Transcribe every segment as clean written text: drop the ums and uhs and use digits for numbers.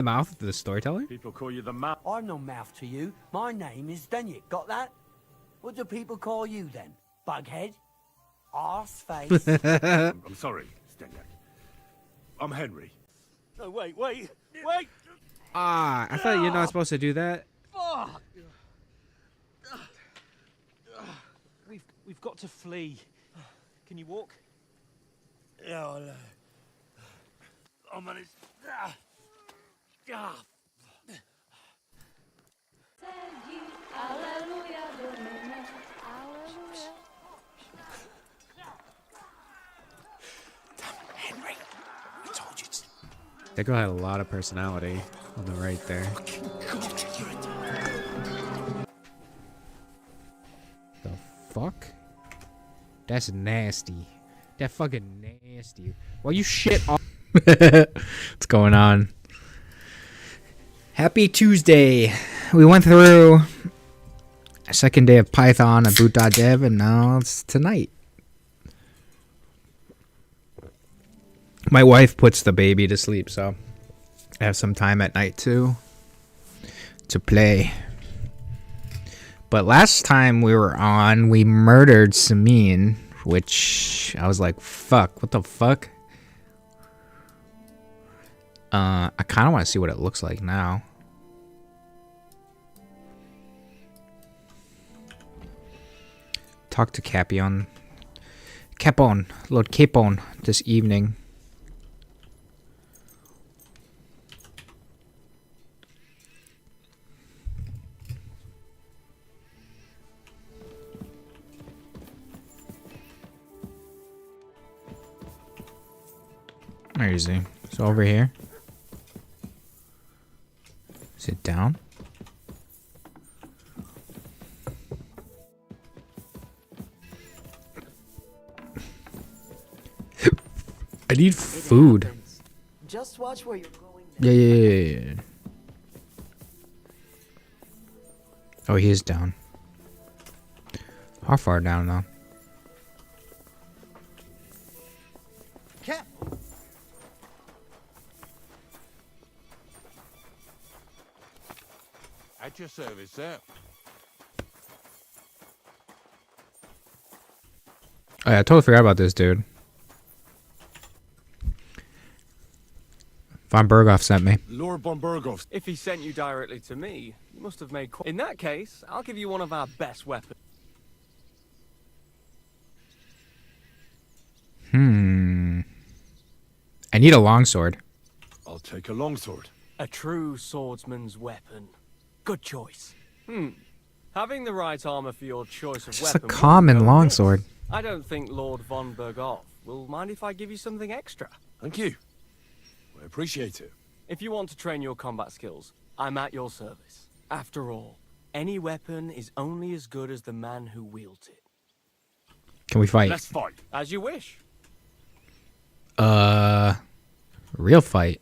The mouth of the storyteller? People call you the mouth. I'm no mouth to you. My name is Denyek. Got that? What do people call you then? Bughead? Arse face? I'm sorry, Denyek. I'm Henry. No, wait. Ah, I thought you're not supposed to do that. Fuck! We've got to flee. Can you walk? Yeah, I'll manage. Henry, I told you to. That girl had a lot of personality on the right there. The fuck? That's nasty. That fucking nasty. Well, you shit on. What's going on? Happy Tuesday. We went through a second day of Python and boot.dev, and now it's tonight. My wife puts the baby to sleep, so I have some time at night to play. But last time we were on, we murdered Samin, which I was like, fuck, what the fuck? I kind of want to see what it looks like now. Talk to Capon, Lord Capon, this evening. Where is he? It's over here. Sit down. I need food. Just watch where you're going. Yeah. Oh, he is down. How far down though? At your service, sir. Oh yeah, I totally forgot about this dude. Von Berghoff sent me. Lord von Berghoff. If he sent you directly to me, you must have made... In that case, I'll give you one of our best weapons. I need a longsword. I'll take a longsword. A true swordsman's weapon. Good choice. Having the right armor for your choice of Just weapon... a common longsword. I don't think Lord von Berghoff will mind if I give you something extra. Thank you. I appreciate it. If you want to train your combat skills, I'm at your service. After all, any weapon is only as good as the man who wields it. Can we fight? Let's fight. As you wish. Real fight.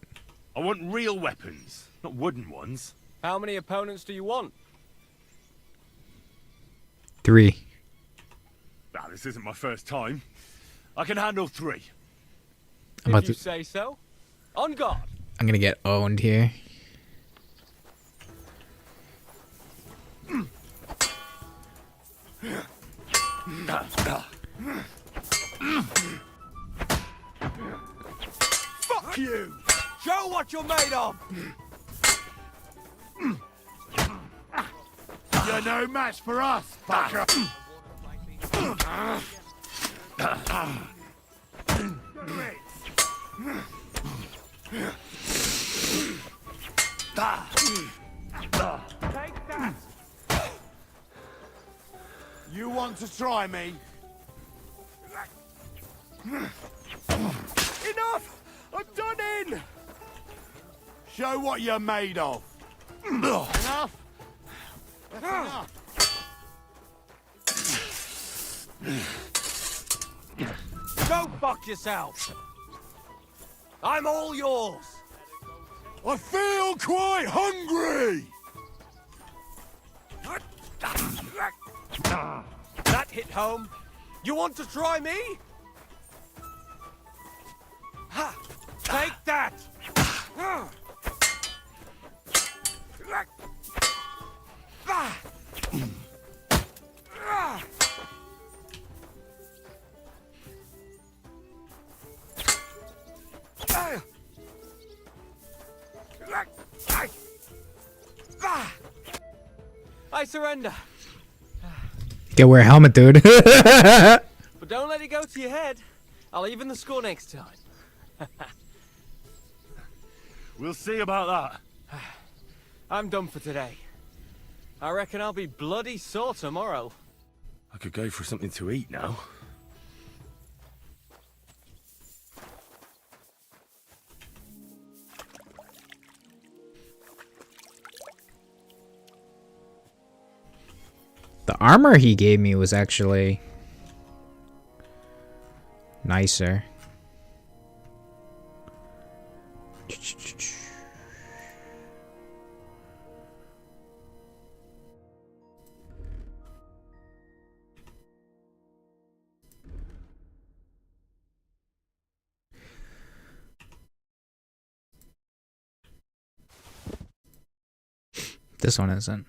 I want real weapons, not wooden ones. How many opponents do you want? 3. Now, this isn't my first time. I can handle 3. If you say so. On guard. I'm gonna get owned here. Fuck you! Show what you're made of! You're no match for us, fucker! Take that! You want to try me? Enough! I'm done in! Show what you're made of. Enough! That's enough! Go fuck yourself! I'm all yours! I feel quite hungry! That hit home. You want to try me? Ha! Take that! I surrender. Get wear a helmet, dude. But don't let it go to your head. I'll even the score next time. We'll see about that. I'm done for today. I reckon I'll be bloody sore tomorrow. I could go for something to eat now. The armor he gave me was actually nicer. This one isn't.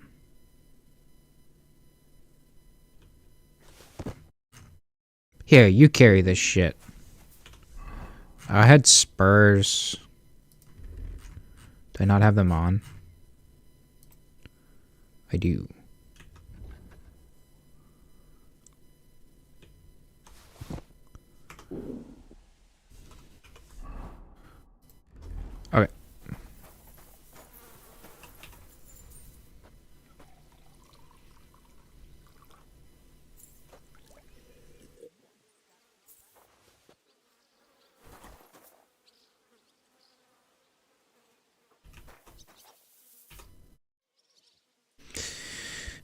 Here, you carry this shit. I had spurs. Do I not have them on? I do. Okay.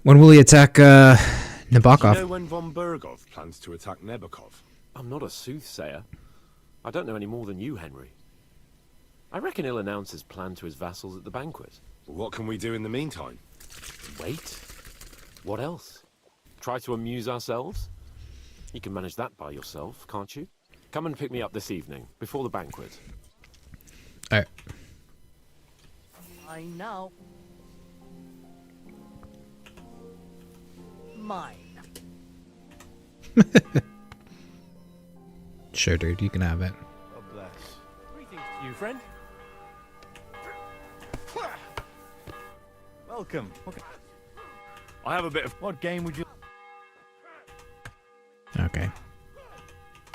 When will he attack Nabokov? Do you know when von Burgov plans to attack Nebokov? I'm not a soothsayer. I don't know any more than you, Henry. I reckon he'll announce his plan to his vassals at the banquet. What can we do in the meantime? Wait? What else? Try to amuse ourselves? You can manage that by yourself, can't you? Come and pick me up this evening, before the banquet. Alright. I know. Mine. Sure, dude, you can have it. God bless. Greetings to you, friend. Welcome. I have a bit of... What game would you... Okay.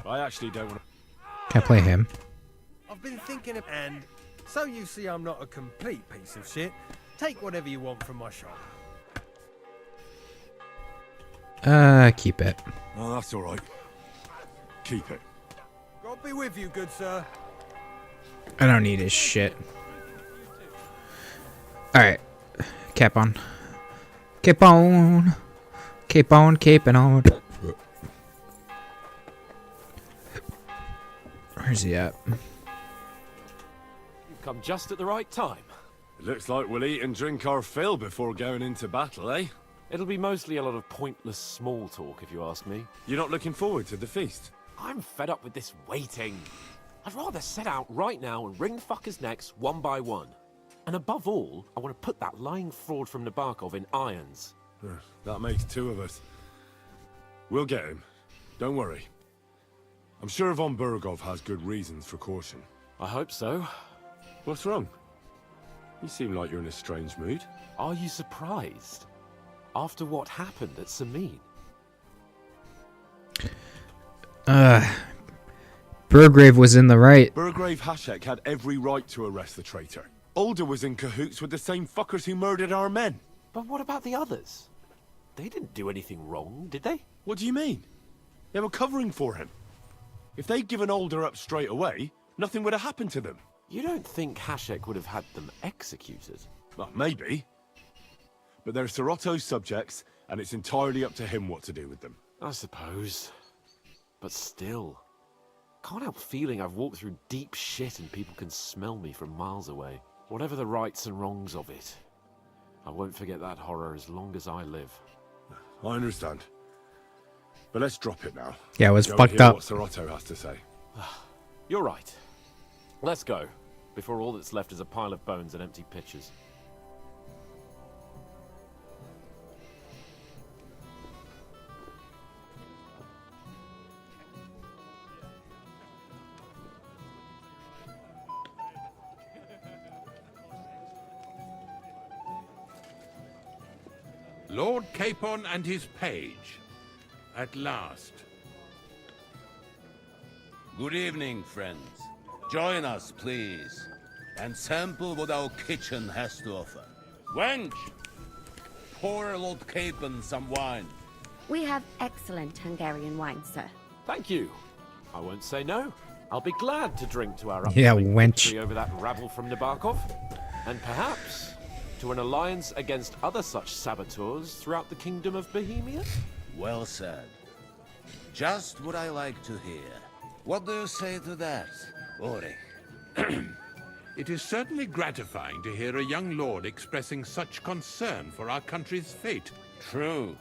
I actually don't want Can I play him? I've been thinking of... And so you see I'm not a complete piece of shit. Take whatever you want from my shop. Keep it. to... Oh, that's all right. Keep it. God be with you, good sir. I don't need his shit. Alright. Cap on. Keep on. Keep on keeping on. Where's he at? You've come just at the right time. It looks like we'll eat and drink our fill before going into battle, eh? It'll be mostly a lot of pointless small talk, if you ask me. You're not looking forward to the feast? I'm fed up with this waiting. I'd rather set out right now and wring fuckers' necks one by one. And above all, I want to put that lying fraud from Nabokov in irons. That makes two of us. We'll get him. Don't worry. I'm sure von Burgov has good reasons for caution. I hope so. What's wrong? You seem like you're in a strange mood. Are you surprised? After what happened at Samin? Burgrave was in the right. Burgrave Hashek had every right to arrest the traitor. Alder was in cahoots with the same fuckers who murdered our men. But what about the others? They didn't do anything wrong, did they? What do you mean? They were covering for him. If they'd given Alder up straight away, nothing would have happened to them. You don't think Hashek would have had them executed? Well, maybe. But they're Sorotto's subjects, and it's entirely up to him what to do with them. I suppose. But still. Can't help feeling I've walked through deep shit and people can smell me from miles away. Whatever the rights and wrongs of it, I won't forget that horror as long as I live. I understand. But let's drop it now. Yeah, it was Go fucked hear up. what Sorotto has to say. You're right. Let's go, before all that's left is a pile of bones and empty pitchers. Lord Capon and his page. At last. Good evening, friends. Join us, please, and sample what our kitchen has to offer. Wench, pour Lord Capon some wine. We have excellent Hungarian wine, sir. Thank you. I won't say no. I'll be glad to drink to our Yeah, upcoming wench. victory over that rabble from Nabokov, and perhaps to an alliance against other such saboteurs throughout the Kingdom of Bohemia. Well said. Just what I like to hear. What do you say to that, Ori? It is certainly gratifying to hear a young lord expressing such concern for our country's fate. True.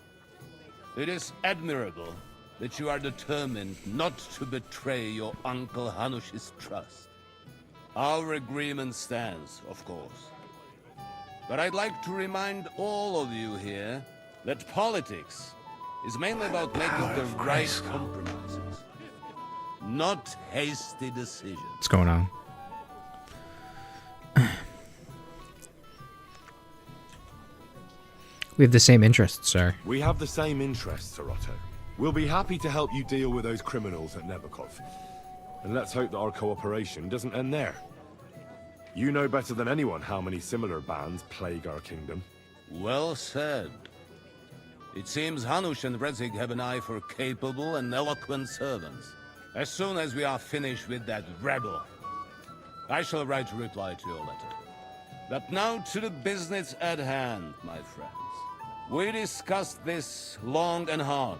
It is admirable that you are determined not to betray your Uncle Hanush's trust. Our agreement stands, of course. But I'd like to remind all of you here that politics is mainly about making the right compromises, not hasty decisions. What's going on? We have the same interests, sir. We have the same interests, Sir Otto. We'll be happy to help you deal with those criminals at Nebokov. And let's hope that our cooperation doesn't end there. You know better than anyone how many similar bands plague our kingdom. Well said. It seems Hanush and Rezig have an eye for capable and eloquent servants. As soon as we are finished with that rebel, I shall write a reply to your letter. But now to the business at hand, my friends. We discussed this long and hard,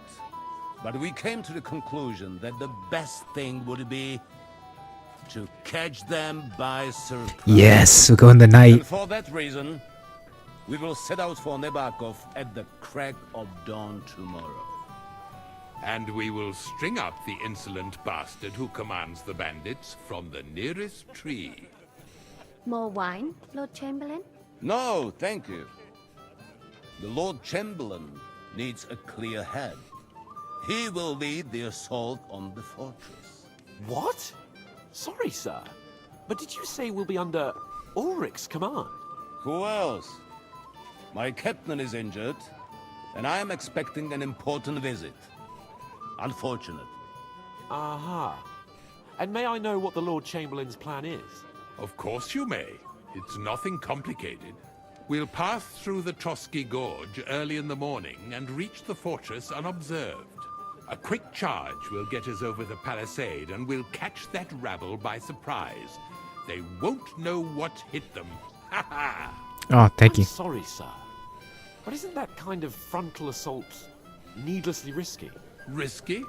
but we came to the conclusion that the best thing would be to catch them by surprise. Yes, we'll go in the And night. for that reason, we will set out for Nebakov at the crack of dawn tomorrow. And we will string up the insolent bastard who commands the bandits from the nearest tree. More wine, Lord Chamberlain? No, thank you. The Lord Chamberlain needs a clear head. He will lead the assault on the fortress. What? Sorry, sir. But did you say we'll be under Ulrich's command? Who else? My captain is injured, and I am expecting an important visit. Unfortunate. Aha. And may I know what the Lord Chamberlain's plan is? Of course you may. It's nothing complicated. We'll pass through the Trotsky Gorge early in the morning and reach the fortress unobserved. A quick charge will get us over the palisade and we'll catch that rabble by surprise. They won't know what hit them. Ha ha! Oh, thank you. I'm sorry, sir. But isn't that kind of frontal assault needlessly risky? Risky?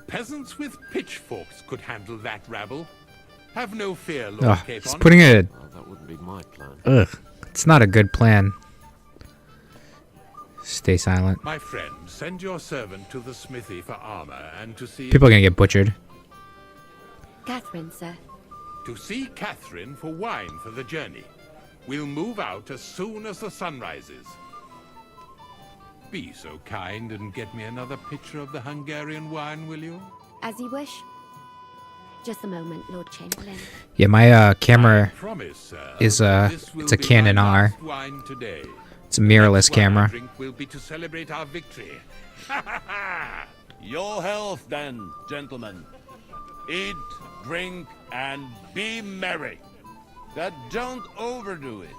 Peasants with pitchforks could handle that rabble. Have no fear, Lord Ugh, Capon. he's putting it. Well, that wouldn't be my plan. Ugh, it's not a good plan. Stay silent. My friend, send your servant to the smithy for armor and to see People are gonna get butchered. Catherine, sir. to see Catherine for wine for the journey. We'll move out as soon as the sun rises. Be so kind and get me another pitcher of the Hungarian wine, will you? As you wish. Just a moment, Lord Chamberlain. Yeah, my camera I promise, sir, is this will it's a be Canon my R. last wine today. It's a mirrorless Next wine I camera. drink will be to celebrate our victory. Your health, then, gentlemen. Eat, drink, and be merry. But don't overdo it.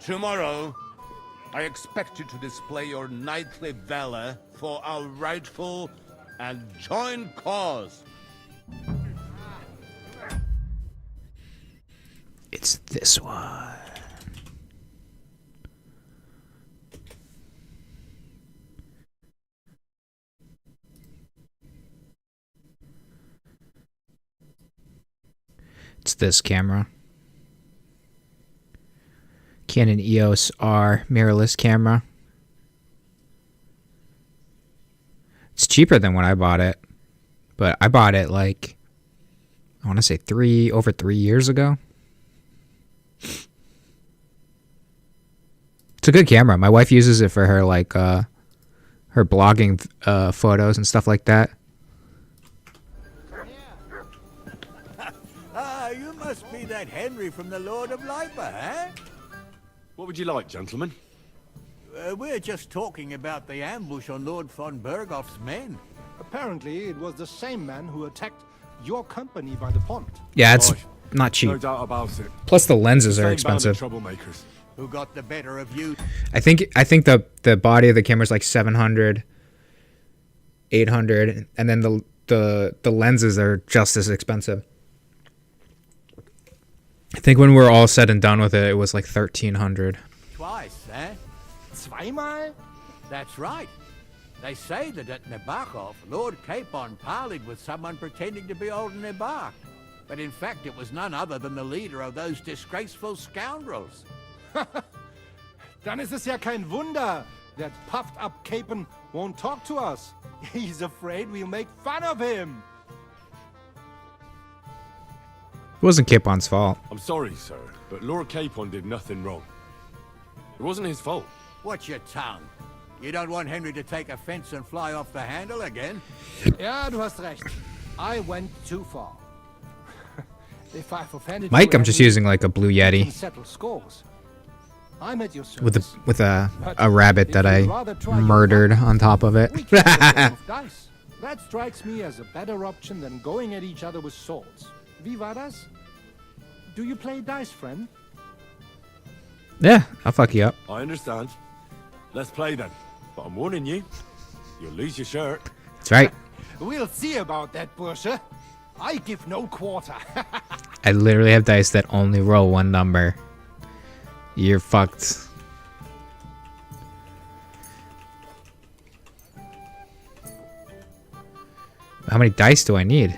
Tomorrow, I expect you to display your knightly valor for our rightful and joint cause. It's this one. It's this camera. Canon EOS R mirrorless camera. It's cheaper than when I bought it. But I bought it like, I want to say over 3 years ago. It's a good camera. My wife uses it for her like her blogging photos and stuff like that. Ah, you must be that Henry from the Lord of Lipa, eh? What would you like, gentlemen? We're just talking about the ambush on Lord von Bergoff's men. Apparently, it was the same man who attacked your company by the pond. Yeah, it's Aye. not cheap. No doubt about it. Plus the lenses are Same band of expensive. troublemakers. Who got the better of you? I think the body of the camera is like 700, 800, and then the lenses are just as expensive. I think when we're all said and done with it, it was like 1,300. Twice, eh? Zweimal? That's right. They say that at Nabokov, Lord Capon parleyed with someone pretending to be old Nebak. But in fact, it was none other than the leader of those disgraceful scoundrels. Dann ist es ja kein Wunder that puffed up Capon won't talk to us. He's afraid we'll make fun of him. It wasn't Capon's fault. I'm sorry, sir, but Lord Capon did nothing wrong. It wasn't his fault. Watch your tongue. You don't want Henry to take offense and fly off the handle again? Ja, du hast recht. I went too far. If I've offended Mike, you, I'm just Henry, using like a blue we can Yeti settle scores. I'm at your service. with a But rabbit if that you'd I rather try your murdered luck, on top of it. we can play a game of dice. That strikes me as a better option than going at each other with swords. Wie war das? Do you play dice, friend? Yeah, I'll fuck you up. I understand. Let's play then. But I'm warning you, you'll lose your shirt. That's right. We'll see about that, Bursche. I give no quarter. I literally have dice that only roll one number. You're fucked. How many dice do I need?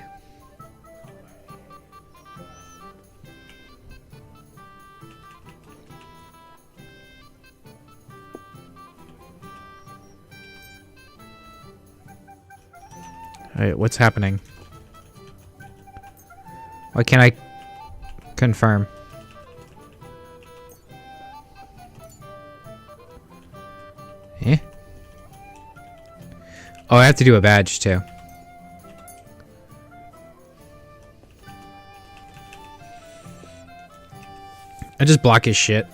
Alright, what's happening? Why can't I confirm? Eh? Oh, I have to do a badge too. I just block his shit.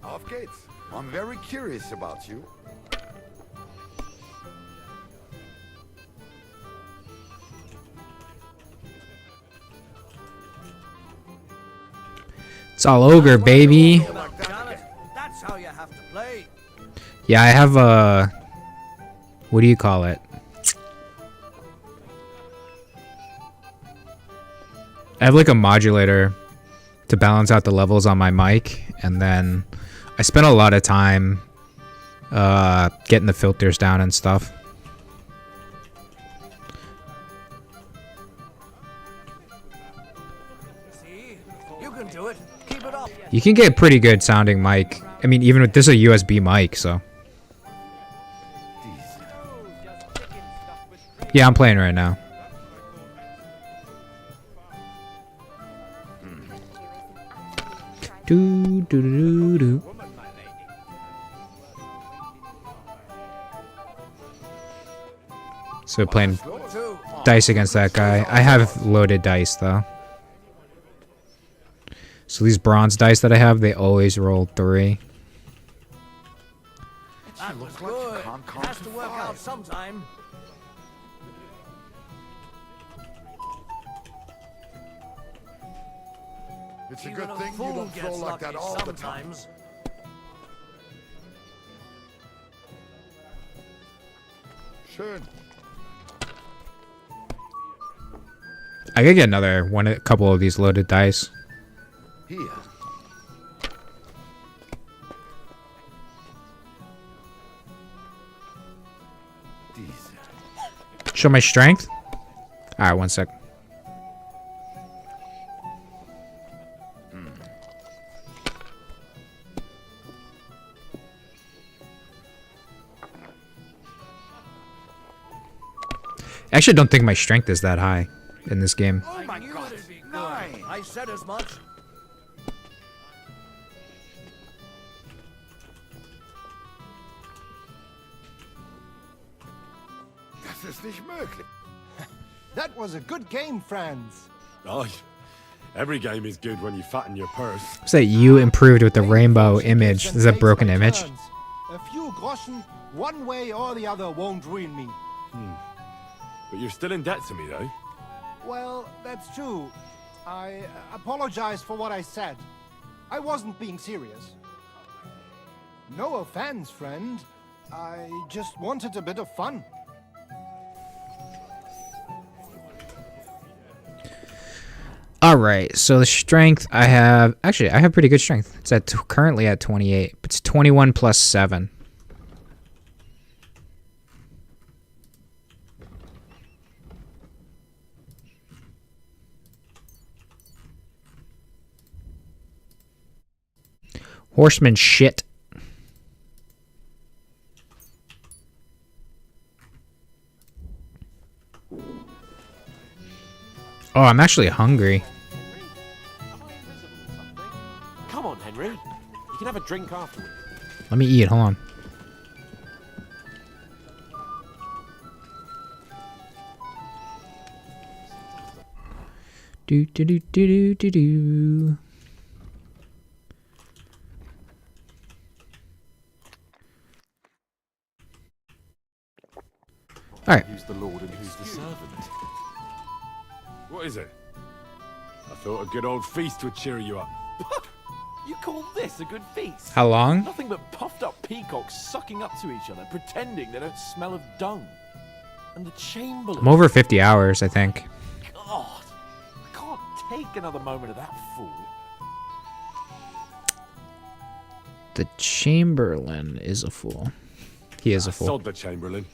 Auf geht's. I'm very curious about you. It's all ogre, baby. That's how you have to play. Yeah, I have a... What do you call it? I have like a modulator to balance out the levels on my mic, and then I spent a lot of time getting the filters down and stuff. See? You can do it. Keep it up. You can get pretty good sounding mic. I mean, even with this is a USB mic, so. Yeah, I'm playing right now. Do do do do. So playing dice against that guy. I have loaded dice though. So these bronze dice that I have, they always roll 3. That was good. Has to work out sometime. It's a Even good thing you fool don't throw gets like that lucky all the time. sometimes. Schön. I could get another one, a couple of these loaded dice. Here. Diese. Show my strength. All right, 1 sec. I actually don't think my strength is that high in this game. Oh my God! Nine. I said as much. Das ist nicht möglich. That was a good game, friends. Aye. Every game is good when you fatten your purse. Say you improved with the rainbow image. This is a broken image. A few groschen, one way or the other, won't ruin me. But you're still in debt to me, though. Well, that's true. I apologize for what I said. I wasn't being serious. No offense, friend. I just wanted a bit of fun. Alright, so the strength I have... Actually, I have pretty good strength. It's at currently at 28. But it's 21 plus 7. Horseman shit. Oh, I'm actually hungry. Come on, Henry. You can have a drink afterwards. Let me eat. Hold on. Do do do do do do do. All right. Who's the lord and who's the servant? What is it? I thought a good old feast would cheer you up. You call this a good feast? How long? Nothing but puffed up peacocks sucking up to each other, pretending they don't smell of dung. And the chamberlain... I'm over 50 hours, I think. God, I can't take another moment of that fool. The Chamberlain is a fool. He is a fool. Sod the Chamberlain.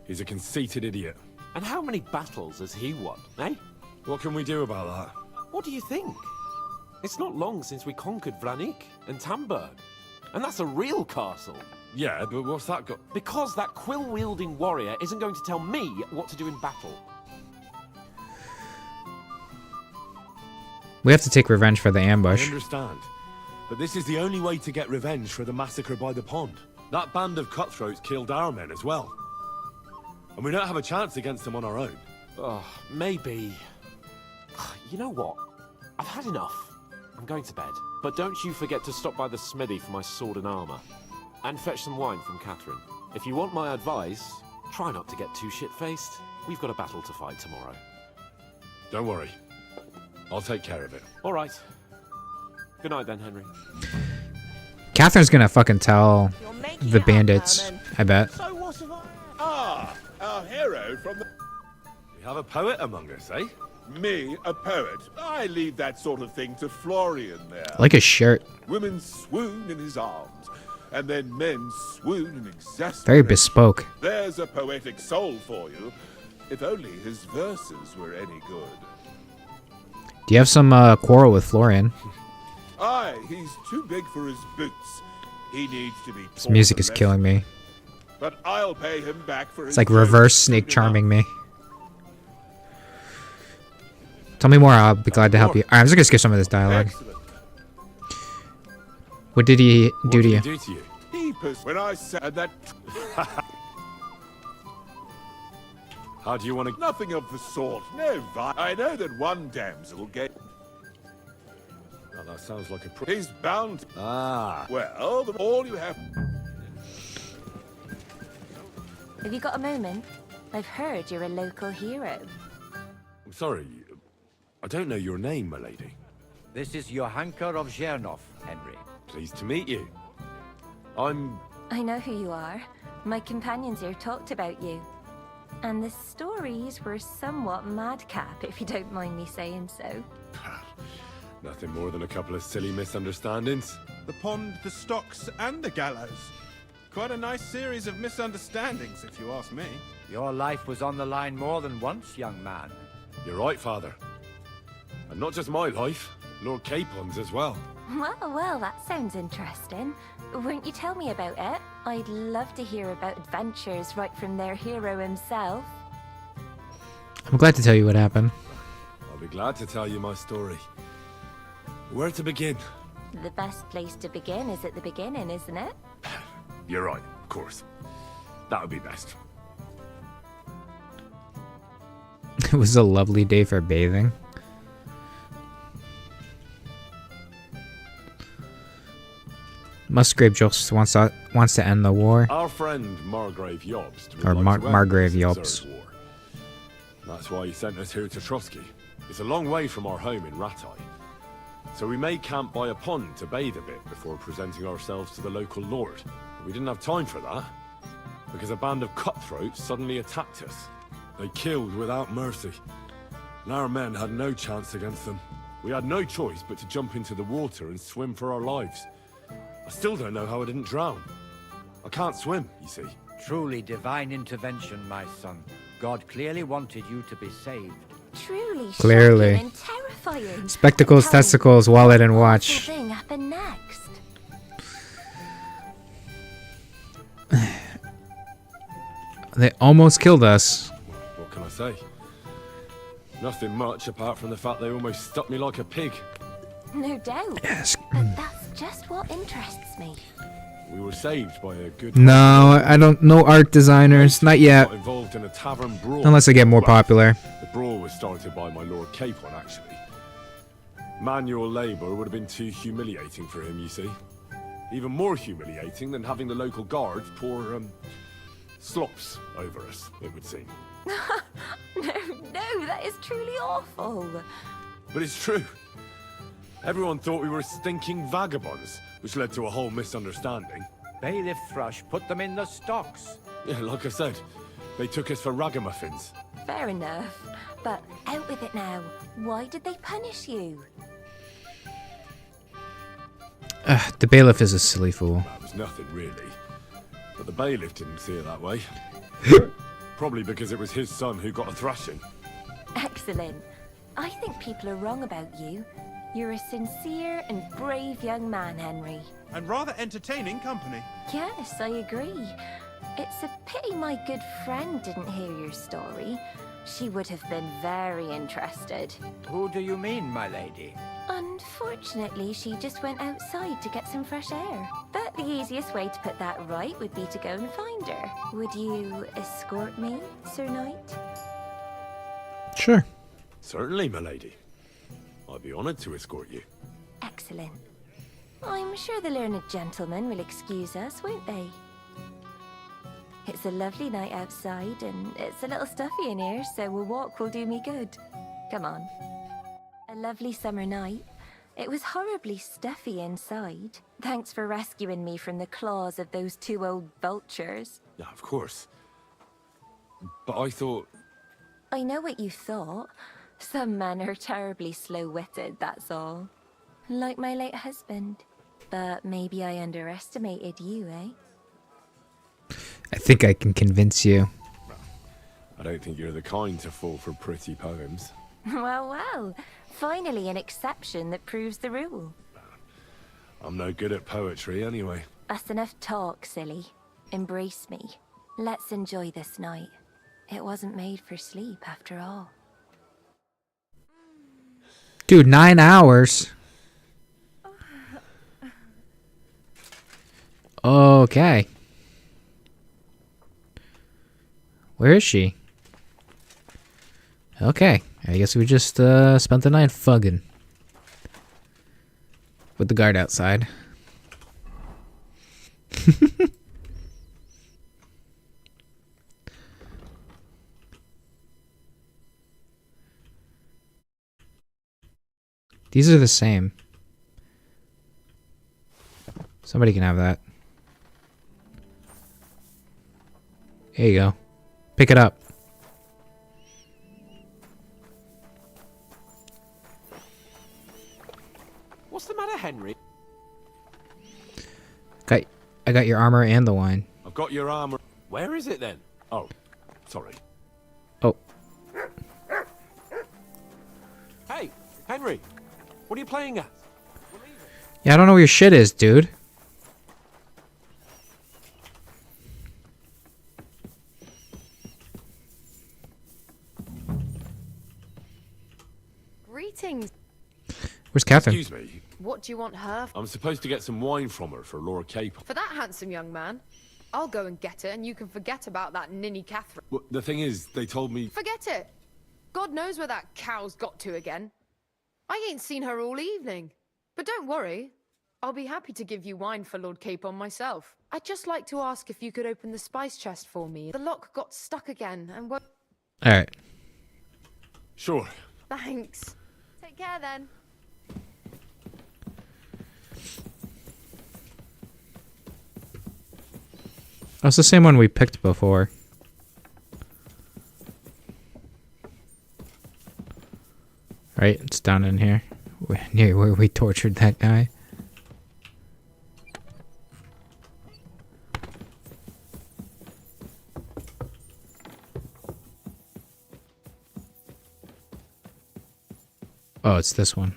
He's a conceited idiot. And how many battles has he won, eh? What can we do about that? What do you think? It's not long since we conquered Vranik and Tamburg. And that's a real castle. Yeah, but what's that got? Because that quill-wielding warrior isn't going to tell me what to do in battle. We have to take revenge for the I ambush. understand. But this is the only way to get revenge for the massacre by the pond. That band of cutthroats killed our men as well. And we don't have a chance against them on our own. Oh, maybe. You know what? I've had enough. I'm going to bed. But don't you forget to stop by the smithy for my sword and armor. And fetch some wine from Catherine. If you want my advice, try not to get too shit-faced. We've got a battle to fight tomorrow. Don't worry. I'll take care of it. All right. Good night then, Henry. Catherine's gonna fucking tell the bandits, I bet. So what have I... Ah, our hero from the... We have a poet among us, eh? Me, a poet. I leave that sort of thing to Florian there. I like his shirt. Women swoon in his arms, and then men swoon in exasperation. Very bespoke. There's a poetic soul for you. If only his verses were any good. Do you have some quarrel with Florian? Aye, he's too big for his boots. He needs to be taught This music a is lesson. killing me. But I'll pay him back for It's his like verses reverse soon snake enough. charming me. Tell me more, I'll be glad to help you. Alright, I'm just gonna skip some of this dialogue. Excellent. What did he do to you? What did he do to you? He when I said that. How do you want to... Nothing of the sort. No, I know that one damsel get. Oh, that sounds like a... He's bound. Ah. Well, all you have. Have you got a moment? I've heard you're a local hero. I'm sorry. I don't know your name, my lady. This is Johanka of Zhernov, Henry. Pleased to meet you. I'm... I know who you are. My companions here talked about you. And the stories were somewhat madcap, if you don't mind me saying so. Nothing more than a couple of silly misunderstandings. The pond, the stocks, and the gallows. Quite a nice series of misunderstandings, if you ask me. Your life was on the line more than once, young man. You're right, Father. And not just my life, Lord Capon's as well. Well, that sounds interesting. Won't you tell me about it? I'd love to hear about adventures right from their hero himself. I'm glad to tell you what happened. I'll be glad to tell you my story. Where to begin? The best place to begin is at the beginning, isn't it? You're right, of course. That would be best. It was a lovely day for bathing. Musgrave just wants to end the war. Our friend Margrave Jobst would Or like to end Margrave this Jobst. absurd war. That's why he sent us here to Trotsky. It's a long way from our home in Ratai. So we made camp by a pond to bathe a bit before presenting ourselves to the local lord. But we didn't have time for that, because a band of cutthroats suddenly attacked us. They killed without mercy, and our men had no chance against them. We had no choice but to jump into the water and swim for our lives. I still don't know how I didn't drown. I can't swim, you see. Truly divine intervention, my son. God clearly wanted you to be saved. Truly Clearly. shocking and terrifying. Spectacles, But tell me, testicles, wallet, and what watch. awful thing happened next? They almost killed us. What can I say? Nothing much apart from the fact they almost stuck me like a pig. No doubt. Yes. But that's just what interests me. We were saved by a good... No, I don't know art designers. Not yet. Got involved in a tavern brawl. Unless they get more popular. The brawl was started by my Lord Capon, actually. Manual labour would have been too humiliating for him, you see. Even more humiliating than having the local guards pour, slops over us, it would seem. No, that is truly awful. But it's true. Everyone thought we were stinking vagabonds, which led to a whole misunderstanding. Bailiff Thrush put them in the stocks. Yeah, like I said, they took us for ragamuffins. Fair enough. But out with it now. Why did they punish you? The bailiff is a silly fool. That was nothing, really. But the bailiff didn't see it that way. Probably because it was his son who got a thrashing. Excellent. I think people are wrong about you. You're a sincere and brave young man, Henry. And rather entertaining company. Yes, I agree. It's a pity my good friend didn't hear your story. She would have been very interested. Who do you mean, my lady? Unfortunately, she just went outside to get some fresh air. But the easiest way to put that right would be to go and find her. Would you escort me, Sir Knight? Sure. Certainly, my lady. I'd be honoured to escort you. Excellent. I'm sure the learned gentlemen will excuse us, won't they? It's a lovely night outside, and it's a little stuffy in here, so a walk will do me good. Come on. A lovely summer night. It was horribly stuffy inside. Thanks for rescuing me from the claws of those two old vultures. Yeah, of course. But I thought... I know what you thought. Some men are terribly slow-witted, that's all. Like my late husband. But maybe I underestimated you, eh? I think I can convince you. I don't think you're the kind to fall for pretty poems. Well, well. Finally an exception that proves the rule. I'm no good at poetry anyway. That's enough talk, silly. Embrace me. Let's enjoy this night. It wasn't made for sleep, after all. Dude, 9 hours. Okay. Where is she? Okay. I guess we just spent the night fugging. With the guard outside. These are the same. Somebody can have that. Here you go. Pick it up. What's the matter, Henry? I got your armor and the wine. I've got your armor. Where is it then? Oh, sorry. Oh. Hey, Henry, what are you playing at? Yeah, I don't know where your shit is, dude. Greetings. Where's Catherine? Excuse me. What do you want her I'm supposed to get some wine from her for Lord Capon. for that handsome young man? I'll go and get it, and you can forget about that ninny Catherine. Well, the thing is, they told me... Forget it. God knows where that cow's got to again. I ain't seen her all evening. But don't worry. I'll be happy to give you wine for Lord Capon myself. I'd just like to ask if you could open the spice chest for me. The lock got stuck again and won't... Alright. Sure. Thanks. Take care then. That's the same one we picked before. Right, it's down in here. Near where we tortured that guy. Oh, it's this one.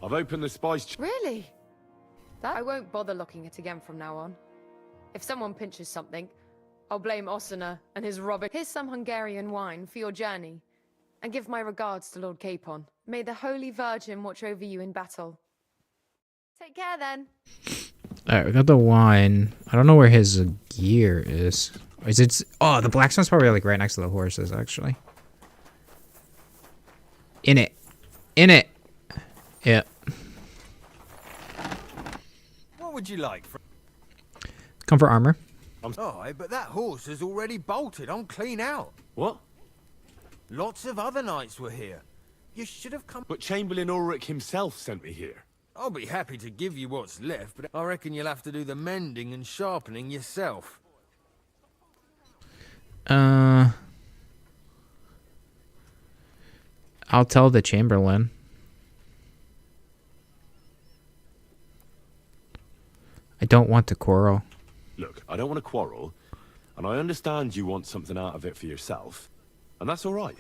I've opened the spice. Really? That I won't bother locking it again from now on. If someone pinches something, I'll blame Osina and his rubbish. Here's some Hungarian wine for your journey. And give my regards to Lord Capon. May the Holy Virgin watch over you in battle. Take care then. Alright, we got the wine. I don't know where his gear is. Is it? Oh, the blacksmith's probably like right next to the horses, actually. In it. In it. Yeah. What would you like? Comfort armor. Oh, but that horse is already bolted. I'm clean out. What? Lots of other knights were here. You should have come. But Chamberlain Ulrich himself sent me here. I'll be happy to give you what's left, but I reckon you'll have to do the mending and sharpening yourself. I'll tell the Chamberlain. I don't want to quarrel. Look, I don't want to quarrel, and I understand you want something out of it for yourself, and that's all right.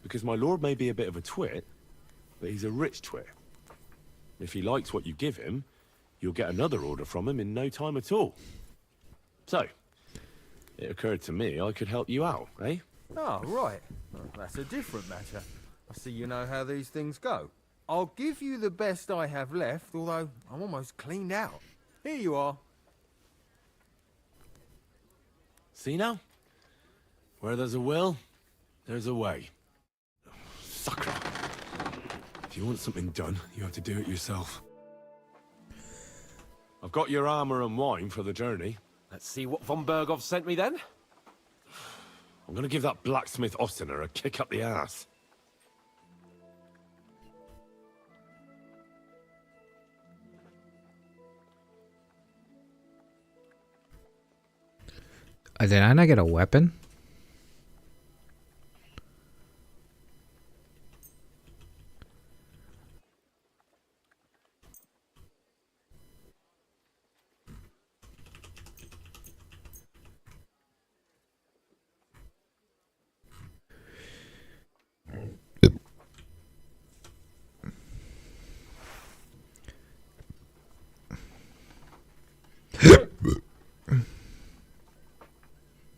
Because my lord may be a bit of a twit, but he's a rich twit. If he likes what you give him, you'll get another order from him in no time at all. So, it occurred to me I could help you out, eh? Oh, right. Well, that's a different matter. I see you know how these things go. I'll give you the best I have left, although I'm almost cleaned out. Here you are. See now? Where there's a will, there's a way. Sucker. If you want something done, you have to do it yourself. I've got your armor and wine for the journey. Let's see what von Berghoff sent me then. I'm gonna give that blacksmith Ostiner a kick up the ass. Did I not get a weapon?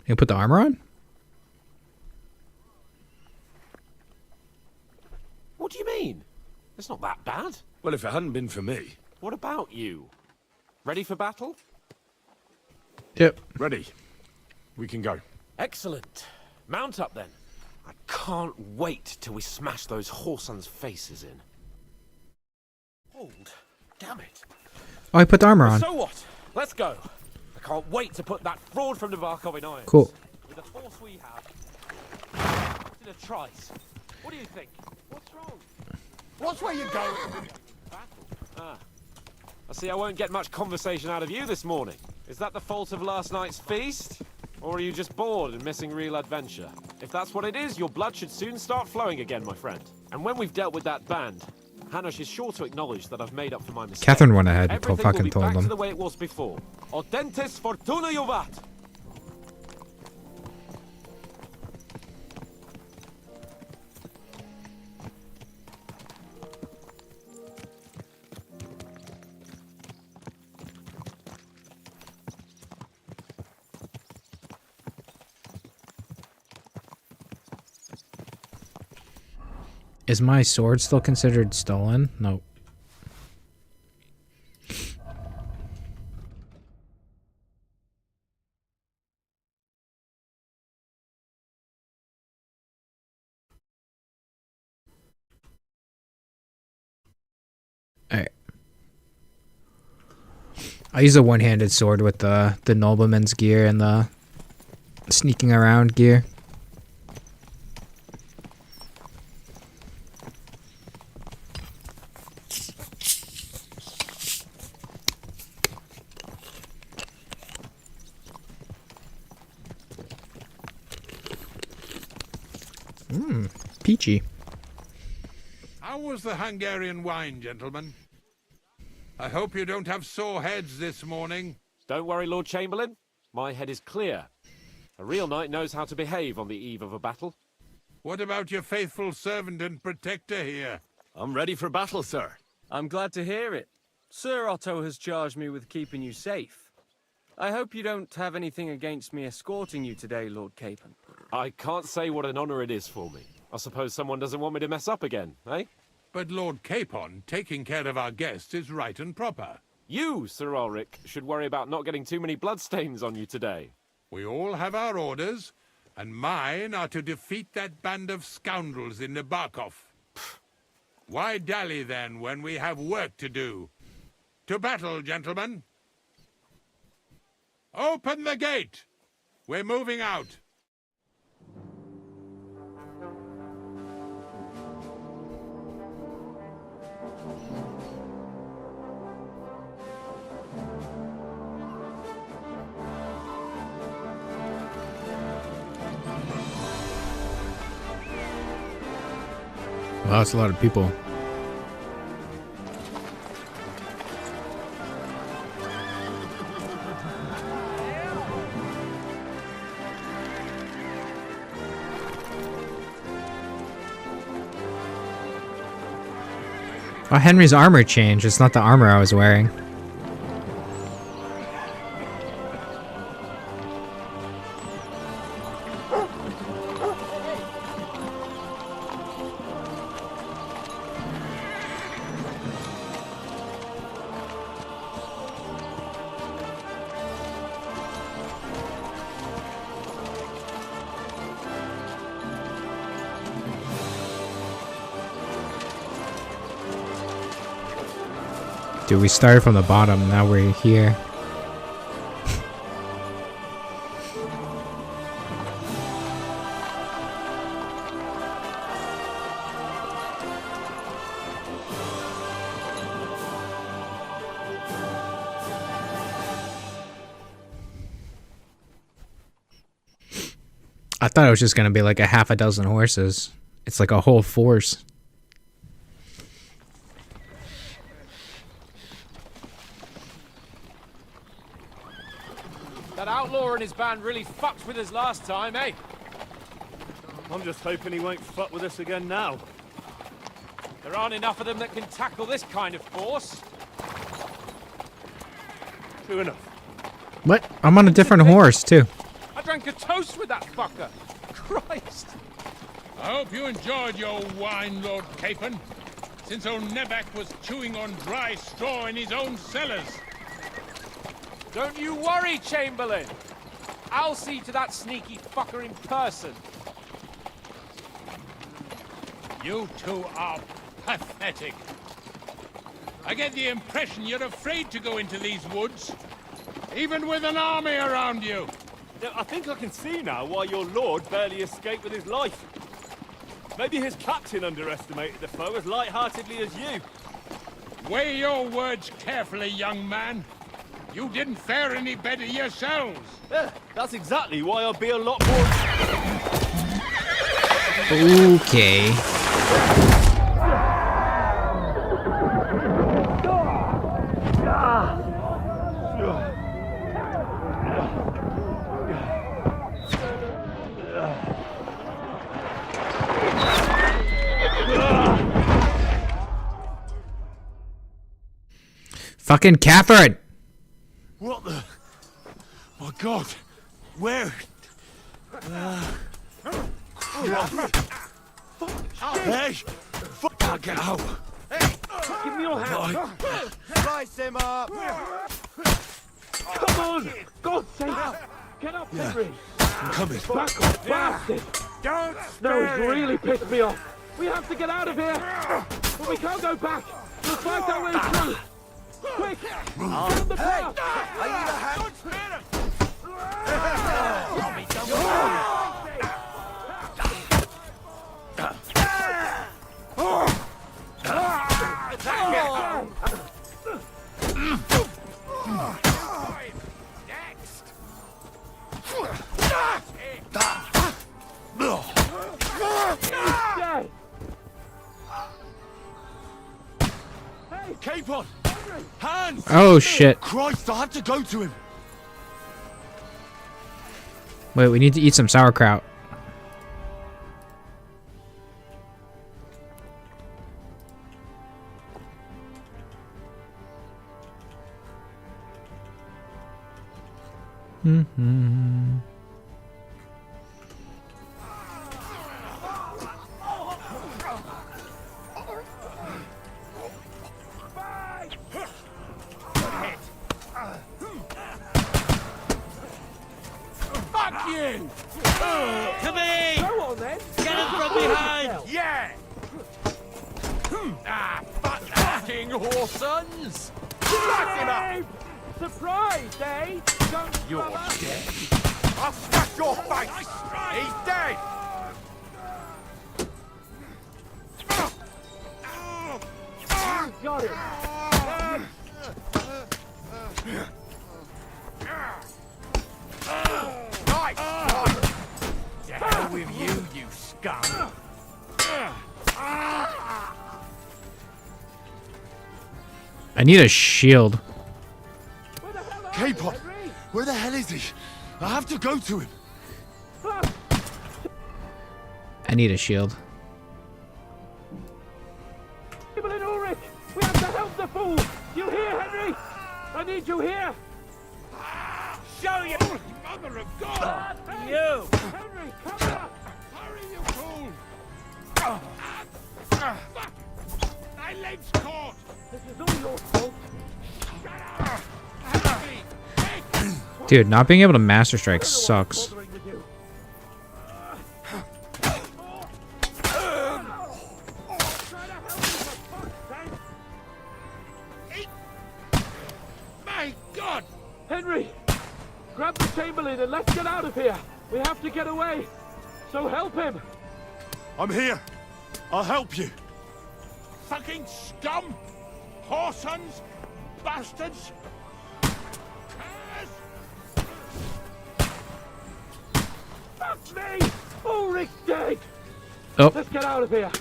You put the armor on? What do you mean? It's not that bad. Well, if it hadn't been for me. What about you? Ready for battle? Yep. Ready. We can go. Excellent. Mount up then. I can't wait till we smash those whoresons' faces in. Hold. Damn it. Oh, I put the armor on. So what? Let's go. I can't wait to put that fraud from Navarkov in irons. Cool. With the force we have. In a trice. What do you think? What's wrong? What's where you going? Ah. I see I won't get much conversation out of you this morning. Is that the fault of last night's feast? Or are you just bored and missing real adventure? If that's what it is, your blood should soon start flowing again, my friend. And when we've dealt with that band, Hanush is sure to acknowledge that I've made up for my mistake. Catherine went ahead and Everything fucking will be told back them. to the way it was before. Audentis fortuna juvat! Is my sword still considered stolen? Nope. I use a one-handed sword with the nobleman's gear and the sneaking around gear. Peachy. How was the Hungarian wine, gentlemen? I hope you don't have sore heads this morning. Don't worry, Lord Chamberlain. My head is clear. A real knight knows how to behave on the eve of a battle. What about your faithful servant and protector here? I'm ready for battle, sir. I'm glad to hear it. Sir Otto has charged me with keeping you safe. I hope you don't have anything against me escorting you today, Lord Capon. I can't say what an honor it is for me. I suppose someone doesn't want me to mess up again, eh? But Lord Capon, taking care of our guests is right and proper. You, Sir Ulrich, should worry about not getting too many bloodstains on you today. We all have our orders, and mine are to defeat that band of scoundrels in Nebakov. Why dally then when we have work to do? To battle, gentlemen! Open the gate! We're moving out. Wow, that's a lot of people. Oh, Henry's armor changed. It's not the armor I was wearing. Dude, we started from the bottom, now we're here. I thought it was just gonna be like a half a dozen horses. It's like a whole force. That outlaw and his band really fucked with us last time, eh? I'm just hoping he won't fuck with us again now. There aren't enough of them that can tackle this kind of force. True enough. What? I'm on a different horse, too. I drank a toast with that fucker. Christ. I hope you enjoyed your wine, Lord Capon, since old Nebak was chewing on dry straw in his own cellars. Don't you worry, Chamberlain. I'll see to that sneaky fucker in person. You two are pathetic. I get the impression you're afraid to go into these woods, even with an army around you. I think I can see now why your lord barely escaped with his life. Maybe his captain underestimated the foe as light-heartedly as you. Weigh your words carefully, young man. You didn't fare any better yourselves. Yeah, that's exactly why I'll be a lot more... Okay. Fucking Catherine! What the? My God! Where? Hey! Fuck! Get out! Hey! Give me your hand! Slice him up! Come on! God's sake! Get up, Henry! I'm coming. Back off, bastard! Don't No, he's really pissed me off. We have to get out of here! But we can't go back! We'll fight our way through! Quick! Down the path! I need a hand! Capon! Hands! Oh shit. Christ, I have to go to him. Wait, we need to eat some sauerkraut. Mm-hmm. Fuck you! To me! Go on then! Get him from behind! Yeah! Fuck fucking whoresons! Fuck him up! Surprised, eh? You're dead. I'll smash your face! He's dead! Got it! Right! To hell with you, you scum! I need a shield. Capon! Where the hell is he? I have to go to him. I need a shield. People in Ulrich! We have to help the fool! You hear, Henry? I need you here! Show you! Mother of God! You! Henry, come up! Hurry, you fool! Fuck! My leg's caught! This is all your fault! Shut up! Help me! Dude, not being able to Master Strike sucks. My God! Henry! Grab the Chamberlain and let's get out of here! We have to get away! So help him! I'm here. I'll help you. Fucking scum! Whoresons! Bastards! Fuck me! Ulrich's dead! Oh. Let's get out of here!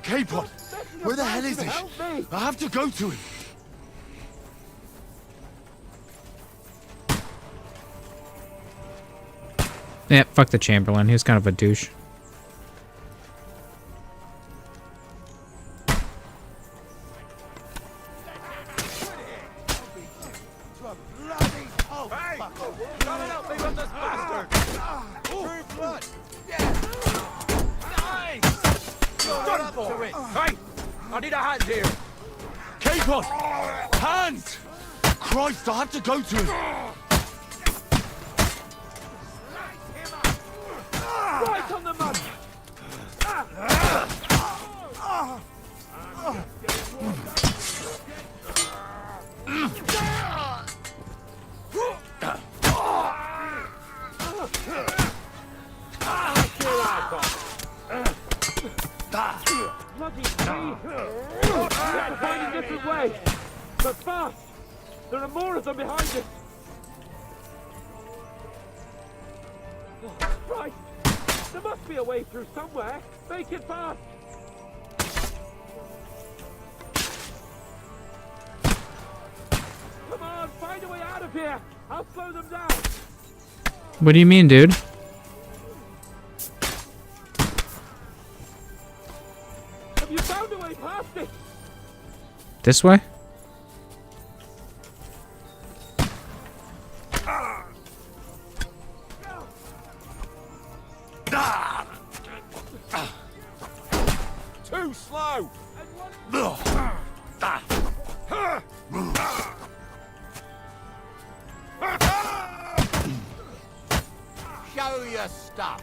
Capon! Where the hell is he? I have to go to him. Yeah, fuck the Chamberlain. He was kind of a douche. Hey! I need a hand here! Capon! Hands! Christ, I have to go to him. Right on the mud! Bloody tree! Let's find a different way! But fast! There are more of them behind us! Oh, Christ! There must be a way through somewhere! Make it fast! Come on, find a way out of here! I'll slow them down! What do you mean, dude? Have you found a way past it? This way? Too slow! Show your stuff!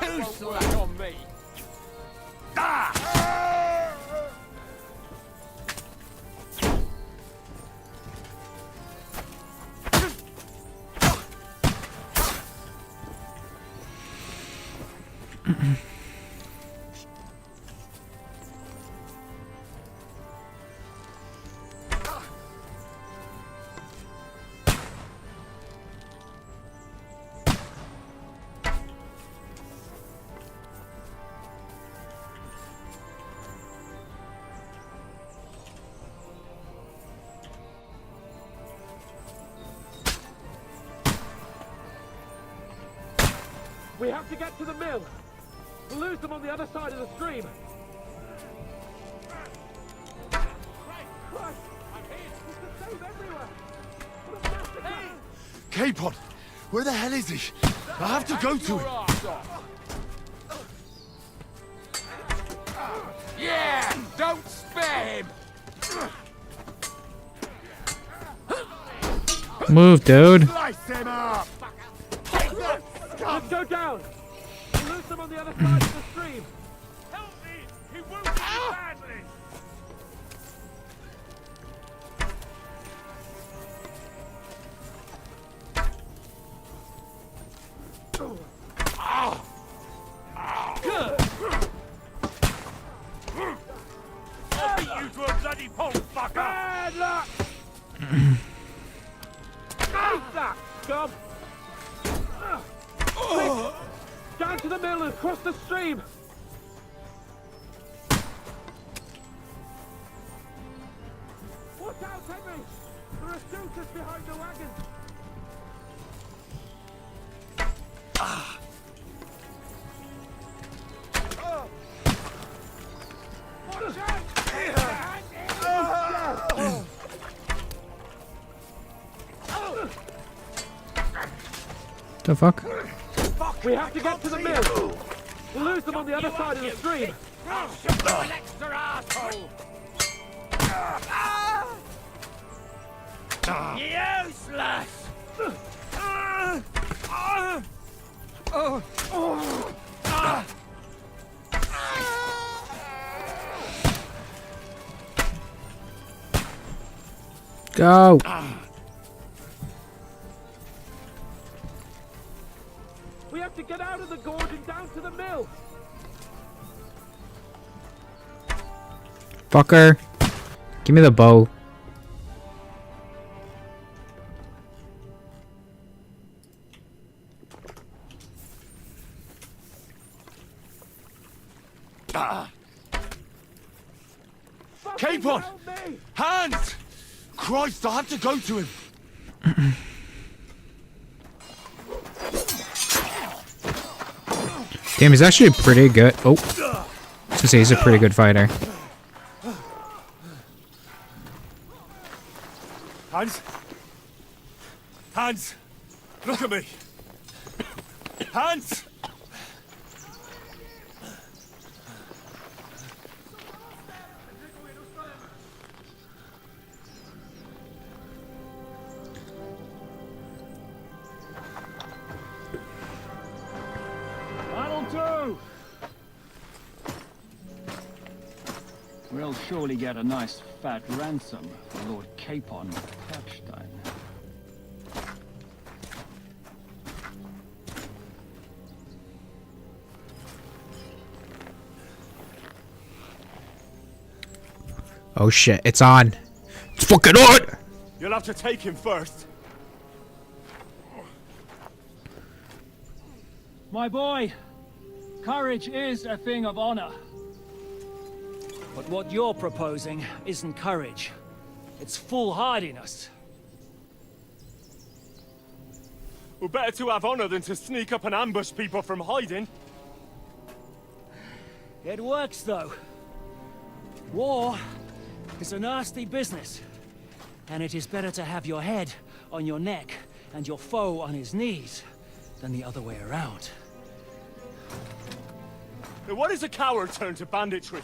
Too slow on me! We have to get to the mill. We'll lose them on the other side of the stream. Christ! I'm here! There's a save everywhere! What a massacre! Capon! Where the hell is he? I have to go to him! Yeah! Don't spare him! Move, dude. Slice him up! Let's go down! We'll lose them on the other side of the stream! Help me! He wounded me badly! I'll beat you to a bloody pulp, fucker! Bad luck! Take that, scum! Quick! Down to the mill and across the stream! Watch out, Henry! There are shooters behind the wagon! Watch out! The fuck? We have to get to the mill! We'll lose them on the other side of the stream! I'll shoot you an extra asshole! Useless! Go! We have to get out of the gorge and down to the mill! Fucker. Give me the bow. Capon! Hands! Christ, I have to go to him! Damn, he's actually pretty good. Oh. I was gonna say he's a pretty good fighter. Hans? Hans! Look at me! Hans! We'll surely get a nice fat ransom for Lord Capon Perkstein. Oh shit, it's on. It's fucking on! You'll have to take him first. My boy, courage is a thing of honor. But what you're proposing isn't courage. It's foolhardiness. We're better to have honor than to sneak up and ambush people from hiding. It works, though. War is a nasty business. And it is better to have your head on your neck and your foe on his knees than the other way around. Now what is a coward turned to banditry?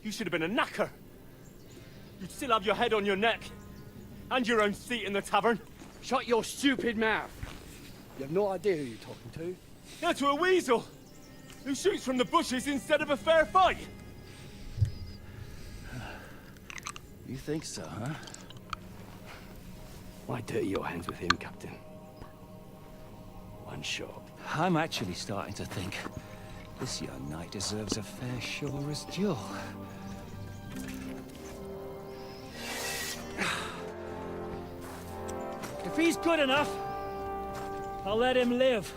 You should have been a knacker. You'd still have your head on your neck. And your own seat in the tavern. Shut your stupid mouth. You have no idea who you're talking to. Yeah, to a weasel. Who shoots from the bushes instead of a fair fight? You think so, huh? Why dirty your hands with him, Captain? One shot. I'm actually starting to think this young knight deserves a fair chivalrous duel. If he's good enough, I'll let him live.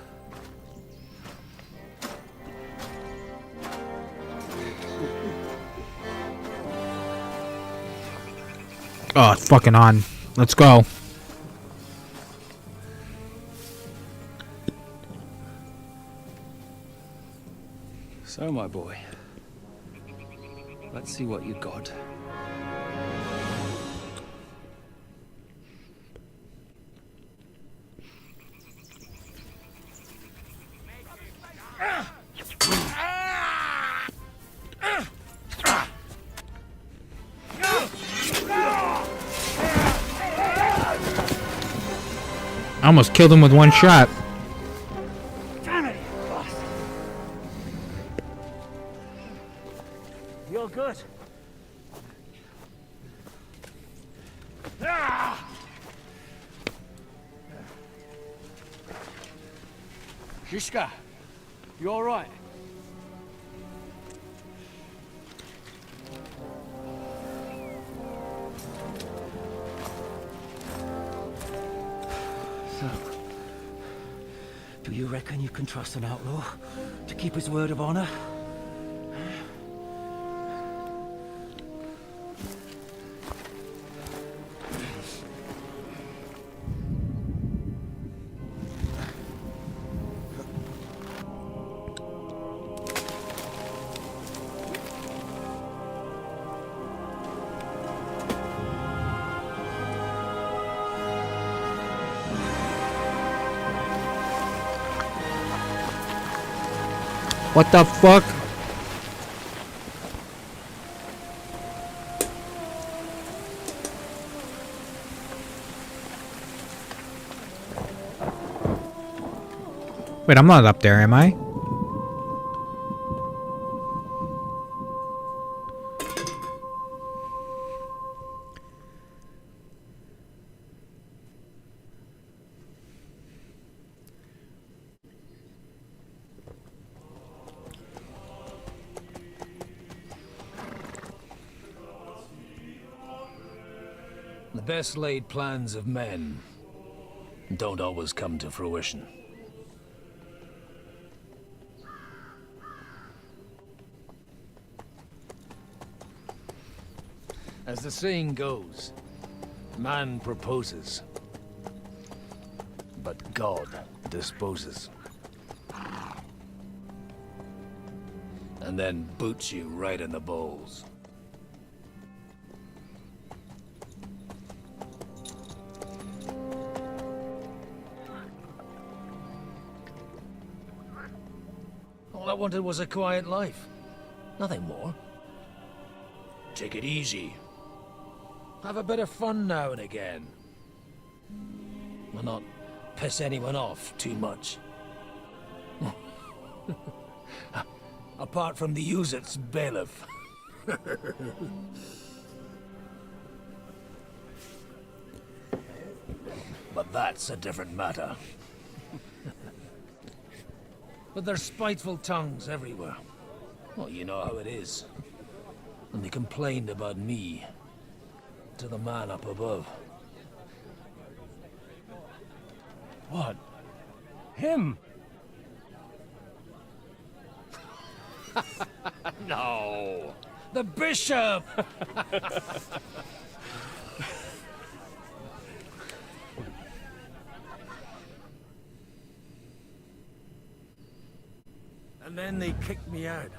Oh, it's fucking on. Let's go. So, my boy, let's see what you got. I almost killed him with one shot. Damn it, you bastard! You're good. Shishka, you all right? So, do you reckon you can trust an outlaw to keep his word of honor? What the fuck? Wait, I'm not up there, am I? The best laid plans of men don't always come to fruition. As the saying goes, man proposes, but God disposes. And then boots you right in the balls. All I wanted was a quiet life. Nothing more. Take it easy. Have a bit of fun now and again. And not piss anyone off too much. Apart from the Uzit's bailiff. But that's a different matter. But there's spiteful tongues everywhere. Well, you know how it is. And they complained about me to the man up above. What? Him? No! The bishop! And then they kicked me out,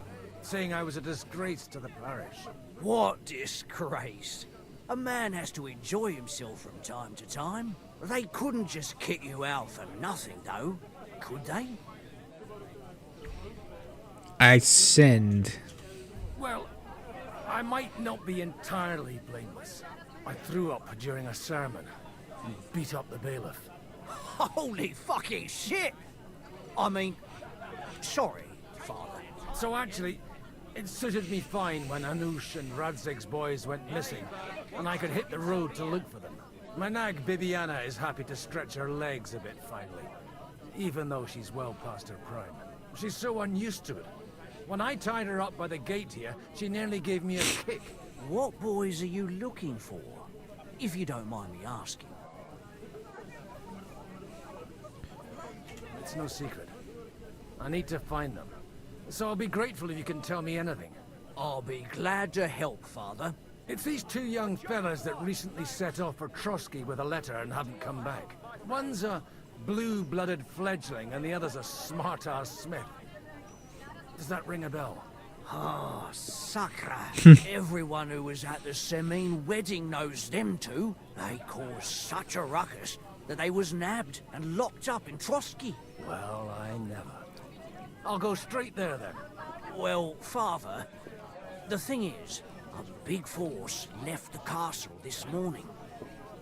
saying I was a disgrace to the parish. What disgrace? A man has to enjoy himself from time to time. They couldn't just kick you out for nothing, though, could they? I sinned. Well, I might not be entirely blameless. I threw up during a sermon and beat up the bailiff. Holy fucking shit! I mean, sorry, Father. So actually, it suited me fine when Anush and Radzig's boys went missing, and I could hit the road to look for them. My nag Bibiana is happy to stretch her legs a bit finally, even though she's well past her prime. She's so unused to it. When I tied her up by the gate here, she nearly gave me a kick. What boys are you looking for, if you don't mind me asking? It's no secret. I need to find them. So I'll be grateful if you can tell me anything. I'll be glad to help, Father. It's these two young fellas that recently set off for Trotsky with a letter and haven't come back. One's a blue-blooded fledgling and the other's a smart-ass smith. Does that ring a bell? Ah, Sakra. Everyone who was at the Semine wedding knows them two. They caused such a ruckus that they was nabbed and locked up in Trotsky. Well, I never. I'll go straight there then. Well, Father, the thing is, a big force left the castle this morning.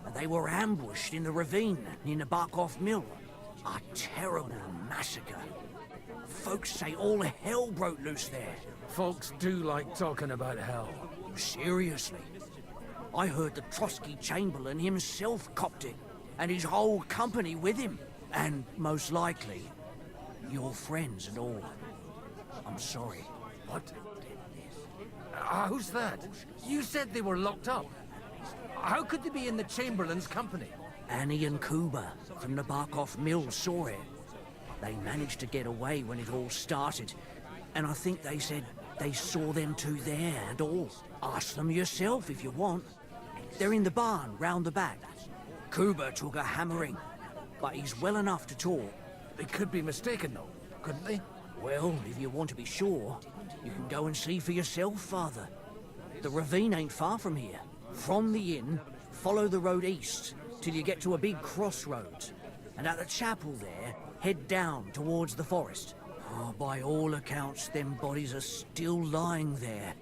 And they were ambushed in the ravine near the Barkov Mill. A terrible massacre. Folks say all hell broke loose there. Folks do like talking about hell. Seriously. I heard the Trotsky Chamberlain himself copped it, and his whole company with him. And most likely, your friends and all. I'm sorry. What? Who's that? You said they were locked up. How could they be in the Chamberlain's company? Annie and Kuba from the Barkov Mill saw it. They managed to get away when it all started, and I think they said they saw them two there and all. Ask them yourself if you want. They're in the barn round the back. Kuba took a hammering, but he's well enough to talk. They could be mistaken though, couldn't they? Well, if you want to be sure, you can go and see for yourself, Father. The ravine ain't far from here. From the inn, follow the road east till you get to a big crossroads. And at the chapel there, head down towards the forest. Oh, by all accounts, them bodies are still lying there.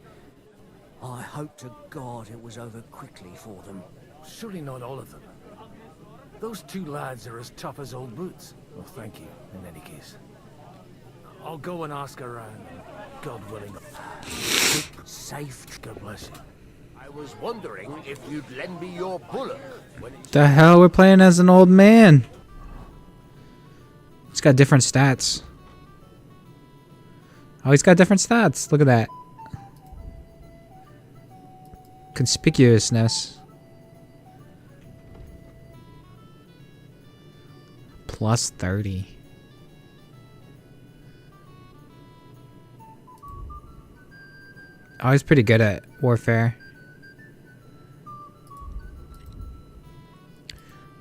I hope to God it was over quickly for them. Surely not all of them. Those two lads are as tough as old boots. Well, thank you, in any case. I'll go and ask around, God willing. Safe. God bless you. I was wondering if you'd lend me your bullock when it's... The hell, we're playing as an old man. He's got different stats. Oh, he's got different stats. Look at that. Conspicuousness. Plus 30. Oh, he's pretty good at warfare.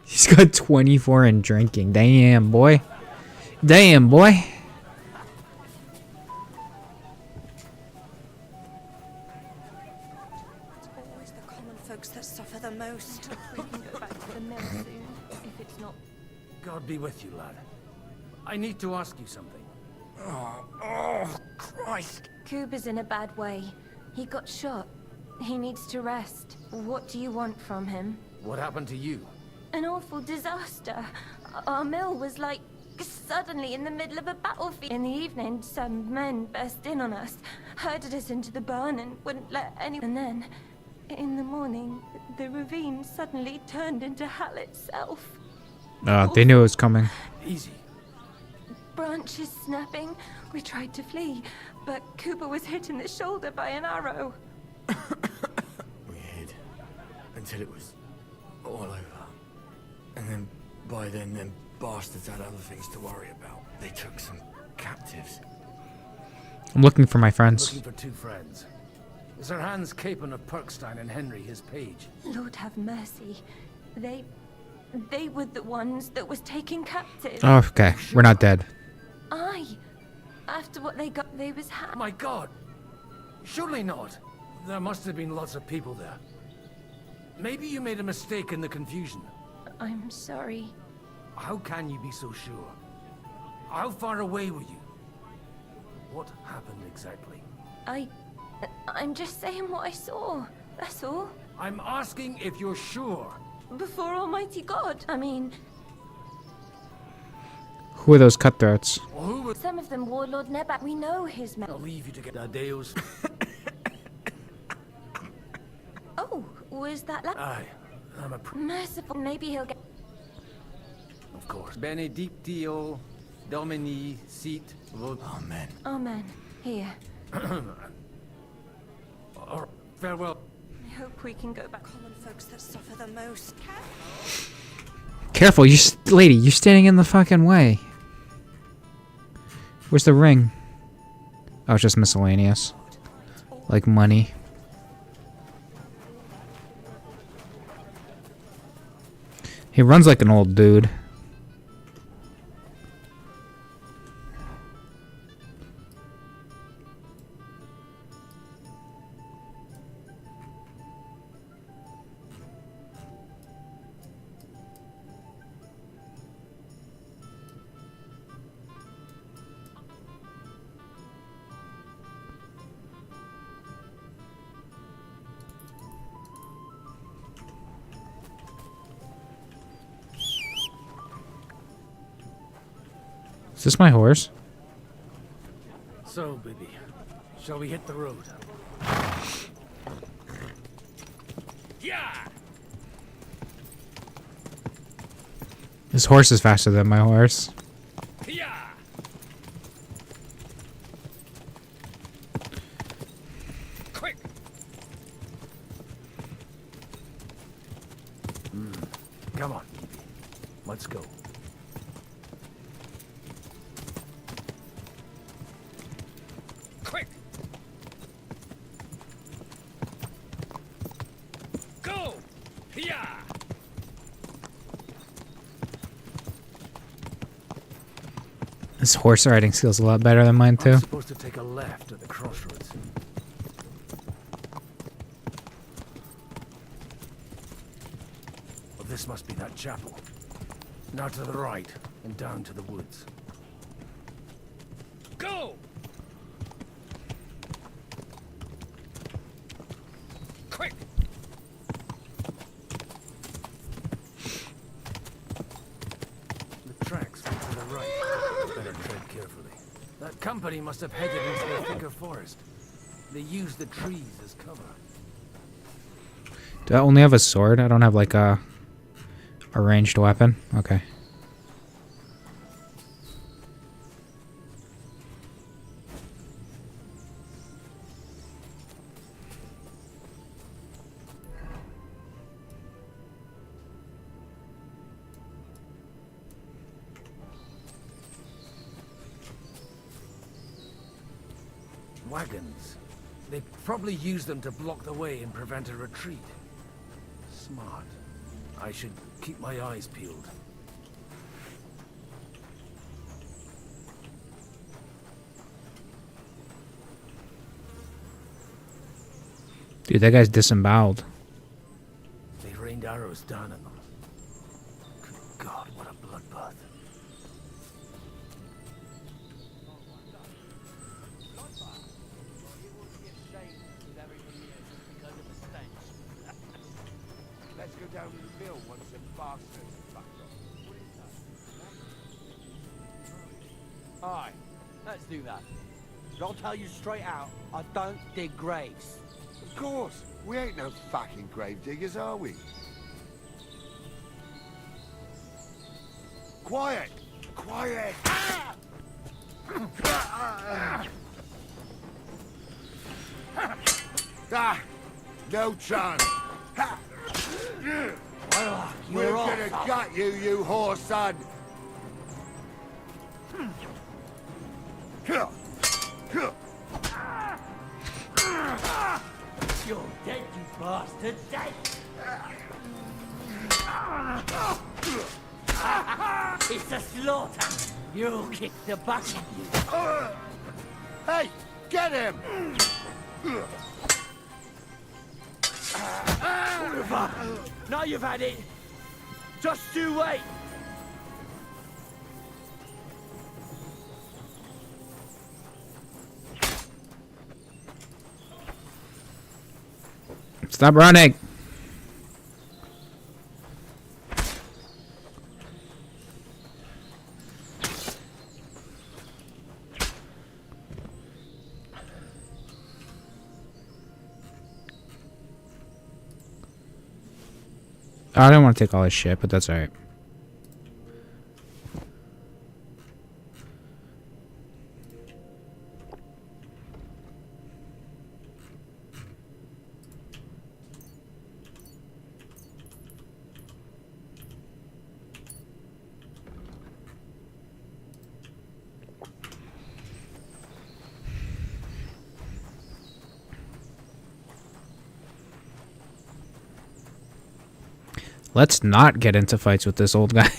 He's got 24 in drinking. Damn, boy. Damn, boy. It's always the common folks that suffer the most. We can go back to the mill soon, if it's not... God be with you, lad. I need to ask you something. Oh, Christ. Kuba's in a bad way. He got shot. He needs to rest. What do you want from him? What happened to you? An awful disaster. Our mill was like suddenly in the middle of a battlefield. In the evening, some men burst in on us, herded us into the barn and wouldn't let anyone. And then, in the morning, the ravine suddenly turned into hell itself. They knew it was coming. Easy. Branches snapping. We tried to flee, but Kuba was hit in the shoulder by an arrow. We hid until it was all over. And then, by then, them bastards had other things to worry about. They took some captives. I'm looking for my friends. Looking for two friends. Is Sir Hans Capon of Perkstein and Henry his page? Lord have mercy. They were the ones that was taken captive. Oh, okay. We're not dead. Aye. After what they got, they was My God! Surely not. There must have been lots of people there. Maybe you made a mistake in the confusion. I'm sorry. How can you be so sure? How far away were you? What happened exactly? I'm just saying what I saw. That's all. I'm asking if you're sure. Before Almighty God. I mean... Who are those cutthroats? Some of them Warlord Nebak. We know his men. I'll leave you to get our deals. Oh, was that Aye, I'm a merciful? Maybe he'll get. of course. Benedictio Domini sit vos. Amen. Amen. Here. Farewell. I hope we can go back. Common folks that suffer the most. Careful, lady, you're standing in the fucking way. Where's the ring? Oh, it's just miscellaneous. Like money. He runs like an old dude. Is this my horse? So, baby, shall we hit the road? Yeah. This horse is faster than my horse. Yeah. Quick. Come on, baby. Let's go. Quick. Go. Yeah. This horse riding skill's a lot better than mine too. I'm supposed to take a left at the crossroads. Well, this must be that chapel. Now to the right and down to the woods. Go! Quick! The tracks go to the right. Better tread carefully. That company must have headed into the thicker forest. They used the trees as cover. Do I only have a sword? I don't have like a ranged weapon? Okay. Wagons. They probably used them to block the way and prevent a retreat. Smart. I should keep my eyes peeled. Dude, that guy's disemboweled. They rained arrows down on them. Good God, what a bloodbath. Let's go down to the mill once the bastards are fucked off. Aye, let's do that. But I'll tell you straight out, I don't dig graves. Of course. We ain't no fucking grave diggers, are we? Quiet! Quiet! Ah! No chance! We're gonna gut you, you whore son! You're dead, you bastard! Dead! It's a slaughter! You'll kick the bucket, you! Hey! Get him! Now you've had it! Just you wait! Stop running! I don't want to take all his shit, but that's alright. Let's not get into fights with this old guy.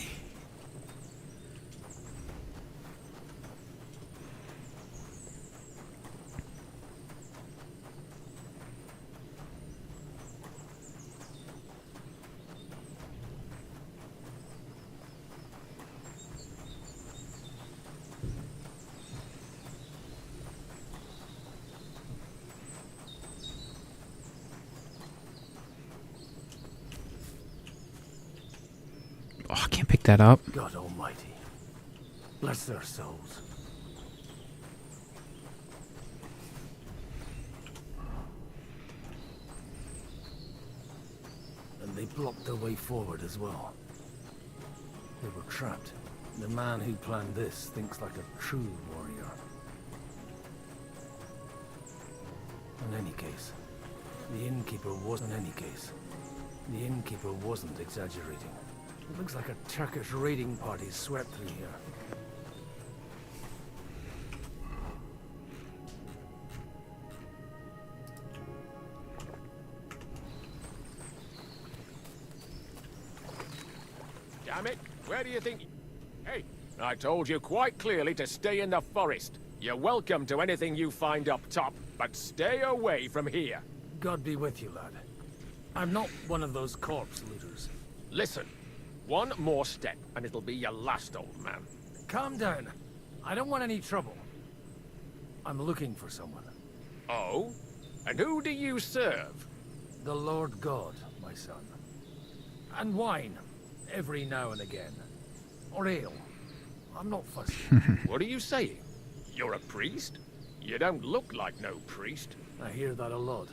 Oh, I can't pick that up. God almighty. Bless their souls. And they blocked their way forward as well. They were trapped. The man who planned this thinks like a true warrior. In any case, the innkeeper wasn't exaggerating. It looks like a Turkish raiding party swept through here. Damn it! Where do you think... Hey, I told you quite clearly to stay in the forest. You're welcome to anything you find up top, but stay away from here. God be with you, lad. I'm not one of those corpse looters. Listen, one more step, and it'll be your last, old man. Calm down. I don't want any trouble. I'm looking for someone. Oh? And who do you serve? The Lord God, my son. And wine, every now and again. Or ale. I'm not fussy. What are you saying? You're a priest? You don't look like no priest. I hear that a lot.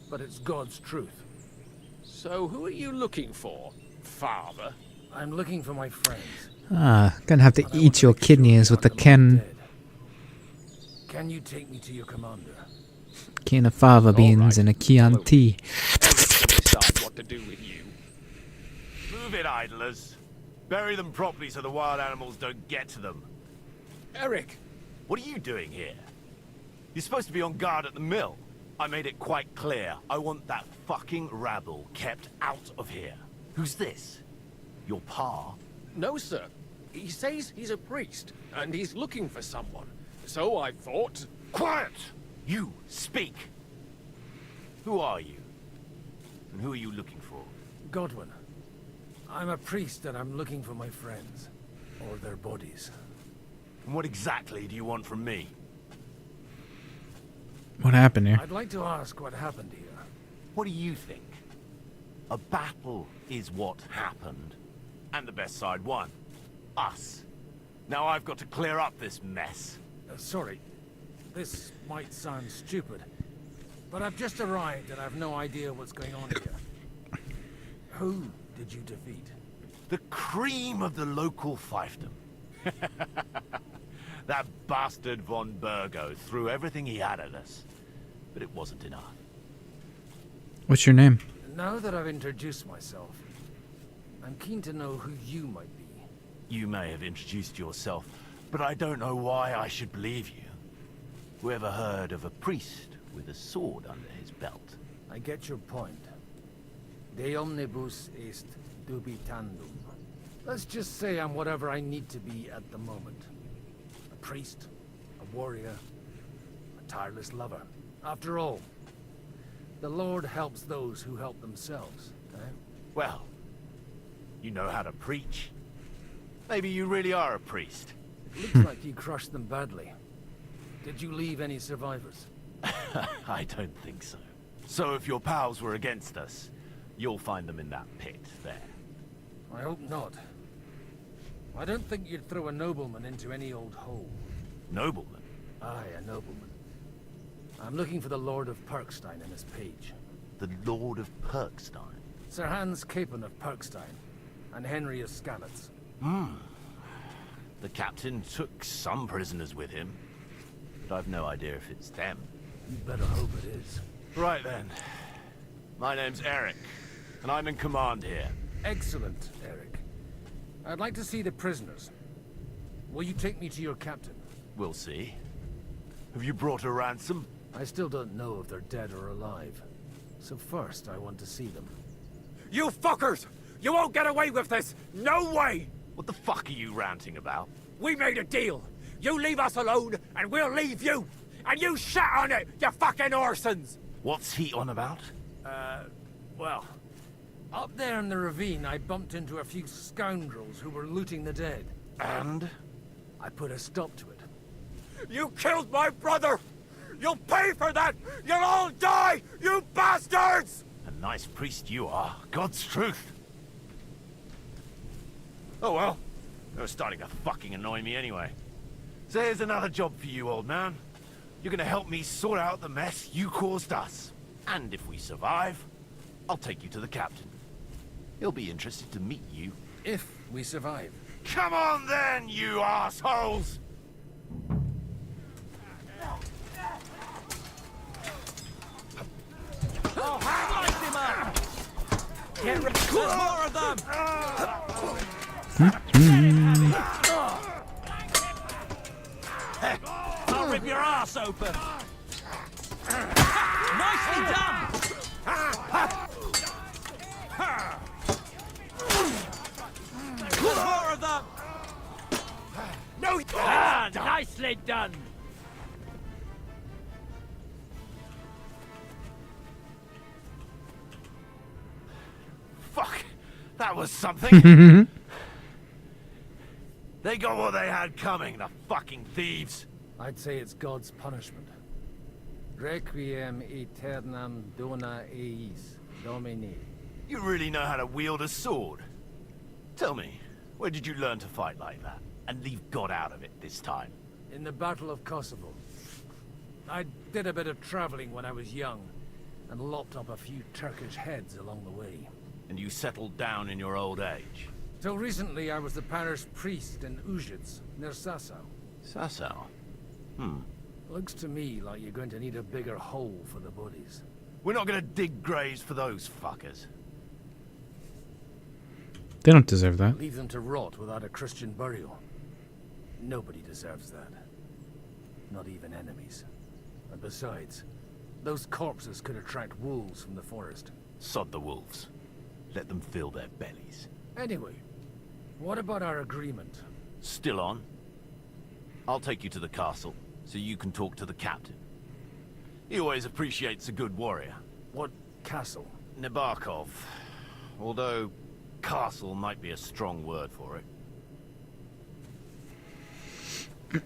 But it's God's truth. So who are you looking for, Father? I'm looking for my friends. Gonna have to eat your kidneys with the Ken. Can you take me to your commander? Can of fava beans and a Chianti. Decide what to do with you. Move it, idlers. Bury them properly so the wild animals don't get to them. Eric! What are you doing here? You're supposed to be on guard at the mill. I made it quite clear. I want that fucking rabble kept out of here. Who's this? Your pa? No, sir. He says he's a priest, and he's looking for someone. So I thought... Quiet! You, speak! Who are you? And who are you looking for? Godwin. I'm a priest and I'm looking for my friends. Or their bodies. And what exactly do you want from me? What happened here? I'd like to ask what happened here. What do you think? A battle is what happened. And the best side won. Us. Now I've got to clear up this mess. Sorry. This might sound stupid. But I've just arrived and I've no idea what's going on here. Who did you defeat? The cream of the local fiefdom. That bastard von Burgo threw everything he had at us. But it wasn't enough. What's your name? Now that I've introduced myself, I'm keen to know who you might be. You may have introduced yourself, but I don't know why I should believe you. Whoever heard of a priest with a sword under his belt? I get your point. De omnibus est dubitandum. Let's just say I'm whatever I need to be at the moment. A priest, a warrior, a tireless lover. After all, the Lord helps those who help themselves, eh? Well, you know how to preach. Maybe you really are a priest. Looks like you crushed them badly. Did you leave any survivors? I don't think so. So if your pals were against us, you'll find them in that pit there. I hope not. I don't think you'd throw a nobleman into any old hole. Nobleman? Aye, a nobleman. I'm looking for the Lord of Perkstein and his page. The Lord of Perkstein? Sir Hans Capon of Perkstein, and Henry of Skalitz. The captain took some prisoners with him, but I've no idea if it's them. You better hope it is. Right then. My name's Eric, and I'm in command here. Excellent, Eric. I'd like to see the prisoners. Will you take me to your captain? We'll see. Have you brought a ransom? I still don't know if they're dead or alive. So first, I want to see them. You fuckers! You won't get away with this! No way! What the fuck are you ranting about? We made a deal. You leave us alone, and we'll leave you! And you shat on it, you fucking orsons! What's he on about? Well, up there in the ravine, I bumped into a few scoundrels who were looting the dead. And? I put a stop to it. You killed my brother! You'll pay for that! You'll all die, you bastards! A nice priest you are. God's truth. Oh well. You're starting to fucking annoy me anyway. So here's another job for you, old man. You're gonna help me sort out the mess you caused us. And if we survive, I'll take you to the captain. He'll be interested to meet you. If we survive. Come on then, you assholes! Oh, slice him up! Get rid of more of them! I'll rip your ass open! Nicely done! More of them! No! Nicely done! Fuck! That was something! They got what they had coming, the fucking thieves! I'd say it's God's punishment. Requiem aeternam dona eis, Domini. You really know how to wield a sword? Tell me, where did you learn to fight like that? And leave God out of it this time? In the Battle of Kosovo. I did a bit of traveling when I was young, and lopped up a few Turkish heads along the way. And you settled down in your old age? Till recently, I was the parish priest in Užice, near Sasau. Sasau? Looks to me like you're going to need a bigger hole for the bodies. We're not gonna dig graves for those fuckers. They don't deserve that. Leave them to rot without a Christian burial. Nobody deserves that. Not even enemies. And besides, those corpses could attract wolves from the forest. Sod the wolves. Let them fill their bellies. Anyway, what about our agreement? Still on? I'll take you to the castle, so you can talk to the captain. He always appreciates a good warrior. What castle? Nebarkov. Although, castle might be a strong word for it.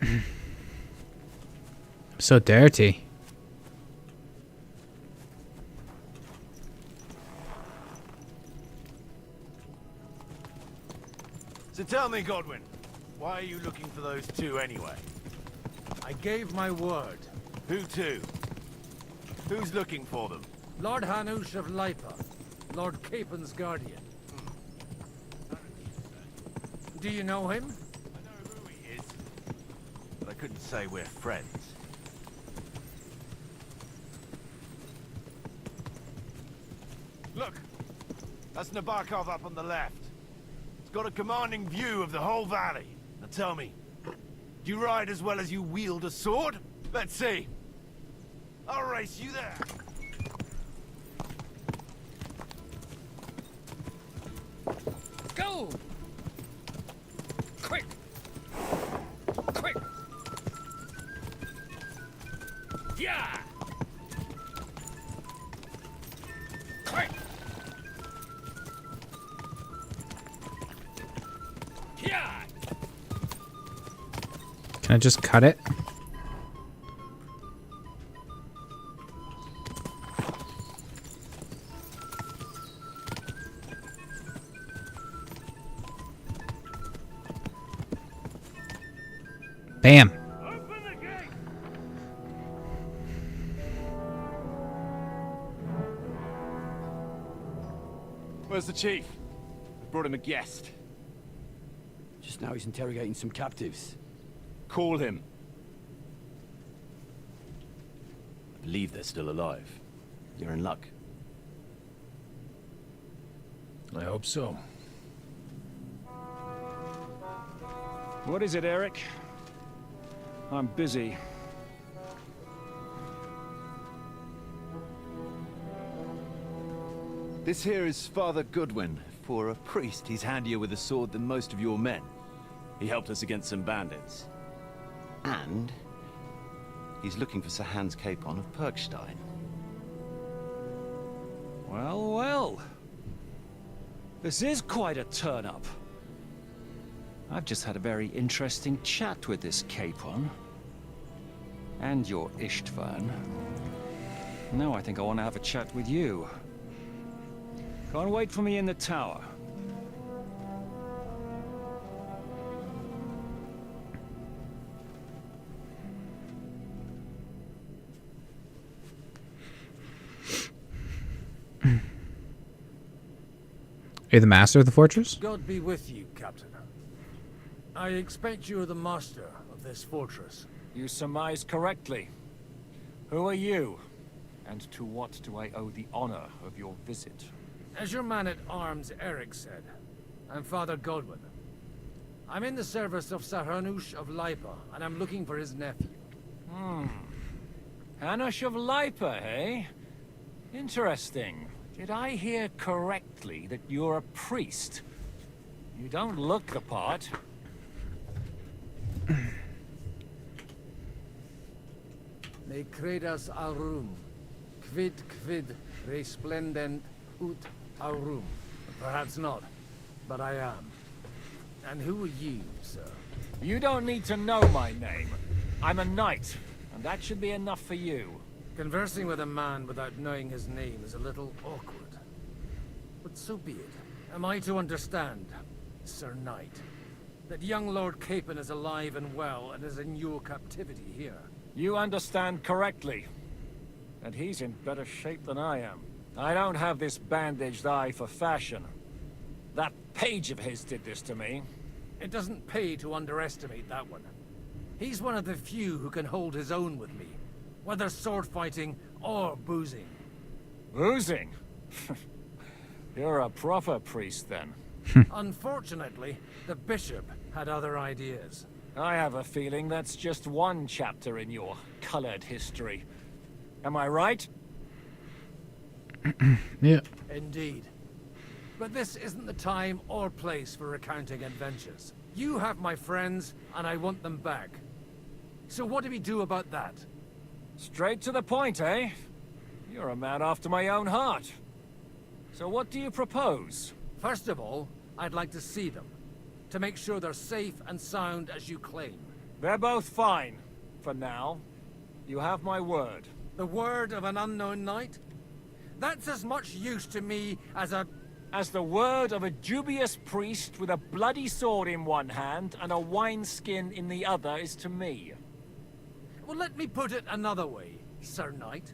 So dirty. So tell me, Godwin, why are you looking for those two anyway? I gave my word. Who to? Who's looking for them? Lord Hanush of Lipa, Lord Capon's guardian. Do you know him? I know who he is, but I couldn't say we're friends. Look, that's Nabokov up on the left. It's got a commanding view of the whole valley. Now tell me, do you ride as well as you wield a sword? Let's see. I'll race you there. Go! Quick! Quick! Yeah! Quick! Yeah! Can I just cut it? Bam. Where's the chief? I brought him a guest. Just now he's interrogating some captives. Call him. I believe they're still alive. You're in luck. I hope so. What is it, Eric? I'm busy. This here is Father Goodwin. For a priest, he's handier with a sword than most of your men. He helped us against some bandits. And he's looking for Sir Hans Capon of Perkstein. Well, well. This is quite a turn-up. I've just had a very interesting chat with this Capon. And your Istvan. Now I think I want to have a chat with you. Can't wait for me in the tower. Are you the master of the fortress? God be with you, Captain. I expect you are the master of this fortress. You surmise correctly. Who are you? And to what do I owe the honor of your visit? As your man-at-arms Eric said, I'm Father Godwin. I'm in the service of Sir Hanush of Lipa, and I'm looking for his nephew. Hanush of Lipa, eh? Interesting. Did I hear correctly that you're a priest? You don't look the part. Ne credas aurum, quid resplendent ut aurum. Perhaps not, but I am. And who are you, sir? You don't need to know my name. I'm a knight, and that should be enough for you. Conversing with a man without knowing his name is a little awkward. But so be it. Am I to understand, Sir Knight, that young Lord Capon is alive and well and is in your captivity here? You understand correctly. And he's in better shape than I am. I don't have this bandaged eye for fashion. That page of his did this to me. It doesn't pay to underestimate that one. He's one of the few who can hold his own with me, whether sword fighting or boozing. Boozing? You're a proper priest, then. Unfortunately, the bishop had other ideas. I have a feeling that's just one chapter in your colored history. Am I right? Yeah. Indeed. But this isn't the time or place for recounting adventures. You have my friends, and I want them back. So what do we do about that? Straight to the point, eh? You're a man after my own heart. So what do you propose? First of all, I'd like to see them, to make sure they're safe and sound as you claim. They're both fine, for now. You have my word. The word of an unknown knight? That's as much use to me as the word of a dubious priest with a bloody sword in one hand and a wineskin in the other is to me. Well, let me put it another way, Sir Knight.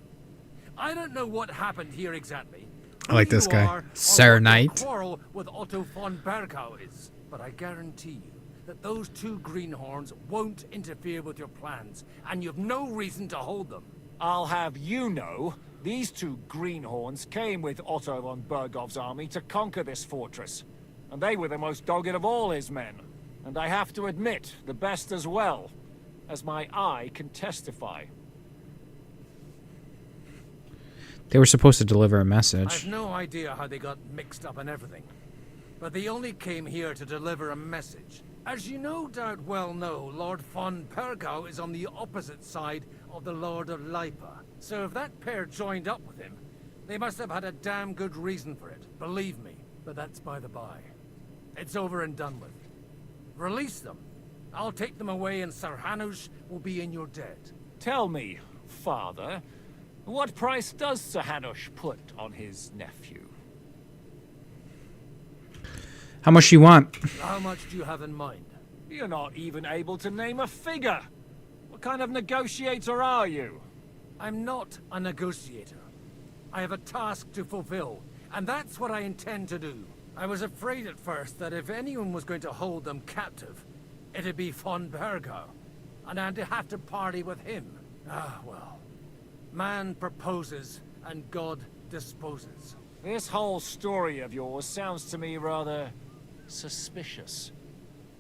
I don't know what happened here exactly. I like this guy. Sir Knight. Quarrel with Otto von Bergau is, but I guarantee you that those two greenhorns won't interfere with your plans, and you've no reason to hold them. I'll have you know, these two greenhorns came with Otto von Bergov's army to conquer this fortress. And they were the most dogged of all his men. And I have to admit, the best as well, as my eye can testify. They were supposed to deliver a message. I've no idea how they got mixed up in everything. But they only came here to deliver a message. As you no doubt well know, Lord von Bergau is on the opposite side of the Lord of Lipa. So if that pair joined up with him, they must have had a damn good reason for it, believe me. But that's by the by. It's over and done with. Release them. I'll take them away and Sir Hanush will be in your debt. Tell me, Father, what price does Sir Hanush put on his nephew? How much do you want? How much do you have in mind? You're not even able to name a figure. What kind of negotiator are you? I'm not a negotiator. I have a task to fulfill, And that's what I intend to do. I was afraid at first that if anyone was going to hold them captive, it'd be von Bergau, and I'd have to party with him. Ah, well. Man proposes, and God disposes. This whole story of yours sounds to me rather suspicious.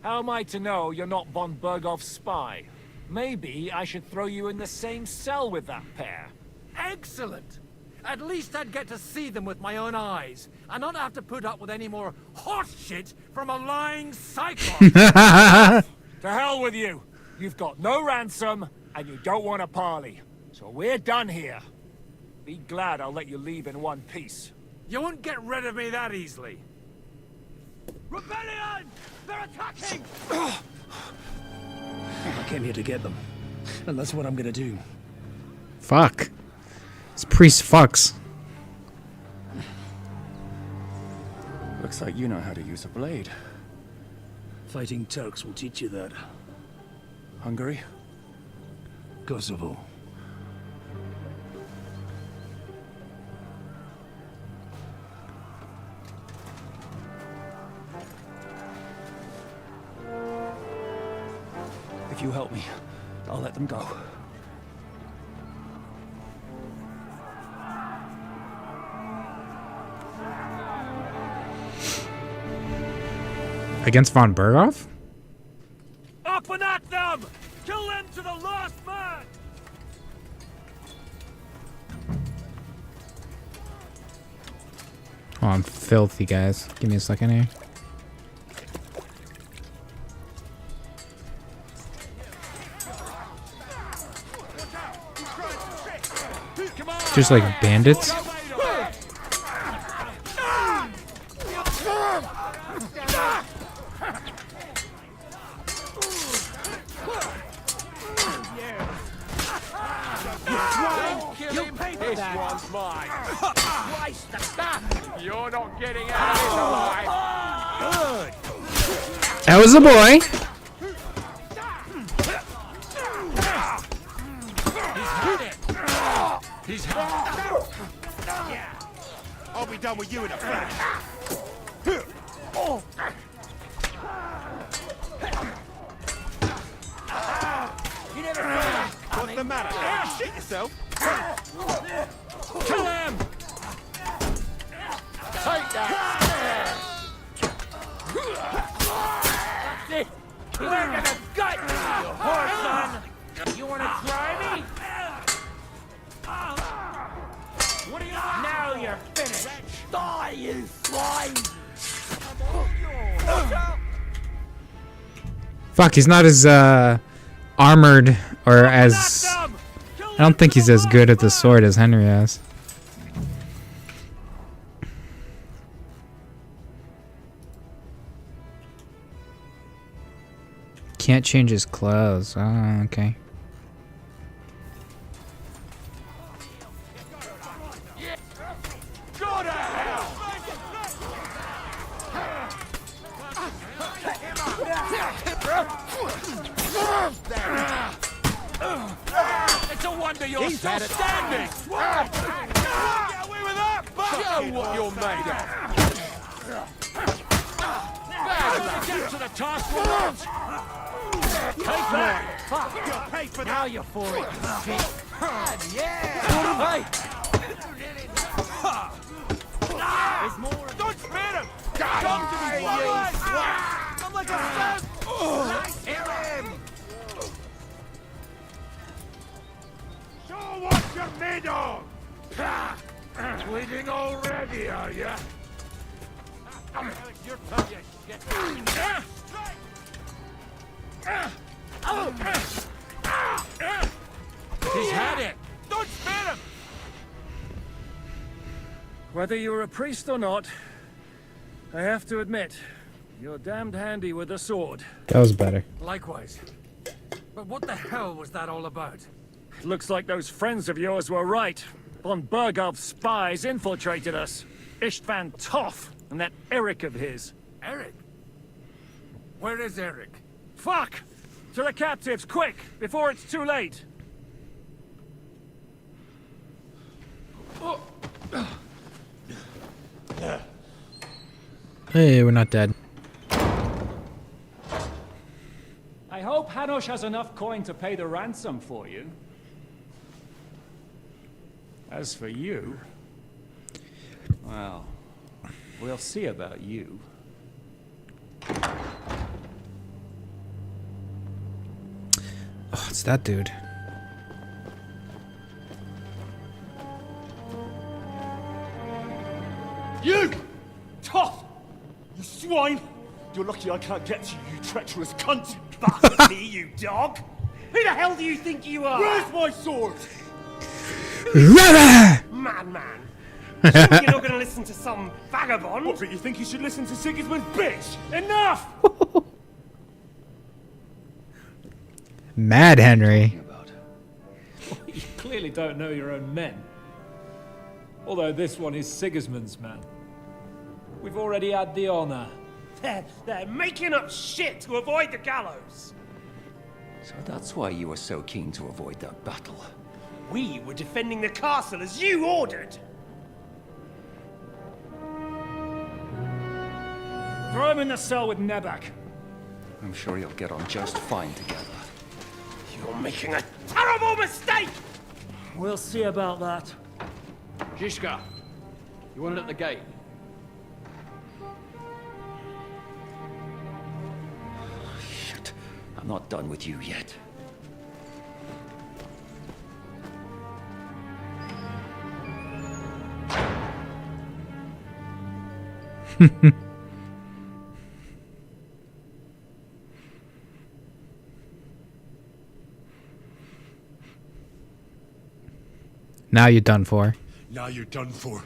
How am I to know you're not von Berghoff's spy? Maybe I should throw you in the same cell with that pair. Excellent! At least I'd get to see them with my own eyes, and not have to put up with any more horse shit from a lying cyclops. To hell with you! You've got no ransom, and you don't want to parley. So we're done here. Be glad I'll let you leave in one piece. You won't get rid of me that easily. Rebellion! They're attacking! I came here to get them. And that's what I'm gonna do. Fuck. This priest fucks. Looks like you know how to use a blade. Fighting Turks will teach you that. Hungary? Kosovo. If you help me, I'll let them go. Against von Berghoff? Up and at them! Kill them to the last man! Oh, I'm filthy, guys. Give me a second here. Just like bandits. This one's mine. You're not getting out of this alive. Good. That was a boy. He's had it. I'll be done with you in a flash. You never finished. What's the matter? Shit yourself. Kill him! Take that! That's it! We're gonna gut you, you whore son! You wanna try me? What do you want? Now you're finished! Die, you swine! Fuck, he's not as armored or as... I don't think he's as good at the sword as Henry is. Can't change his clothes. Oh, okay. It's a wonder you're still standing! Get away with that! Show what you're made of! Get to the task force! Take that! Fuck! You'll pay for that! Now you're for it, shit! Yeah! Hey! There's more! Don't spare him! Come to me, you! I'm like a stone! Hear him! Show what you're made of! Bleeding already, are ya? Your turn, you shit! He's had it! Don't spare him! Whether you're a priest or not, I have to admit, you're damned handy with a sword. That was better. Likewise. But what the hell was that all about? Looks like those friends of yours were right. Von Berghoff's spies infiltrated us. Istvan Toth and that Eric of his. Eric? Where is Eric? Fuck! To the captives, quick, before it's too late. Hey, we're not dead. I hope Hanush has enough coin to pay the ransom for you. As for you, well, we'll see about you. Oh, it's that dude. You! Tough! You swine! You're lucky I can't get to you, you treacherous cunt! Bastard me, you dog! Who the hell do you think you are? Where's my sword? Madman! Sure you're not gonna listen to some vagabond? What, but you think you should listen to Sigismund's bitch? Enough! Mad Henry. You clearly don't know your own men. Although this one is Sigismund's man. We've already had the honor. They're making up shit to avoid the gallows! So that's why you were so keen to avoid that battle. We were defending the castle as you ordered! Throw him in the cell with Nebak. I'm sure you'll get on just fine together. You're making a terrible mistake! We'll see about that. Zhishka, you want it at the gate? Shit, I'm not done with you yet. Now you're done for. Now you're done for.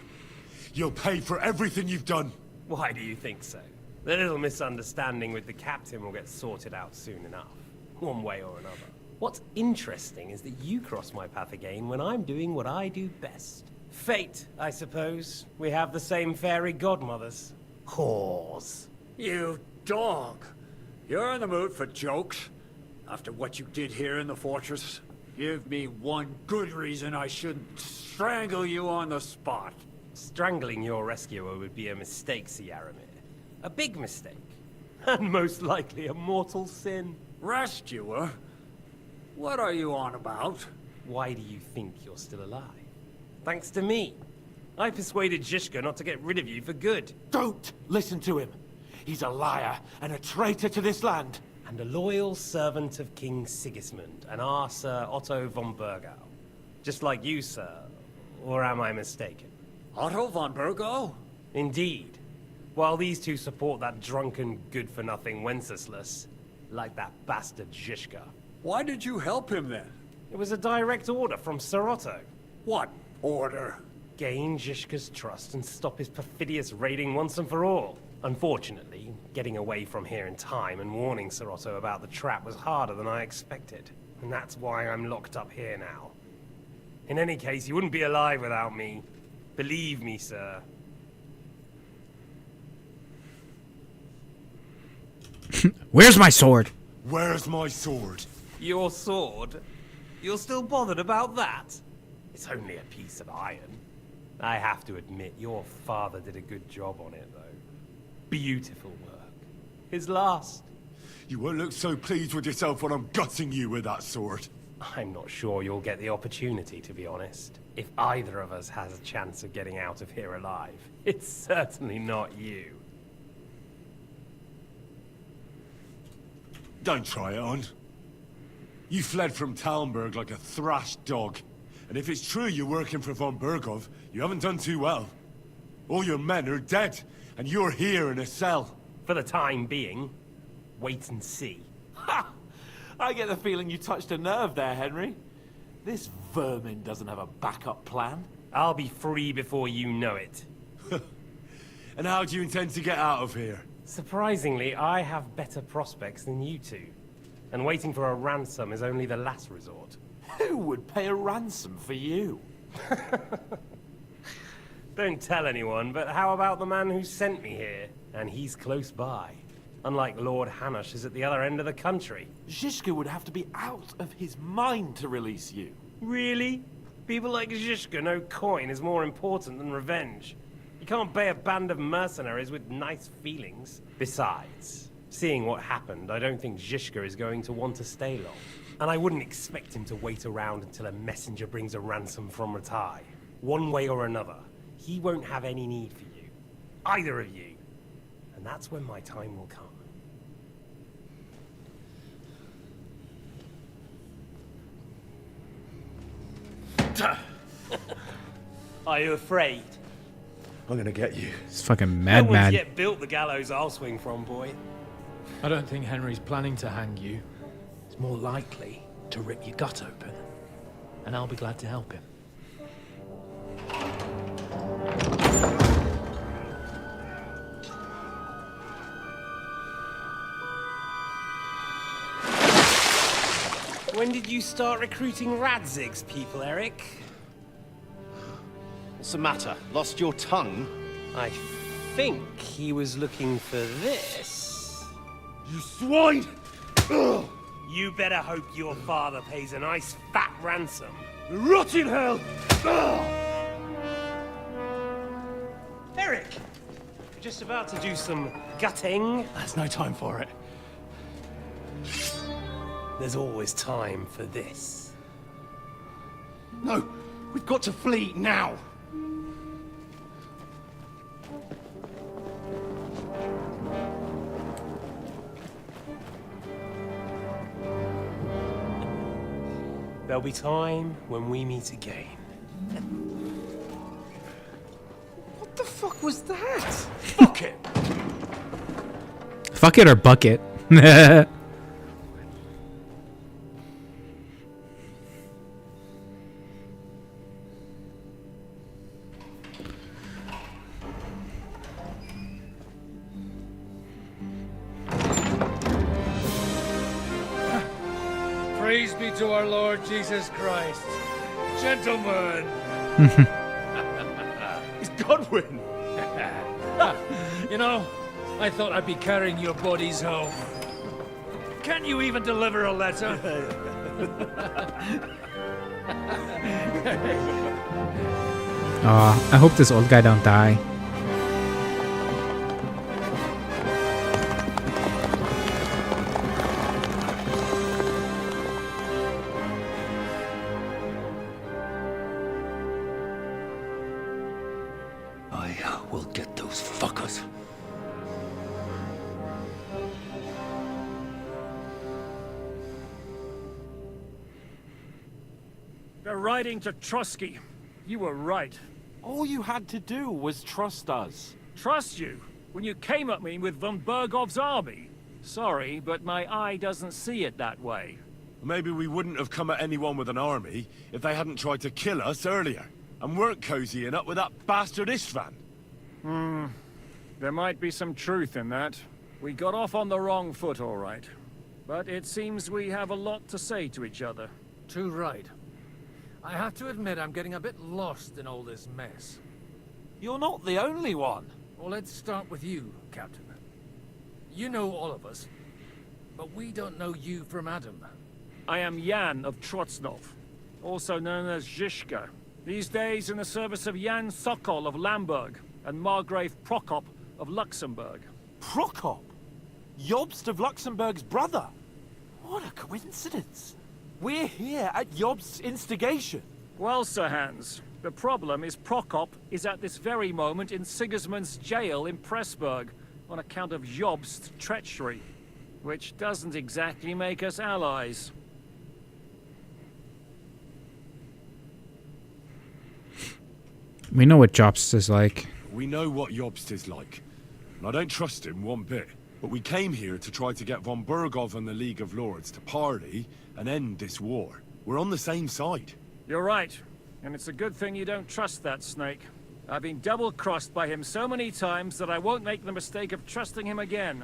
You'll pay for everything you've done. Why do you think so? The little misunderstanding with the captain will get sorted out soon enough. One way or another. What's interesting is that you cross my path again when I'm doing what I do best. Fate, I suppose. We have the same fairy godmothers. Whores. You dog! You're in the mood for jokes? After what you did here in the fortress? Give me one good reason I shouldn't strangle you on the spot. Strangling your rescuer would be a mistake, Yaramir. A big mistake. And most likely a mortal sin. Rescuer? What are you on about? Why do you think you're still alive? Thanks to me. I persuaded Zhishka not to get rid of you for good. Don't listen to him. He's a liar and a traitor to this land. And a loyal servant of King Sigismund and our Sir Otto von Burgau. Just like you, sir. Or am I mistaken? Otto von Burgau? Indeed. While these two support that drunken, good-for-nothing Wenceslas, like that bastard Zhishka. Why did you help him then? It was a direct order from Sir Otto. What order? Gain Zhishka's trust and stop his perfidious raiding once and for all. Unfortunately, getting away from here in time and warning Sir Otto about the trap was harder than I expected. And that's why I'm locked up here now. In any case, you wouldn't be alive without me. Believe me, sir. Where's my sword? Where's my sword? Your sword? You're still bothered about that? It's only a piece of iron. I have to admit, your father did a good job on it, though. Beautiful work. His last. You won't look so pleased with yourself when I'm gutting you with that sword. I'm not sure you'll get the opportunity, to be honest. If either of us has a chance of getting out of here alive, it's certainly not you. Don't try it on. You fled from Talmberg like a thrashed dog. And if it's true you're working for von Burgov, you haven't done too well. All your men are dead, and you're here in a cell. For the time being, wait and see. Ha! I get the feeling you touched a nerve there, Henry. This vermin doesn't have a backup plan. I'll be free before you know it. And how do you intend to get out of here? Surprisingly, I have better prospects than you two. And waiting for a ransom is only the last resort. Who would pay a ransom for you? Don't tell anyone, but how about the man who sent me here? And he's close by. Unlike Lord Hanush is at the other end of the country. Zhishka would have to be out of his mind to release you. Really? People like Zhishka know coin is more important than revenge. You can't pay a band of mercenaries with nice feelings. Besides, seeing what happened, I don't think Zhishka is going to want to stay long. And I wouldn't expect him to wait around until a messenger brings a ransom from Ratai. One way or another, he won't have any need for you. Either of you. And that's when my time will come. Are you afraid? I'm gonna get you. It's fucking No mad. one's yet built the gallows I'll swing from, boy. I don't think Henry's planning to hang you. It's more likely to rip your gut open. And I'll be glad to help him. When did you start recruiting Radzig's people, Eric? What's the matter? Lost your tongue? I think he was looking for this. You swine! Ugh. You better hope your father pays a nice fat ransom. Rot in hell! Ugh. Eric! You're just about to do some gutting. There's no time for it. There's always time for this. No, we've got to flee now. There'll be time when we meet again. What the fuck was that? Fuck it! Fuck it or bucket. Praise be to our Lord Jesus Christ. Gentlemen! It's Godwin! You know, I thought I'd be carrying your bodies home. Can you even deliver a letter? I hope this old guy don't die. I will get those fuckers. They're riding to Trusky. You were right. All you had to do was trust us. Trust you? When you came at me with von Bergov's army? Sorry, but my eye doesn't see it that way. Maybe we wouldn't have come at anyone with an army if they hadn't tried to kill us earlier. And weren't cozying up with that bastard Istvan. There might be some truth in that. We got off on the wrong foot, all right. But it seems we have a lot to say to each other. Too right. I have to admit I'm getting a bit lost in all this mess. You're not the only one. Well, let's start with you, Captain. You know all of us, but we don't know you from Adam. I am Jan of Trotsnov, also known as Zhishka. These days in the service of Jan Sokol of Lamberg and Margrave Prokop of Luxembourg. Prokop? Jobst of Luxembourg's brother? What a coincidence. We're here at Jobst's instigation. Well, Sir Hans, the problem is Prokop is at this very moment in Sigismund's jail in Pressburg on account of Jobst's treachery, which doesn't exactly make us allies. We know what Jobst is like. We know what Jobst is like. And I don't trust him one bit. But we came here to try to get von Bergov and the League of Lords to parley and end this war. We're on the same side. You're right. And it's a good thing you don't trust that snake. I've been double-crossed by him so many times that I won't make the mistake of trusting him again.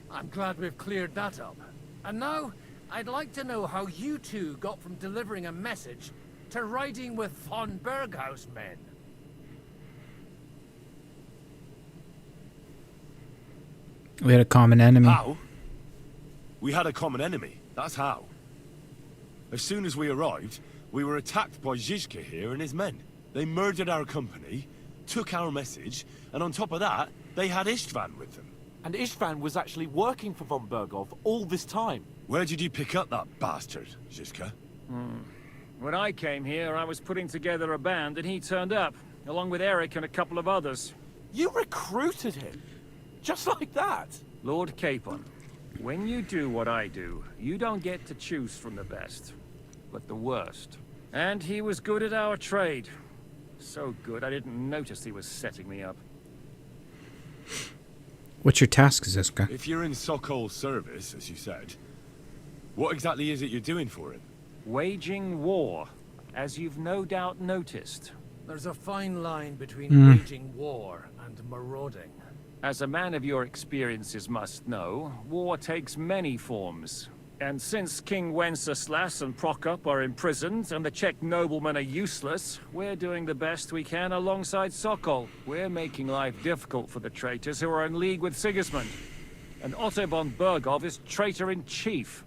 I'm glad we've cleared that up. And now, I'd like to know how you two got from delivering a message to riding with von Berghaus men. We had a common enemy. How? We had a common enemy. That's how. As soon as we arrived, we were attacked by Zhizka here and his men. They murdered our company, took our message, and on top of that, they had Istvan with them. And Istvan was actually working for von Berghoff all this time. Where did you pick up that bastard, Žižka? When I came here, I was putting together a band, and he turned up, along with Eric and a couple of others. You recruited him? Just like that? Lord Capon, when you do what I do, you don't get to choose from the best, but the worst. And he was good at our trade. So good, I didn't notice he was setting me up. What's your task, Žižka? If you're in Sokol's service, as you said, what exactly is it you're doing for him? Waging war, as you've no doubt noticed. There's a fine line between waging war and marauding. As a man of your experiences must know, war takes many forms. And since King Wenceslas and Prokop are imprisoned and the Czech noblemen are useless, we're doing the best we can alongside Sokol. We're making life difficult for the traitors who are in league with Sigismund. And Otto von Berghoff is traitor-in-chief.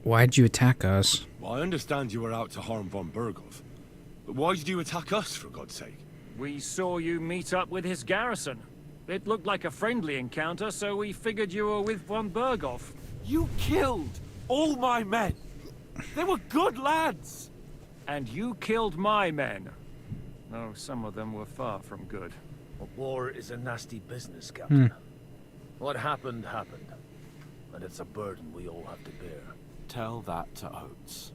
Why'd you attack us? Well, I understand you were out to harm von Berghoff. But why did you attack us, for God's sake? We saw you meet up with his garrison. It looked like a friendly encounter, so we figured you were with von Berghoff. You killed all my men. They were good lads. And you killed my men. Though some of them were far from good. War is a nasty business, Captain. What happened, happened. And it's a burden we all have to bear. Tell that to Oates.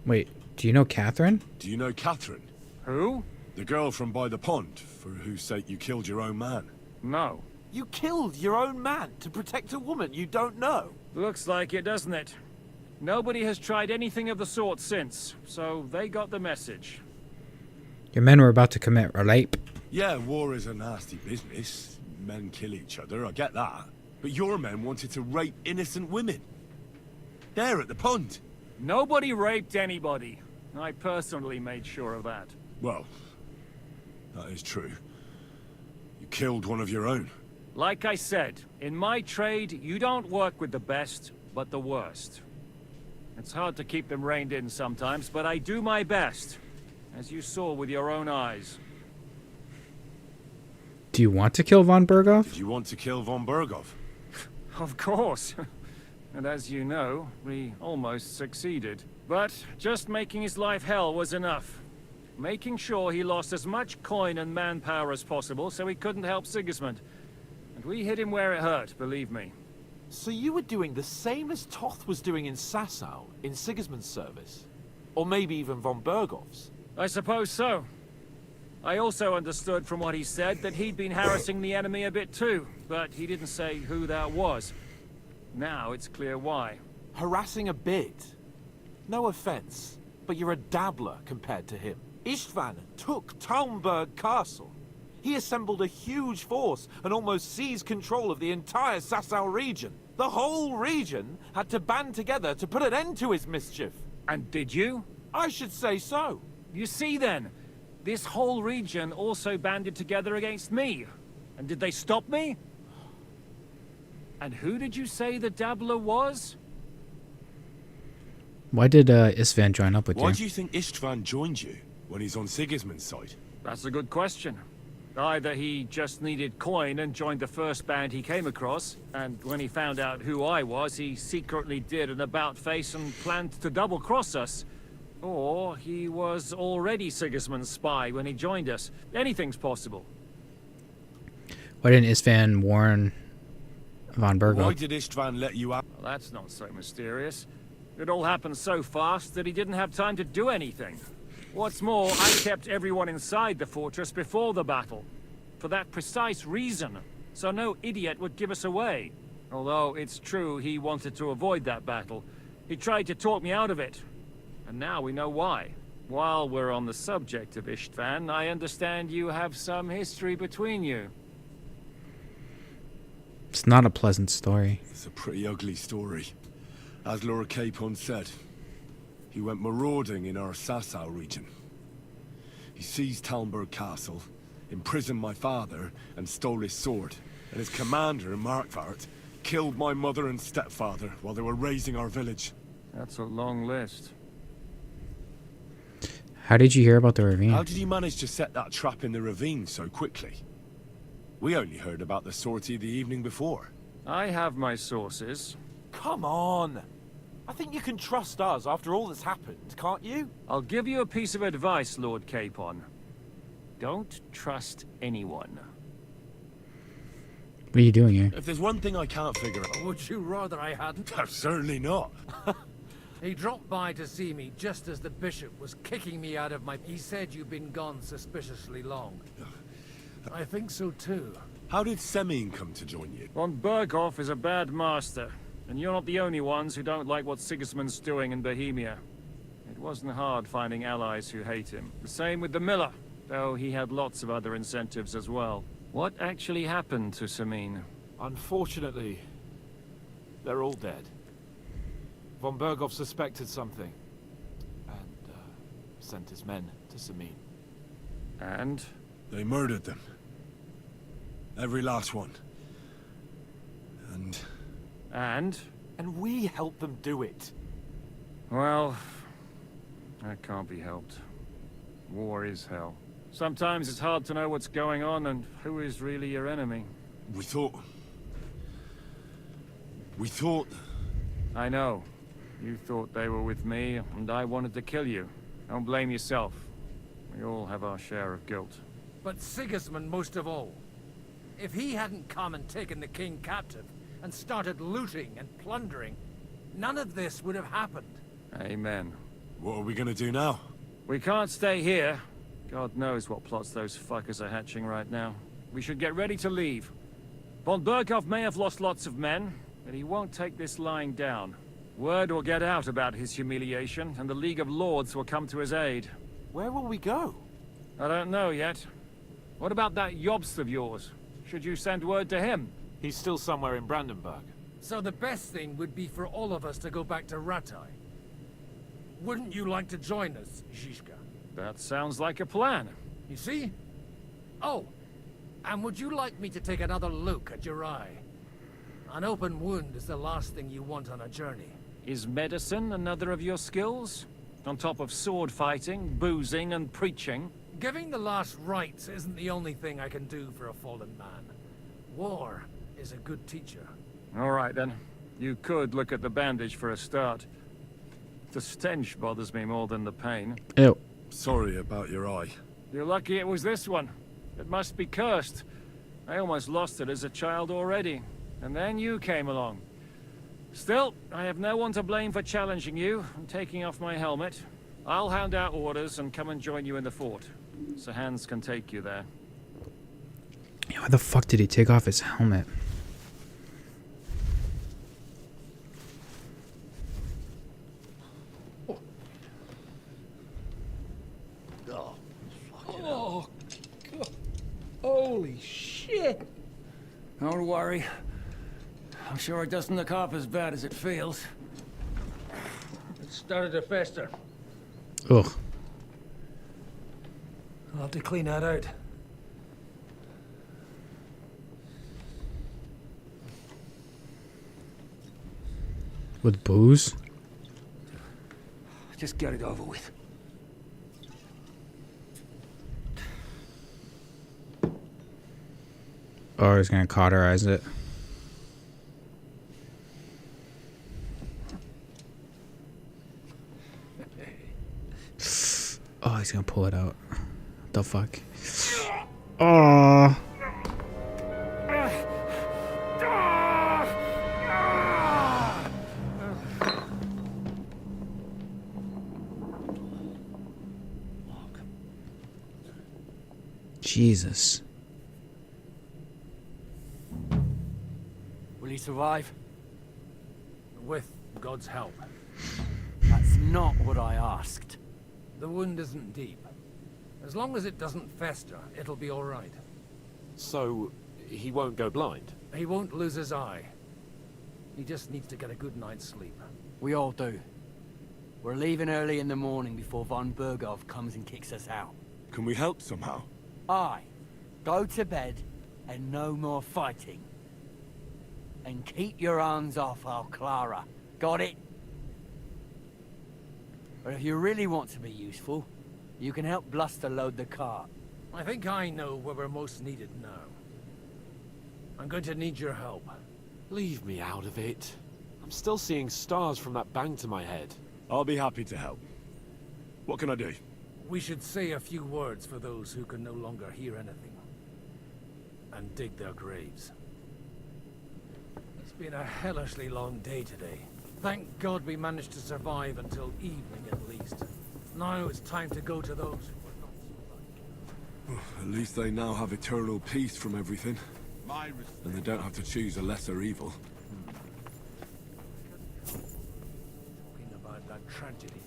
Wait, do you know Catherine? Do you know Catherine? Who? The girl from by the pond, for whose sake you killed your own man. No. You killed your own man to protect a woman you don't know. Looks like it, doesn't it? Nobody has tried anything of the sort since, so they got the message. Your men were about to commit rape. Yeah, war is a nasty business. Men kill each other, I get that. But your men wanted to rape innocent women. There at the pond. Nobody raped anybody. I personally made sure of that. Well, that is true. You killed one of your own. Like I said, in my trade, you don't work with the best, but the worst. It's hard to keep them reined in sometimes, but I do my best, as you saw with your own eyes. Do you want to kill von Berghoff? Did you want to kill von Berghoff? Of course. And as you know, we almost succeeded. But just making his life hell was enough. Making sure he lost as much coin and manpower as possible so he couldn't help Sigismund. And we hit him where it hurt, believe me. So you were doing the same as Toth was doing in Sasau, in Sigismund's service? Or maybe even von Berghoff's? I suppose so. I also understood from what he said that he'd been harassing the enemy a bit too, but he didn't say who that was. Now it's clear why. Harassing a bit? No offense, but you're a dabbler compared to him. Istvan took Talmberg Castle. He assembled a huge force and almost seized control of the entire Sasau region. The whole region had to band together to put an end to his mischief. And did you? I should say so. You see then, this whole region also banded together against me. And did they stop me? And who did you say the dabbler was? Why did Istvan join up with you? Why do you think Istvan joined you when he's on Sigismund's side? That's a good question. Either he just needed coin and joined the first band he came across, and when he found out who I was, he secretly did an about-face and planned to double-cross us. Or he was already Sigismund's spy when he joined us. Anything's possible. Why didn't Istvan warn von Berghoff? Why did Istvan let you out? Well, that's not so mysterious. It all happened so fast that he didn't have time to do anything. What's more, I kept everyone inside the fortress before the battle. For that precise reason. So no idiot would give us away. Although it's true he wanted to avoid that battle. He tried to talk me out of it. And now we know why. While we're on the subject of Istvan, I understand you have some history between you. It's not a pleasant story. It's a pretty ugly story. As Lord Capon said, he went marauding in our Sasau region. He seized Talmberg Castle, imprisoned my father, and stole his sword. And his commander, Markvart, killed my mother and stepfather while they were raising our village. That's a long list. How did you hear about the ravine? How did you manage to set that trap in the ravine so quickly? We only heard about the sortie the evening before. I have my sources. Come on! I think you can trust us after all that's happened, can't you? I'll give you a piece of advice, Lord Capon. Don't trust anyone. What are you doing here? If there's one thing I can't figure out... Would you rather I hadn't? Certainly not. He dropped by to see me just as the bishop was kicking me out of my... He said you've been gone suspiciously long. I think so too. How did Semine come to join you? Von Berghoff is a bad master, and you're not the only ones who don't like what Sigismund's doing in Bohemia. It wasn't hard finding allies who hate him. The same with the miller, though he had lots of other incentives as well. What actually happened to Semine? Unfortunately, they're all dead. Von Berghoff suspected something, and sent his men to Semine. And? They murdered them. Every last one. And... And? And we helped them do it. Well, that can't be helped. War is hell. Sometimes it's hard to know what's going on and who is really your enemy. We thought... I know. You thought they were with me, and I wanted to kill you. Don't blame yourself. We all have our share of guilt. But Sigismund most of all. If he hadn't come and taken the king captive, and started looting and plundering, none of this would have happened. Amen. What are we gonna do now? We can't stay here. God knows what plots those fuckers are hatching right now. We should get ready to leave. Von Berghoff may have lost lots of men, but he won't take this lying down. Word will get out about his humiliation, and the League of Lords will come to his aid. Where will we go? I don't know yet. What about that Jobst of yours? Should you send word to him? He's still somewhere in Brandenburg. So the best thing would be for all of us to go back to Ratai. Wouldn't you like to join us, Zizka? That sounds like a plan. You see? Oh, and would you like me to take another look at your eye? An open wound is the last thing you want on a journey. Is medicine another of your skills? On top of sword fighting, boozing, and preaching? Giving the last rites isn't the only thing I can do for a fallen man. War is a good teacher. All right, then. You could look at the bandage for a start. The stench bothers me more than the pain. Ew. Sorry about your eye. You're lucky it was this one. It must be cursed. I almost lost it as a child already. And then you came along. Still, I have no one to blame for challenging you and taking off my helmet. I'll hand out orders and come and join you in the fort. Sir Hans can take you there. Why the fuck did he take off his helmet? Oh, God. Holy shit! Don't worry. I'm sure it doesn't look half as bad as it feels. It started to fester. Ugh. I'll have to clean that out. With booze? Just get it over with. Oh, he's gonna cauterize it. Oh, he's gonna pull it out. What the fuck? Oh. Jesus. Will he survive? With God's help. That's not what I asked. The wound isn't deep. As long as it doesn't fester, it'll be all right. So, he won't go blind? He won't lose his eye. He just needs to get a good night's sleep. We all do. We're leaving early in the morning before von Berghoff comes and kicks us out. Can we help somehow? Aye. Go to bed and no more fighting. And keep your hands off our Clara. Got it? But if you really want to be useful, You can help Bluster load the cart. I think I know where we're most needed now. I'm going to need your help. Leave me out of it. I'm still seeing stars from that bang to my head. I'll be happy to help. What can I do? We should say a few words for those who can no longer hear anything. And dig their graves. It's been a hellishly long day today. Thank God we managed to survive until evening at least. Now it's time to go to those who were not so lucky. At least they now have eternal peace from everything. And they don't have to choose a lesser evil. Talking about that tragedy.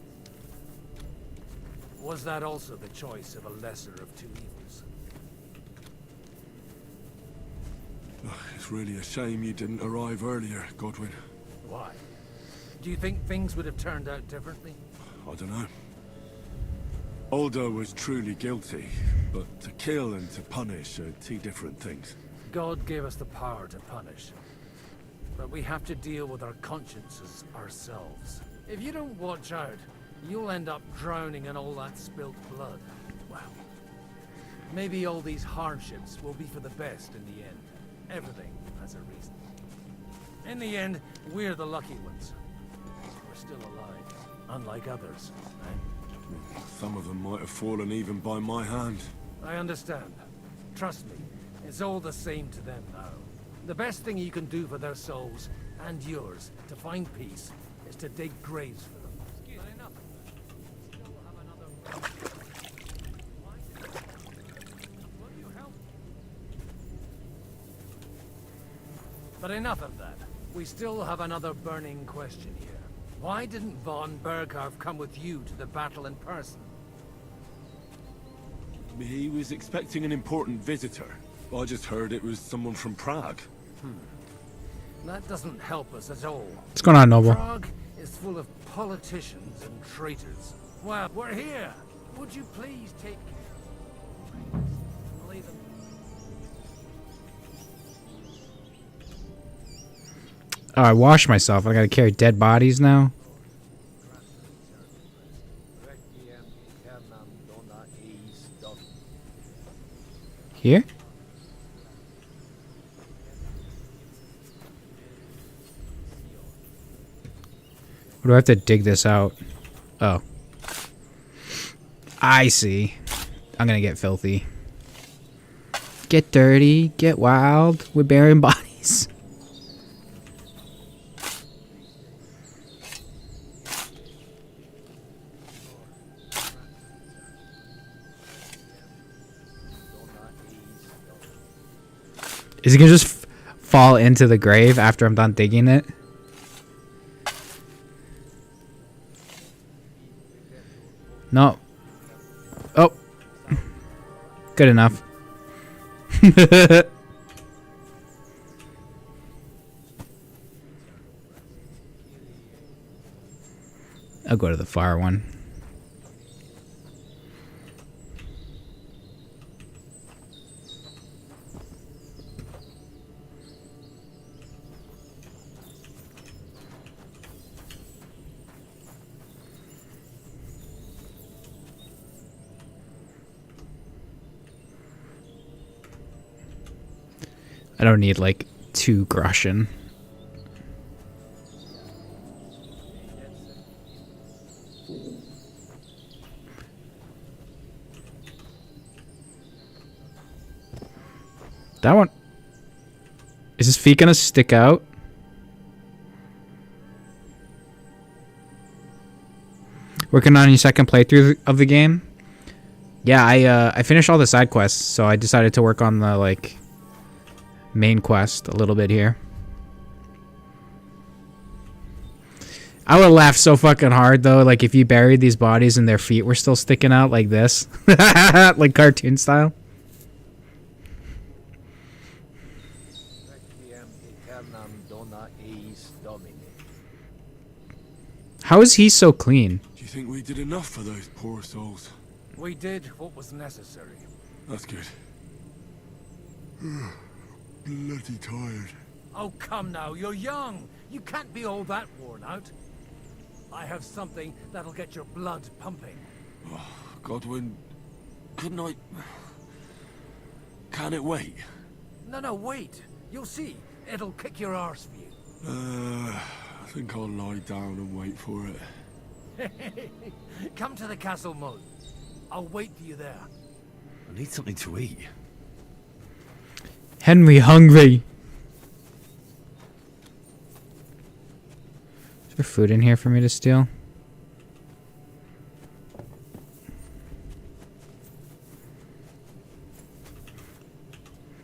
Was that also the choice of a lesser of two evils? It's really a shame you didn't arrive earlier, Godwin. Why? Do you think things would have turned out differently? I don't know. Aldo was truly guilty, but to kill and to punish are two different things. God gave us the power to punish. But we have to deal with our consciences ourselves. If you don't watch out, you'll end up drowning in all that spilt blood. Well, maybe all these hardships will be for the best in the end. Everything has a reason. In the end, we're the lucky ones. We're still alive, unlike others, right? Some of them might have fallen even by my hand. I understand. Trust me, it's all the same to them now. The best thing you can do for their souls, and yours, to find peace, is to dig graves for them. But enough of that. We still have another burning question here. Why didn't von Berghardt come with you to the battle in person? He was expecting an important visitor. I just heard it was someone from Prague. That doesn't help us at all. What's going on, Noble? Prague is full of politicians and traitors. Well, we're here. Would you please take care? Leave them. Oh, I washed myself. I gotta carry dead bodies now. Here? Or do I have to dig this out? Oh. I see. I'm gonna get filthy. Get dirty, get wild. We're burying bodies. Is he gonna just fall into the grave after I'm done digging it? No. Oh. Good enough. I'll go to the far one. I don't need like 2 groschen. That one. Is his feet gonna stick out? Working on your second playthrough of the game? Yeah, I finished all the side quests, so I decided to work on the like main quest a little bit here. I would laugh so fucking hard though, like if you buried these bodies and their feet were still sticking out like this. Like cartoon style. How is he so clean? Do you think we did enough for those poor souls? We did what was necessary. That's good. Bloody tired. Oh, come now, you're young. You can't be all that worn out. I have something that'll get your blood pumping. Godwin, couldn't I... Can it wait? No, wait. You'll see. It'll kick your arse for you. I think I'll lie down and wait for it. Come to the castle moat. I'll wait for you there. I need something to eat. Henry hungry. Is there food in here for me to steal?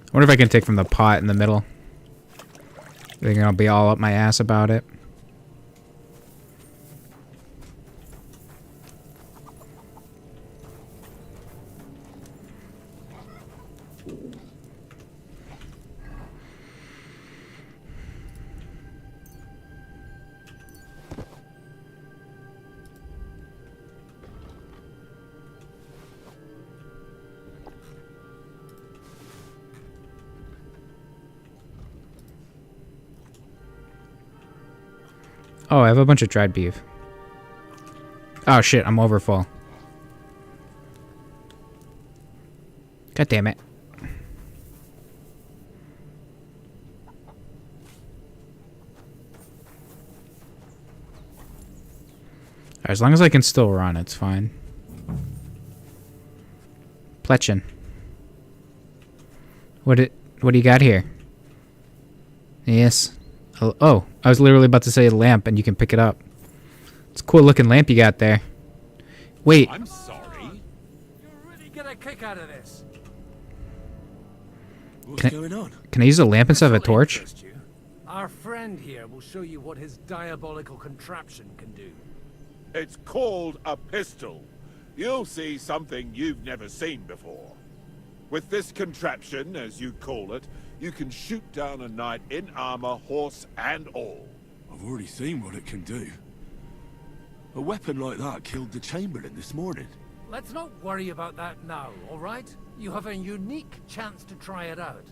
I wonder if I can take from the pot in the middle. I think I'll be all up my ass about it. Oh, I have a bunch of dried beef. Oh shit, I'm over full. God damn it. As long as I can still run, it's fine. Pletchin. What do you got here? Yes. Oh, I was literally about to say lamp and you can pick it up. It's a cool looking lamp you got there. Wait. I'm sorry. You'll really get a kick out of this. What's going on? Can I use a lamp instead of a torch? Our friend here will show you what his diabolical contraption can do. It's called a pistol. You'll see something you've never seen before. With this contraption, as you call it, you can shoot down a knight in armor, horse and all. I've already seen what it can do. A weapon like that killed the Chamberlain this morning. Let's not worry about that now, all right? You have a unique chance to try it out.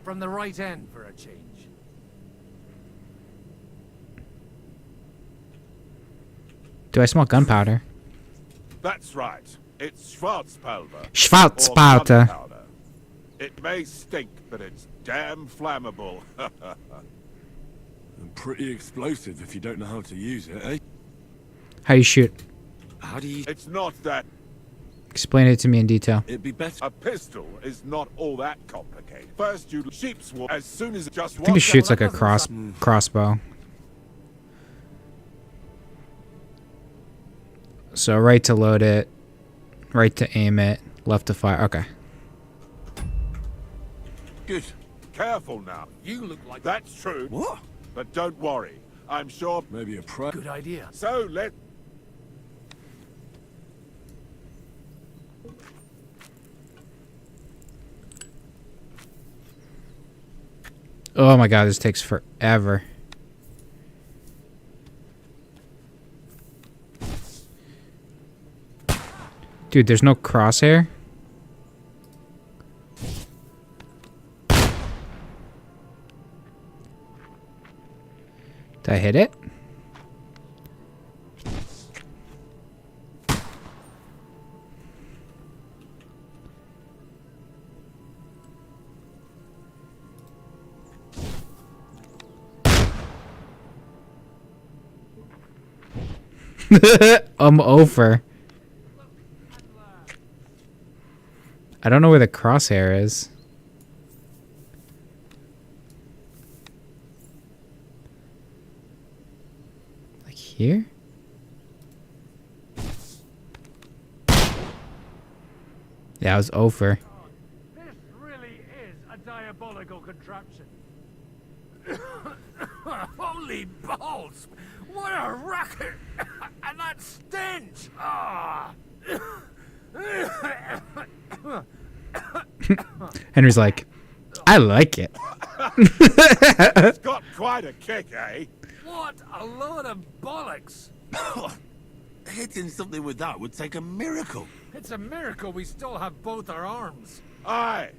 From the right end for a change. Do I smell gunpowder? That's right. It's Schwarzpulver. Schwarzpulver. or gunpowder. It may stink, but it's damn flammable. And pretty explosive if you don't know how to use it, eh? How you shoot? How do you... It's not that... Explain it to me in detail. It'd be better. A pistol is not all that complicated. First, you sheep's wool as soon as it just... I think it shoots like a crossbow. So right to load it, right to aim it, left to fire. Okay. Good. Careful now. You look like... That's true. What? But don't worry. I'm sure... Maybe a pro... Good idea. So let... Oh my god, this takes forever. Dude, there's no crosshair? Did I hit it? I'm over. I don't know where the crosshair is. Like here? Yeah, I was over. This really is a diabolical contraption. Holy balls! What a racket! And that stench! Ah! Henry's like, I like it. It's got quite a kick, eh? What a load of bollocks! Hitting something with that would take a miracle. It's a miracle we still have both our arms. Aye.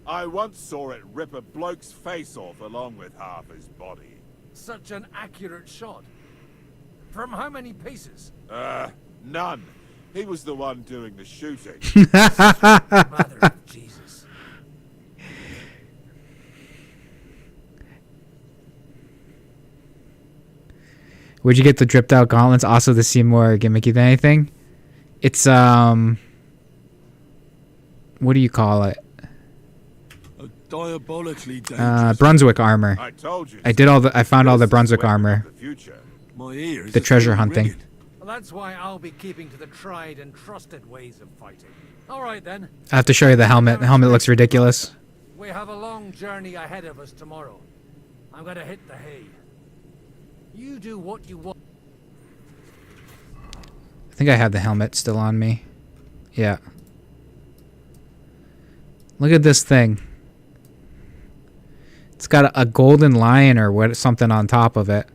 I once saw it rip a bloke's face off along with half his body. Such an accurate shot. From how many paces? None. He was the one doing the shooting. Mother of Jesus. Where'd you get the dripped out gauntlets? Also, to seem more gimmicky than anything. It's what do you call it? A diabolically dangerous. Brunswick armor. I told you. I found all the Brunswick armor. My ears The are treasure still hunting. ringing. Well, that's why I'll be keeping to the tried and trusted ways of fighting. All right, then. I have to show you the helmet. The helmet looks ridiculous. We have a long journey ahead of us tomorrow. I'm gonna hit the hay. You do what you want. I think I have the helmet still on me. Yeah. Look at this thing. It's got a golden lion or what, something on top of it.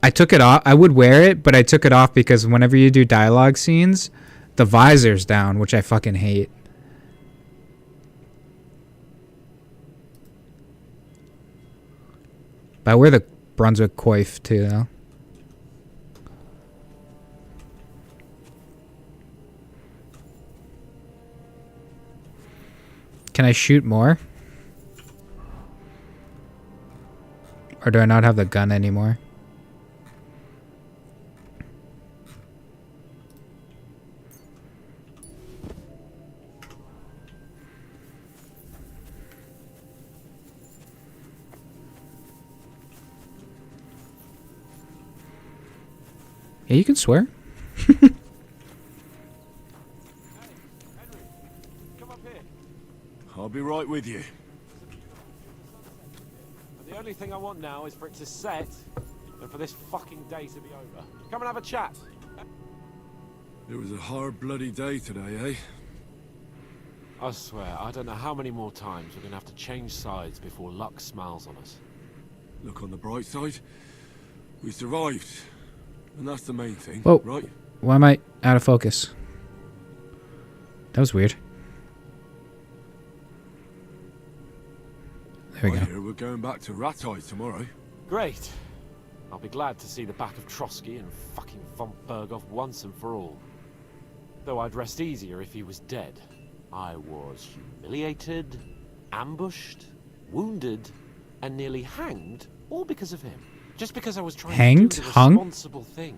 I took it off. I would wear it, but I took it off because whenever you do dialogue scenes, the visor's down, which I fucking hate. But I wear the Brunswick coif too, though. Can I shoot more? Or do I not have the gun anymore? Yeah, you can swear. I'll be right with you. The only thing I want now is for it to set and for this fucking day to be over. Come and have a chat. It was a hard bloody day today, eh? I swear, I don't know how many more times we're gonna have to change sides before luck smiles on us. Look on the bright side. We survived. And that's the main thing, Whoa. right? Why am I out of focus? That was weird. There we I go. hear we're going back to Rattay tomorrow. Great. I'll be glad to see the back of Trotsky and fucking von Berghoff once and for all. Though I'd rest easier if he was dead. I was humiliated, ambushed, wounded, and nearly hanged, all because of him. Just because I was trying Hanged? to do the Hung? responsible thing.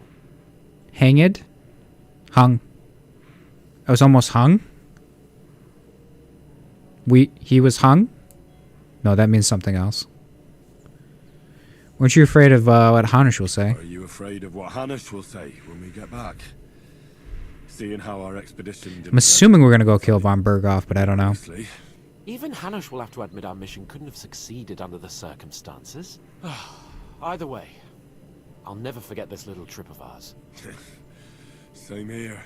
Hanged? Hung. I was almost hung? He was hung? No, that means something else. Weren't you afraid of what Hanish will say? Are you afraid of what Hanish will say when we get back? Seeing how our expedition didn't I'm assuming we're gonna go kill von Berghoff, but I don't know. Even Hanush will have to admit our mission couldn't have succeeded under the circumstances. Either way, I'll never forget this little trip of ours. Same here.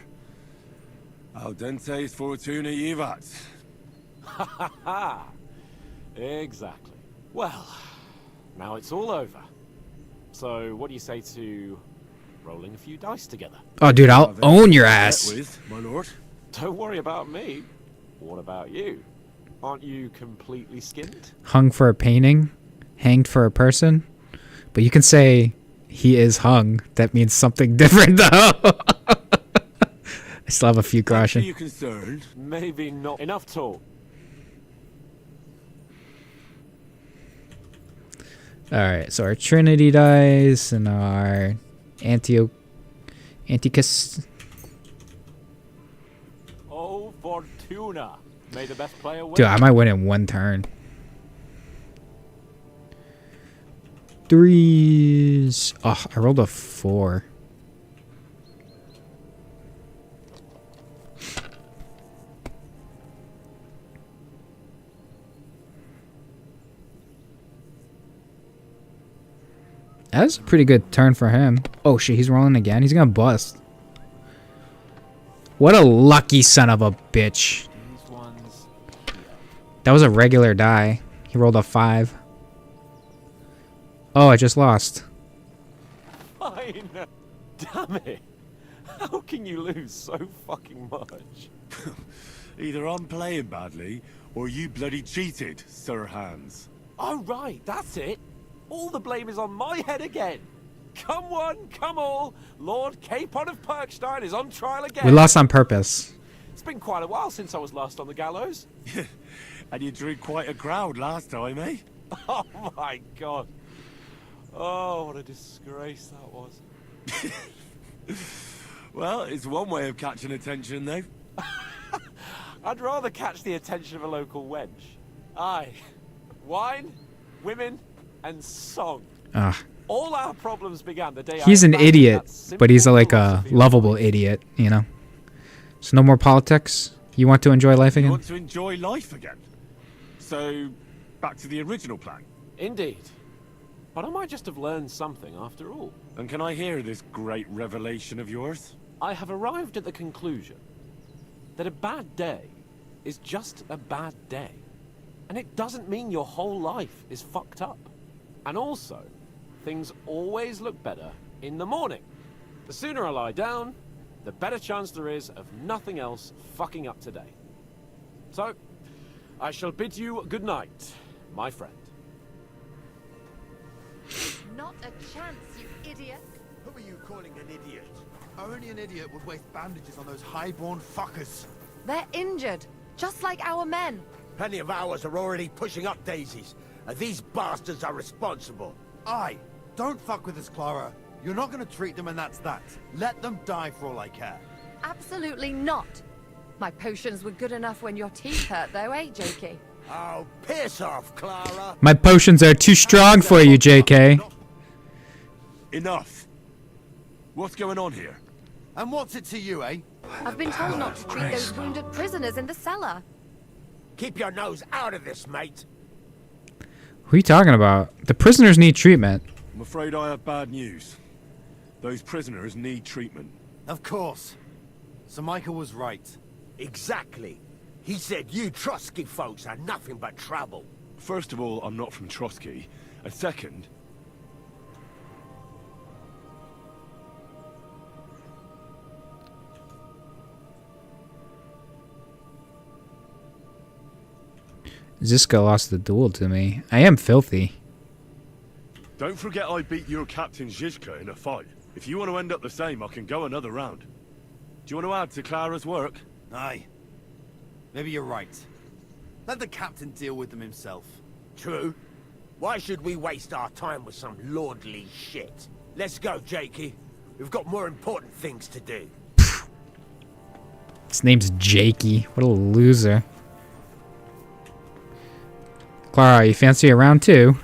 Al dentes fortuna jivat. Ha ha ha! Exactly. Well, now it's all over. So, what do you say to rolling a few dice together? Oh, dude, I'll own your ass. My lord. Don't worry about me. What about you? Aren't you completely skinned? Hung for a painting, hanged for a person. But you can say he is hung. That means something different, though. I still have a few groschen. Are you concerned? Maybe not. Enough talk. Alright, so our Trinity dice and our Anticus. Oh, Fortuna. May the best player win. Dude, I might win in one turn. Threes. Oh, I rolled a 4. That's a pretty good turn for him. Oh shit, he's rolling again. He's gonna bust. What a lucky son of a bitch. That was a regular die. He rolled a 5. Oh, I just lost. Fine. Damn it. How can you lose so fucking much? Either I'm playing badly, or you bloody cheated, Sir Hans. Oh, right. That's it. All the blame is on my head again. Come one, come all. Lord Capon of Perkstein is on trial again. We lost on purpose. It's been quite a while since I was last on the gallows. And you drew quite a crowd last time, eh? Oh my god. Oh, what a disgrace that was. Well, it's one way of catching attention, though. I'd rather catch the attention of a local wench. Aye. Wine, women, and song. All our problems began the day He's an idiot, but he's like a lovable idiot, you know? So no more politics? You want to enjoy life You again? want to enjoy life again? So, back to the original plan. Indeed. But I might just have learned something after all. And can I hear this great revelation of yours? I have arrived at the conclusion that a bad day is just a bad day. And it doesn't mean your whole life is fucked up. And also, things always look better in the morning. The sooner I lie down, the better chance there is of nothing else fucking up today. So, I shall bid you good night, my friend. Not a chance, you idiot. Who are you calling an idiot? Only an idiot would waste bandages on those highborn fuckers. They're injured, just like our men. Plenty of ours are already pushing up daisies, and these bastards are responsible. Aye, don't fuck with us, Clara. You're not gonna treat them and that's that. Let them die for all I care. Absolutely not. My potions were good enough when your teeth hurt, though, eh, Jakey? Oh, piss off, Clara. My potions are too strong for you, JK. Enough. What's going on here? And what's it to you, eh? I've been told not to treat those wounded prisoners in the cellar. Keep your nose out of this, mate. Who are you talking about? The prisoners need treatment. I'm afraid I have bad news. Those prisoners need treatment. Of course. Sir Michael was right. Exactly. He said you Trotsky folks are nothing but trouble. First of all, I'm not from Trotsky. And second... Ziska lost the duel to me. I am filthy. Don't forget I beat your Captain Zizka in a fight. If you want to end up the same, I can go another round. Do you want to add to Clara's work? Aye. Maybe you're right. Let the captain deal with them himself. True. Why should we waste our time with some lordly shit? Let's go, Jakey. We've got more important things to do. His name's Jakey. What a loser. Clara, you fancy a round two?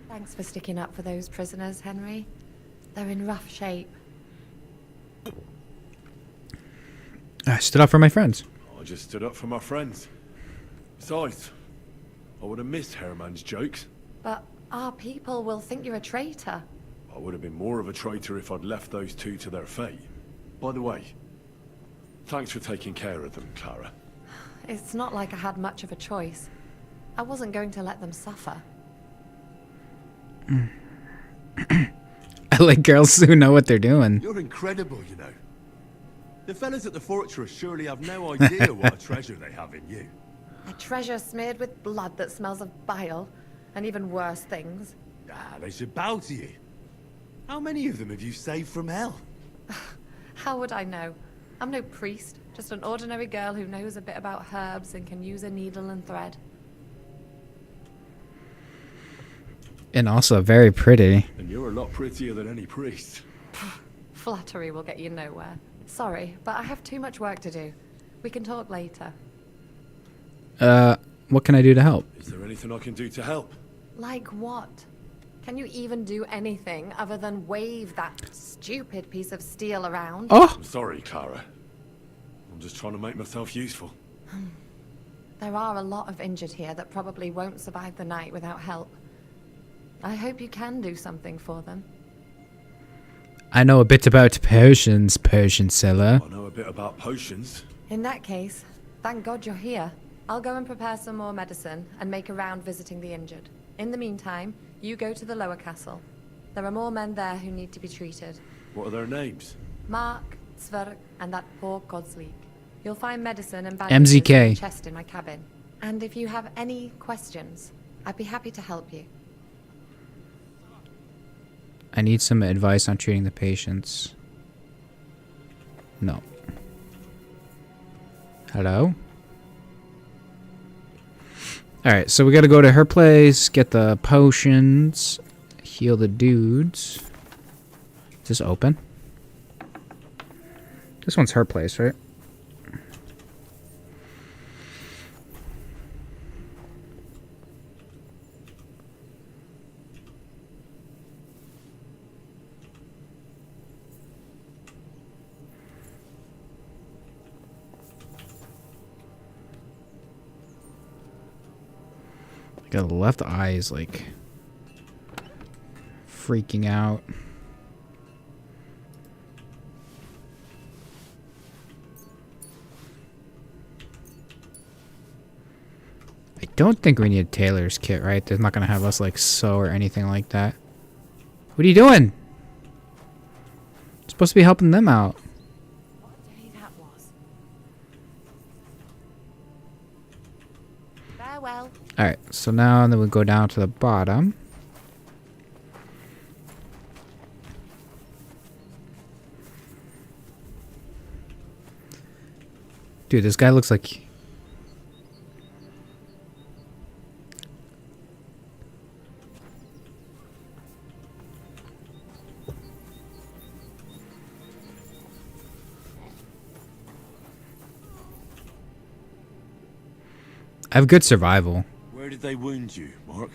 Thanks for sticking up for those prisoners, Henry. They're in rough shape. I stood up for my friends. I just stood up for my friends. Besides, I would have missed Herman's jokes. But our people will think you're a traitor. I would have been more of a traitor if I'd left those two to their fate. By the way, thanks for taking care of them, Clara. It's not like I had much of a choice. I wasn't going to let them suffer. I like girls who know what they're doing. You're incredible, you know. The fellas at the fortress surely have no idea what a treasure they have in you. A treasure smeared with blood that smells of bile, and even worse things. Ah, they should bow to you. How many of them have you saved from hell? How would I know? I'm no priest, just an ordinary girl who knows a bit about herbs and can use a needle and thread. And also very pretty. And you're a lot prettier than any priest. Flattery will get you nowhere. Sorry, but I have too much work to do. We can talk later. What can I do to help? Is there anything I can do to help? Like what? Can you even do anything other than wave that stupid piece of steel around? Oh! I'm sorry, Clara. I'm just trying to make myself useful. There are a lot of injured here that probably won't survive the night without help. I hope you can do something for them. I know a bit about potions, potion seller. I know a bit about potions. In that case, thank God you're here. I'll go and prepare some more medicine and make a round visiting the injured. In the meantime, you go to the lower castle. There are more men there who need to be treated. What are their names? Mark, Sverk, and that poor Godsleek. You'll find medicine and bandages MZK. in the chest in my cabin. And if you have any questions, I'd be happy to help you. I need some advice on treating the patients. No. Hello? Alright, so we gotta go to her place, get the potions, heal the dudes. Is this open? This one's her place, right? The left eye is like freaking out. I don't think we need a tailor's kit, right? They're not gonna have us like sew or anything like that. What are you doing? You're supposed to be helping them out. Farewell. Alright, so now then we go down to the bottom. Dude, this guy looks like... I have good survival. Where did they wound you, Mark?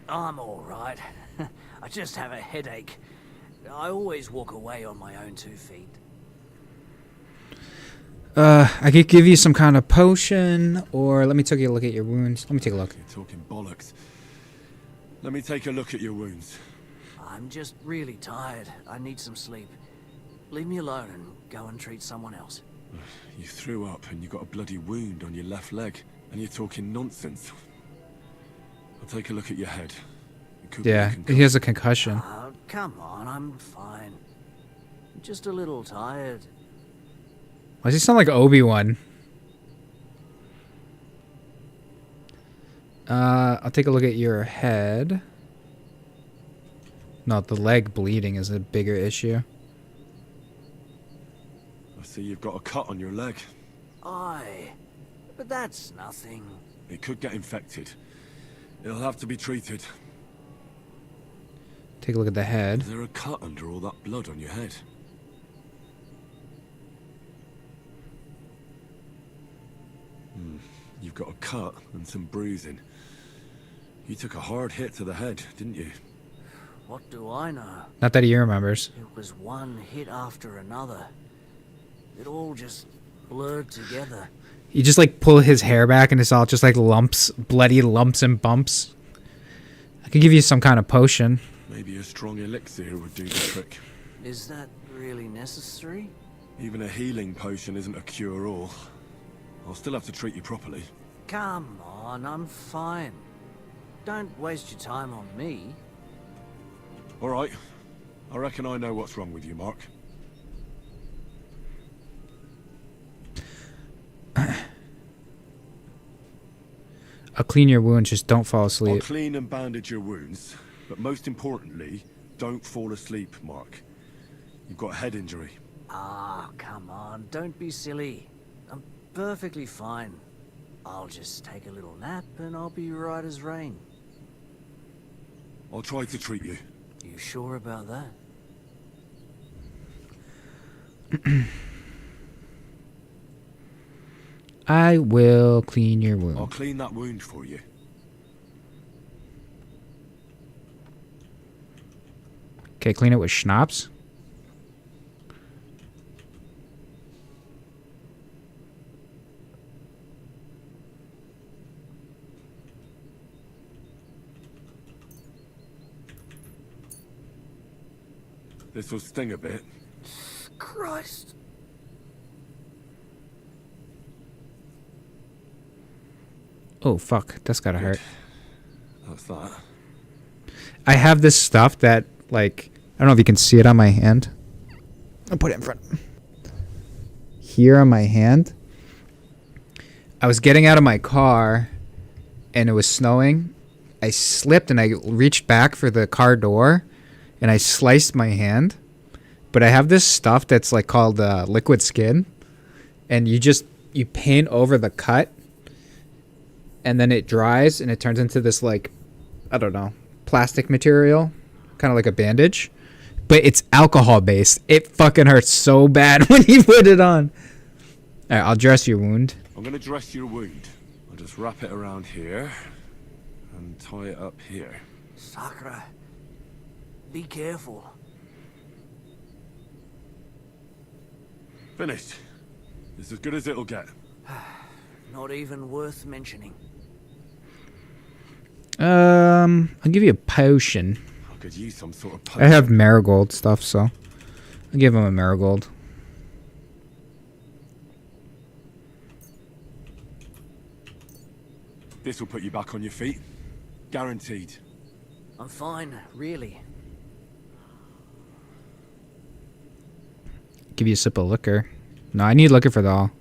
I'm all right. I just have a headache. I always walk away on my own 2 feet. I could give you some kind of potion, or let me take a look at your wounds. Let me take a look. You're talking bollocks. Let me take a look at your wounds. I'm just really tired. I need some sleep. Leave me alone and go and treat someone else. You threw up and you got a bloody wound on your left leg, and you're talking nonsense. I'll take a look at your head. It could be a Yeah, concussion. he has a concussion. Oh, come on, I'm fine. I'm just a little tired. Why does he sound like Obi-Wan? I'll take a look at your head. No, the leg bleeding is a bigger issue. I see you've got a cut on your leg. Aye, but that's nothing. It could get infected. It'll have to be treated. Take a look at the head. Is there a cut under all that blood on your head? You've got a cut and some bruising. You took a hard hit to the head, didn't you? What do I know? Not that he remembers. It was one hit after another. It all just blurred together. You just like pull his hair back and it's all just like lumps, bloody lumps and bumps. I could give you some kind of potion. Maybe a strong elixir would do the trick. Is that really necessary? Even a healing potion isn't a cure-all. I'll still have to treat you properly. Come on, I'm fine. Don't waste your time on me. All right. I reckon I know what's wrong with you, Mark. I'll clean your wounds, just don't fall I'll asleep. clean and bandage your wounds, but most importantly, don't fall asleep, Mark. You've got a head injury. Ah, come on, don't be silly. I'm perfectly fine. I'll just take a little nap and I'll be right as rain. I'll try to treat you. You sure about that? I will clean your wound. I'll clean that wound for you. Okay, clean it with schnapps. This will sting a bit. Christ. Oh, fuck. That's gotta hurt. That's that. I have this stuff that, like, I don't know if you can see it on my hand. I'll put it in front. Here on my hand. I was getting out of my car, and it was snowing, I slipped and I reached back for the car door, and I sliced my hand. But I have this stuff that's like called liquid skin, and you paint over the cut, and then it dries and it turns into this like, I don't know, plastic material, kind of like a bandage, but it's alcohol based. It fucking hurts so bad when you put it on. All right, I'll dress your wound. I'm gonna dress your wound. I'll just wrap it around here and tie it up here. Sakra, be careful. Finished. It's as good as it'll get. Not even worth mentioning. I'll give you a potion. I could use some sort of I potion. have marigold stuff, so I'll give him a marigold. This will put you back on your feet. Guaranteed. I'm fine, really. Give you a sip of liquor. No, I need liquor for the all.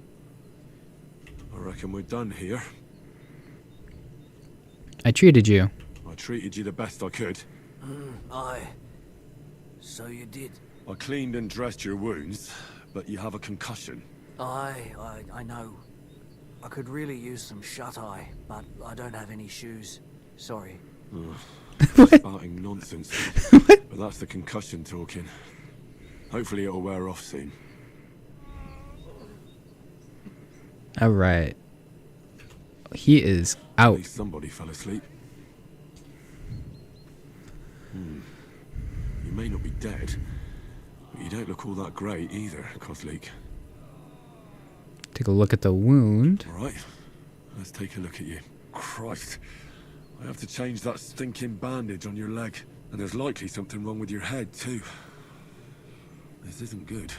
I reckon we're done here. I treated you. I treated you the best I could. Aye. So you did. I cleaned and dressed your wounds, but you have a concussion. Aye, I know. I could really use some shut-eye, but I don't have any shoes. Sorry. Spouting nonsense. But that's the concussion talking. Hopefully it'll wear off soon. All right. He is out. At least somebody fell asleep. You may not be dead, but you don't look all that great either, Kozlik. Take a look at the wound. All right, let's take a look at you. Christ, I have to change that stinking bandage on your leg, and there's likely something wrong with your head too. This isn't good.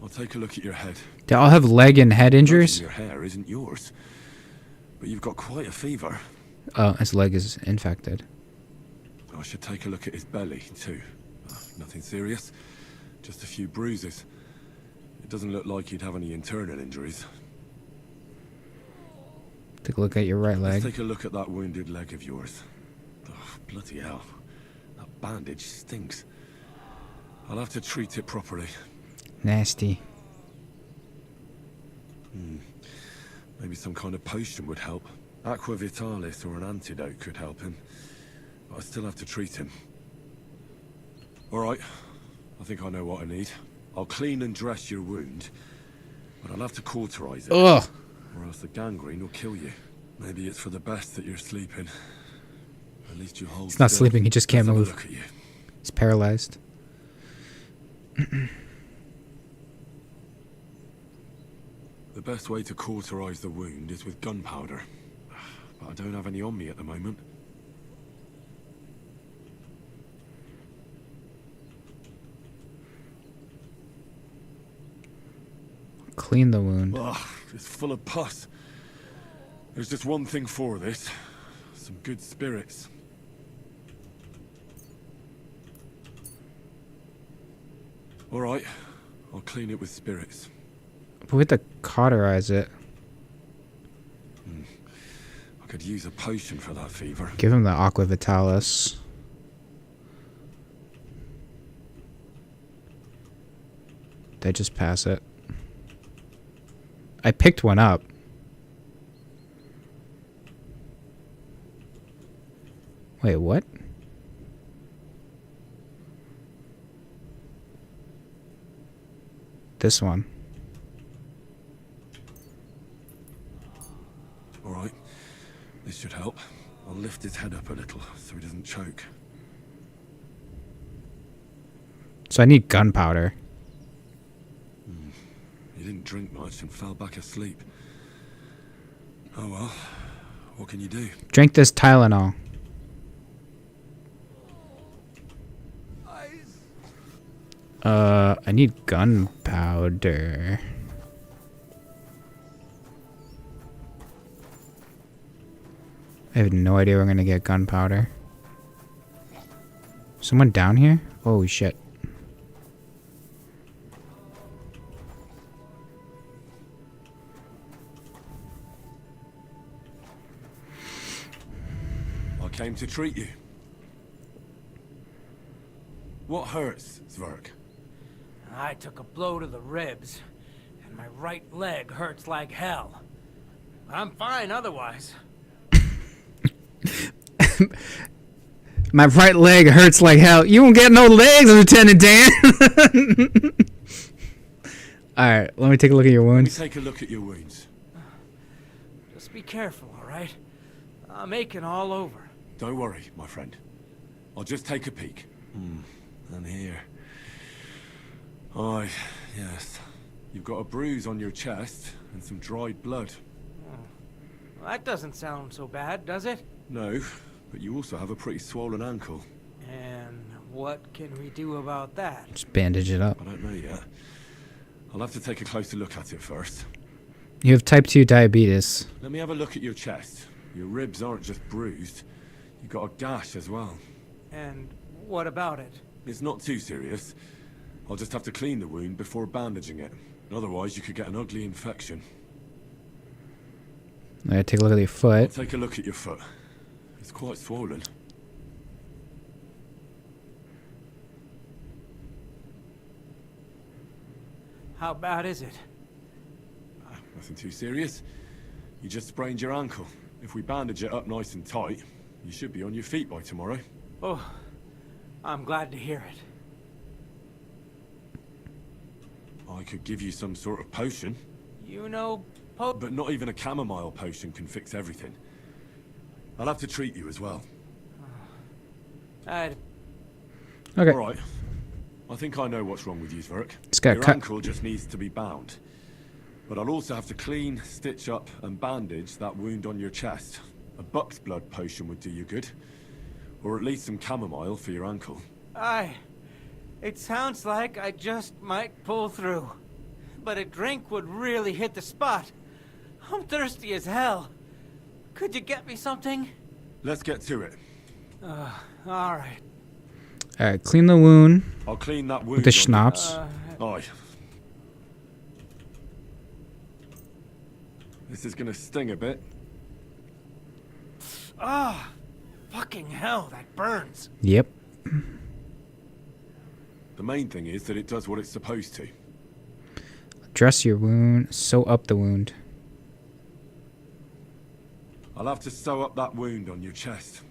I'll take a look at your head. They all have leg and head injuries? Your hair isn't yours, but you've got quite a fever. Oh, his leg is infected. I should take a look at his belly too. Nothing serious, just a few bruises. It doesn't look like he'd have any internal injuries. Take a look at your right leg. Let's take a look at that wounded leg of yours. Oh, bloody hell. That bandage stinks. I'll have to treat it properly. Nasty. Maybe some kind of potion would help. Aqua Vitalis or an antidote could help him. But I still have to treat him. Alright, I think I know what I need. I'll clean and dress your wound, but I'll have to cauterize it. Ugh. Or else the gangrene will kill you. Maybe it's for the best that you're sleeping. At least you hold He's not still. sleeping, he just can't Let's have a move. look at you. He's paralyzed. The best way to cauterize the wound is with gunpowder. But I don't have any on me at the moment. Clean the wound. Ugh, it's full of pus. There's just one thing for this. Some good spirits. Alright, I'll clean it with spirits. But we have to cauterize it. I could use a potion for that fever. Give him the Aqua Vitalis. Did I just pass it? I picked one up. Wait, what? This one. Alright, this should help. I'll lift his head up a little so he doesn't choke. So I need gunpowder. He didn't drink much and fell back asleep. Oh well, what can you do? Drink this Tylenol. I need gunpowder. I have no idea where I'm gonna get gunpowder. Someone down here? Holy shit. came to treat you. What hurts, Zwerg? I took a blow to the ribs, and my right leg hurts like hell. I'm fine otherwise. My right leg hurts like hell. You won't get no legs, Lieutenant Dan. Alright, let me take a look at your wounds. Let me take a look at your wounds. Just be careful, alright? I'm aching all over. Don't worry, my friend. I'll just take a peek. And here. Aye, yes. You've got a bruise on your chest and some dried blood. Well, that doesn't sound so bad, does it? No, but you also have a pretty swollen ankle. And what can we do about that? Just bandage it up. I don't know yet. I'll have to take a closer look at it first. You have type 2 diabetes. Let me have a look at your chest. Your ribs aren't just bruised. You've got a gash as well. And what about it? It's not too serious. I'll just have to clean the wound before bandaging it. Otherwise, you could get an ugly infection. Alright, take a look at your foot. Take a look at your foot. It's quite swollen. How bad is it? Nothing too serious. You just sprained your ankle. If we bandage it up nice and tight, you should be on your feet by tomorrow. Oh, I'm glad to hear it. I could give you some sort of potion. You know, but not even a chamomile potion can fix everything. I'll have to treat you as well. Okay. Alright. I think I know what's wrong with you, Zwerg. Your ankle just needs to be bound. But I'll also have to clean, stitch up, and bandage that wound on your chest. A buck's blood potion would do you good. Or at least some chamomile for your ankle. It sounds like I just might pull through. But a drink would really hit the spot. I'm thirsty as hell. Could you get me something? Let's get to it. Alright. Alright, clean the wound. I'll clean that wound with the schnapps. Aye. This is gonna sting a bit. Fucking hell, that burns. Yep. The main thing is that it does what it's supposed to. Dress your wound. Sew up the wound. I'll have to sew up that wound on your chest.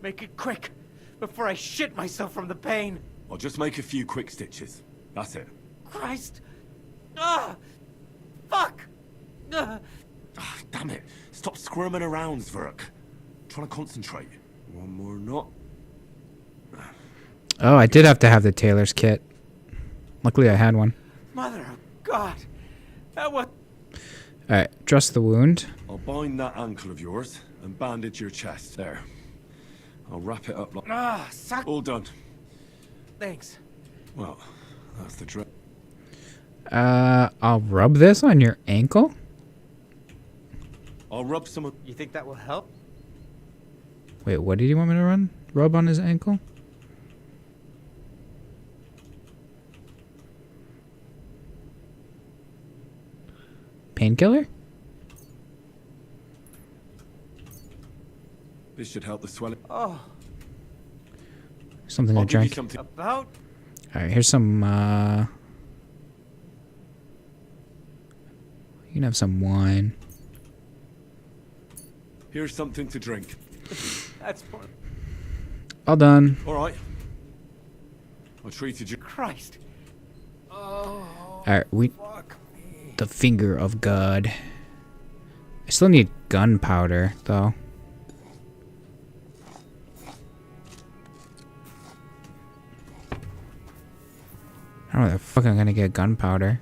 Make it quick, before I shit myself from the pain. I'll just make a few quick stitches. That's it. Christ! Fuck! Damn it. Stop squirming around, Zwerg. Trying to concentrate. One more knot. Oh, I did have to have the tailor's kit. Luckily, I had one. Mother of God! What? Alright, dress the wound. I'll bind that ankle of yours and bandage your chest. There. I'll wrap it up like... Suck! All done. Thanks. Well, that's the trick. I'll rub this on your ankle? I'll rub some of... You think that will help? Wait, what did you want me to rub on his ankle? Painkiller? This should help the swelling. Something to drink. About? Alright, here's some, you can have some wine. Here's something to drink. That's fun. All done. Alright. I treated you. Christ. Alright, the finger of God. I still need gunpowder, though. I don't know where the fuck I'm gonna get gunpowder.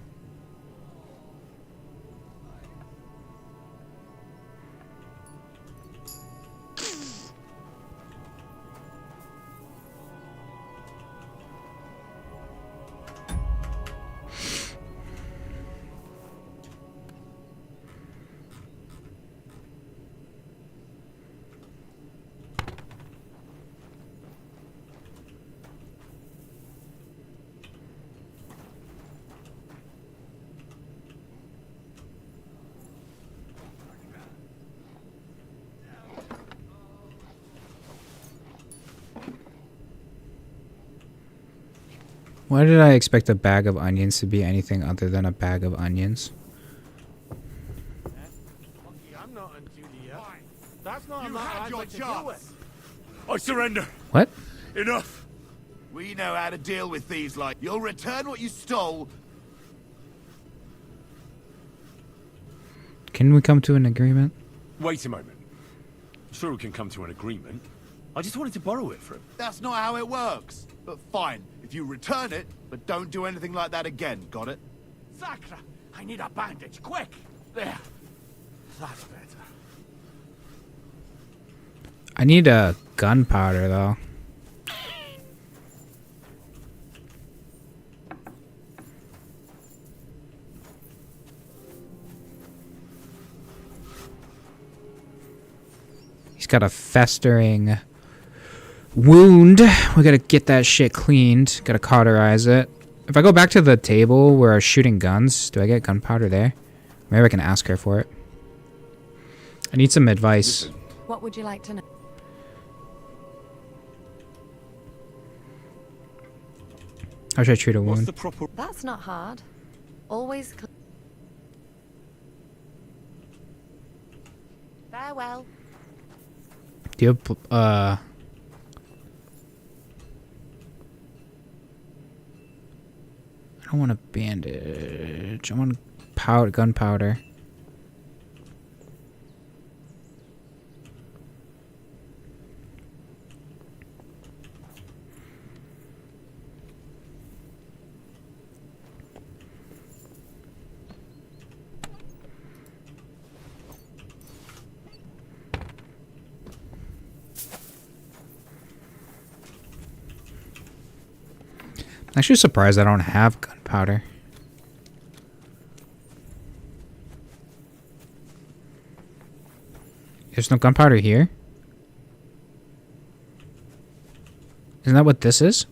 Why did I expect a bag of onions to be anything other than a bag of onions? I'm not on duty yet. That's not enough I'd like to deal with. I surrender. What? Enough. We know how to deal with thieves like you'll return what you stole. Can we come to an agreement? Wait a moment. Sure we can come to an agreement. I just wanted to borrow it from him. That's not how it works. But fine, if you return it, but don't do anything like that again, got it? Sacra! I need a bandage, quick! There. That's better. I need a gunpowder though. He's got a festering wound. We gotta get that shit cleaned. Gotta cauterize it. If I go back to the table where I was shooting guns, do I get gunpowder there? Maybe I can ask her for it. I need some advice. What would you like to know? How should I treat a wound? That's not hard. Always farewell. Do you have, I don't want a bandage. I want gunpowder. I'm actually surprised I don't have gunpowder. There's no gunpowder here? Isn't that what this is?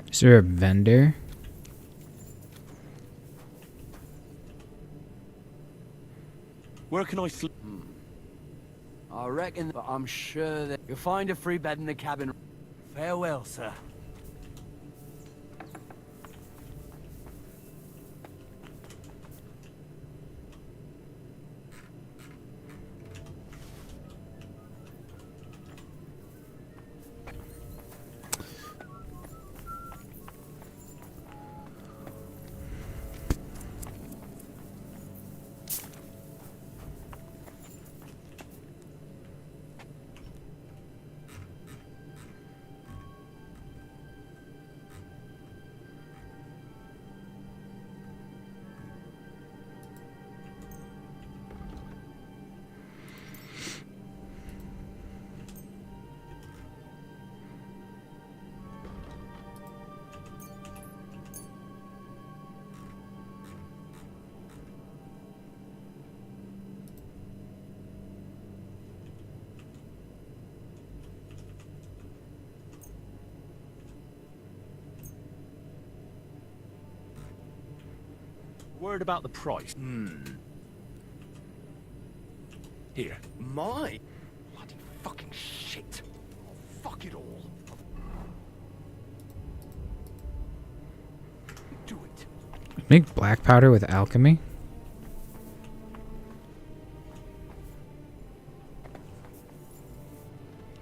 Is there a vendor? Where can I sleep? I reckon, but I'm sure that you'll find a free bed in the cabin. Farewell, sir. Word about the price. Here. My bloody fucking shit. Fuck it all. Do it. Make black powder with alchemy?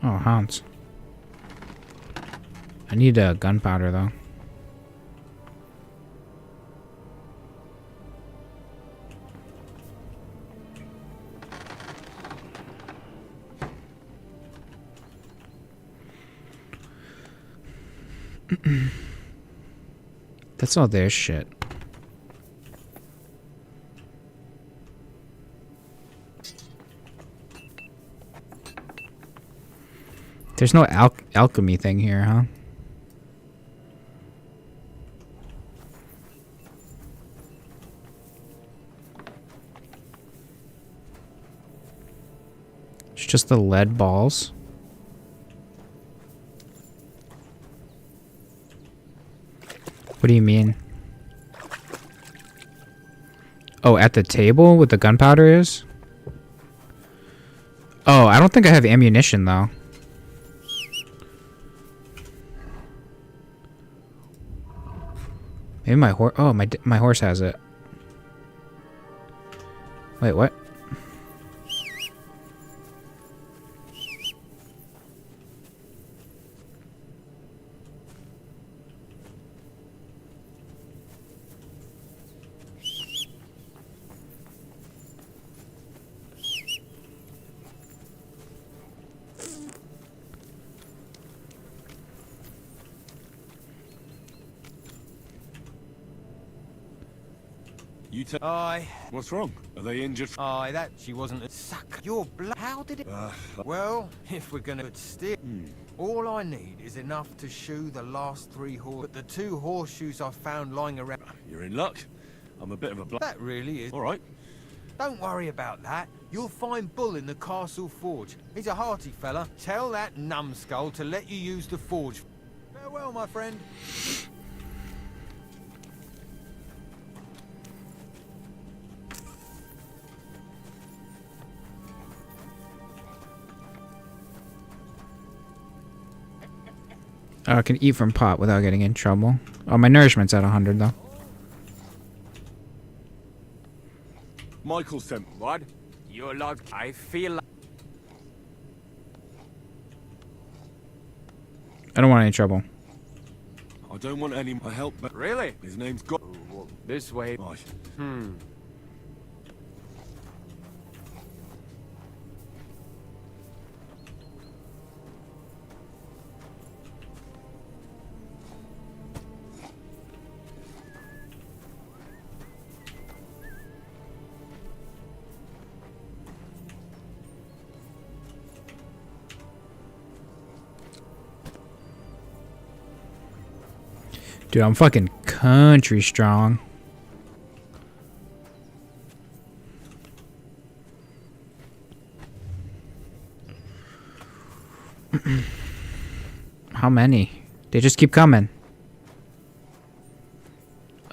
Oh, Hans. I need gunpowder though. That's all their shit. There's no alchemy thing here, huh? It's just the lead balls. What do you mean? Oh, at the table with the gunpowder is? Oh, I don't think I have ammunition though. Maybe my horse. Oh, my horse has it. Wait, what? Aye. What's wrong? Are they injured? Aye, that she wasn't a sucker. Your blood. How did it? Well, if we're gonna steer, all I need is enough to shoe the last 3 horses. But the 2 horseshoes I found lying around. You're in luck. I'm a bit of a That really is. All right. Don't worry about that. You'll find Bull in the castle forge. He's a hearty fella. Tell that numbskull to let you use the forge. Farewell, my friend. I can eat from pot without getting in trouble. Oh, my nourishment's at 100 though. Michael sent. What? You're like, I feel like... I don't want any trouble. I don't want any help. But Really? his name's got. This way. Right. Dude, I'm fucking country strong. How many? They just keep coming.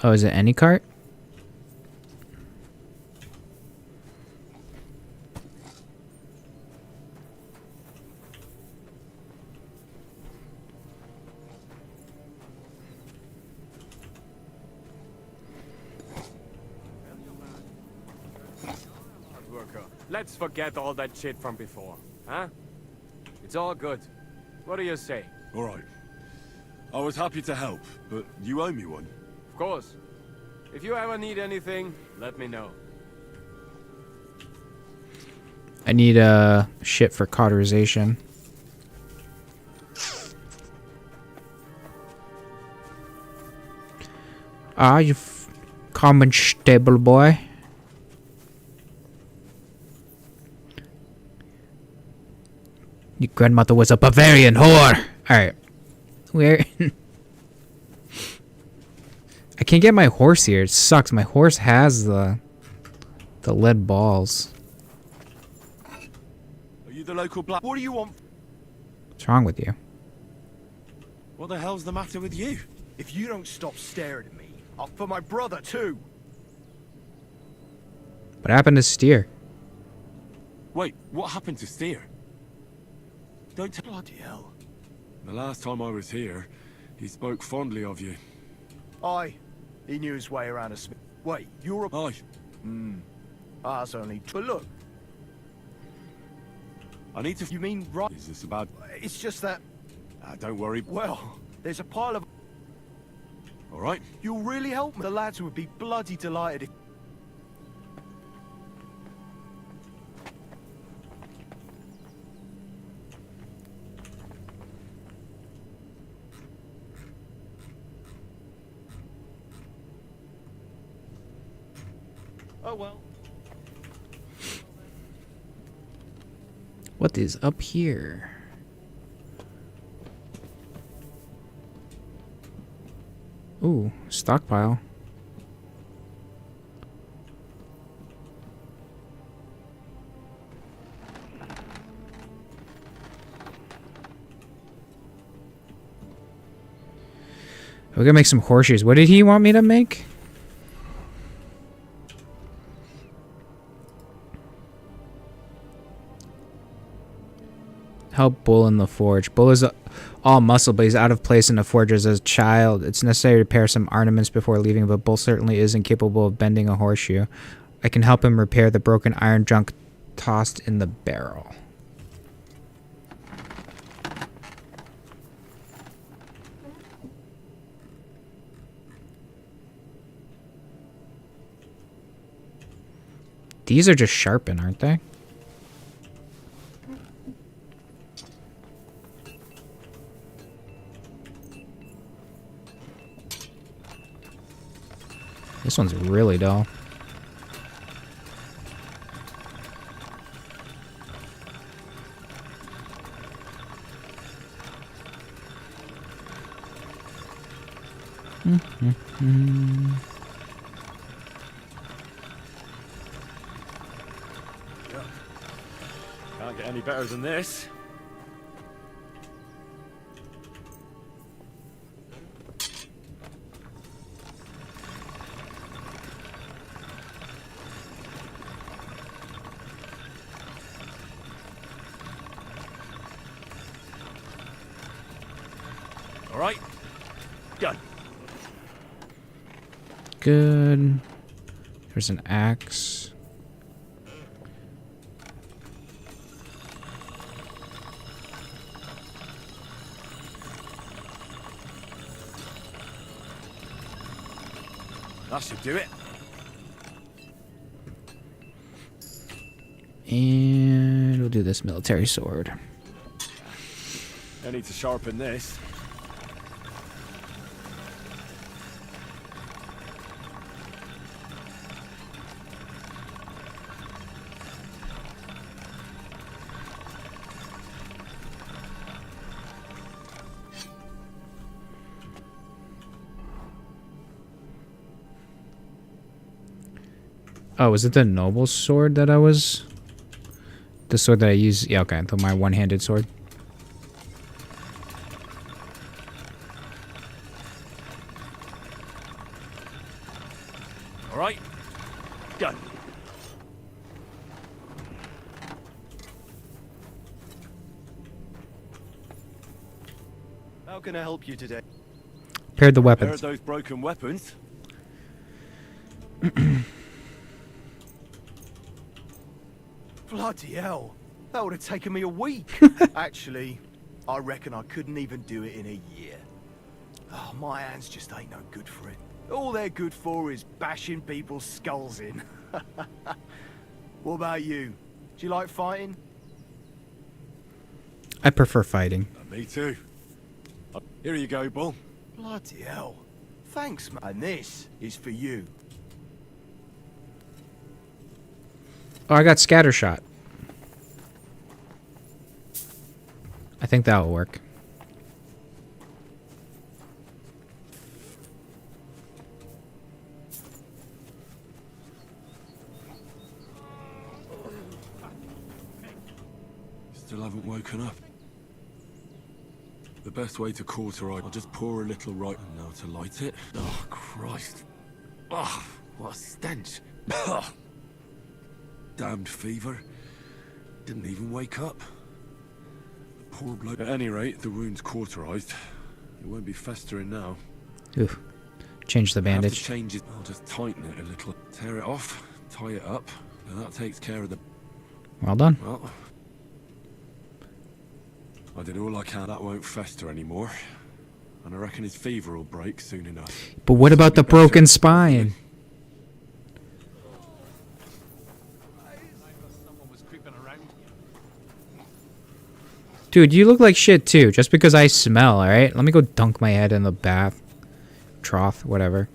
Oh, is it any cart? Let's forget all that shit from before, huh? It's all good. What do you say? All right. I was happy to help, but you owe me one. Of course. If you ever need anything, let me know. I need shit for cauterization. Ah, you common stable boy. Your grandmother was a Bavarian whore. Alright. Where? I can't get my horse here. It sucks. My horse has the lead balls. Are you the local black? What do you want? What's wrong with you? What the hell's the matter with you? If you don't stop staring at me, I'll for my brother too. What happened to Steer? Wait, what happened to Steer? Don't tell. Bloody hell. The last time I was here, he spoke fondly of you. Aye. He knew his way around a smith. Wait, you're a... Aye. That's only... But look. I need to... You mean right... Is this about... It's just that... don't worry. Well, there's a pile of... All right. You'll really help me. The lads would be bloody delighted if... Oh well. What is up here? Ooh, stockpile. We're gonna make some horseshoes. What did he want me to make? Help Bull in the forge. Bull is all muscle, but he's out of place in the forge as a child. It's necessary to repair some ornaments before leaving, but Bull certainly isn't capable of bending a horseshoe. I can help him repair the broken iron junk tossed in the barrel. These are just sharpened, aren't they? This one's really dull. Can't get any better than this. All right, done. Good. There's an axe. That should do it. And we'll do this military sword. I need to sharpen this. Oh, was it the noble sword that I was... The sword that I use... Yeah, okay, my one-handed sword. All right, done. How can I help you today? Paired the Repair weapons. those broken weapons. Bloody hell. That would have taken me a week. Actually, I reckon I couldn't even do it in a year. Oh, my hands just ain't no good for it. All they're good for is bashing people's skulls in. What about you? Do you like fighting? I prefer fighting. Me too. Here you go, Bull. Bloody hell. Thanks, man. And this is for you. Oh, I got scattershot. I think that'll work. Still haven't woken up. The best way to cauterize, I'll just pour a little right now to light it. Oh, Christ. Oh, what a stench. Damned fever. Didn't even wake up. The poor bloke. At any rate, the wound's cauterized. It won't be festering now. Ooh. Change the I have to bandage. change it. I'll just tighten it a little. Tear it off, tie it up, and that takes care of the... Well done. Well, I did all I can. That won't fester anymore. And I reckon his fever will break soon enough. But what about the broken spine? Dude, you look like shit too, just because I smell, alright? Let me go dunk my head in the bath. Trough, whatever.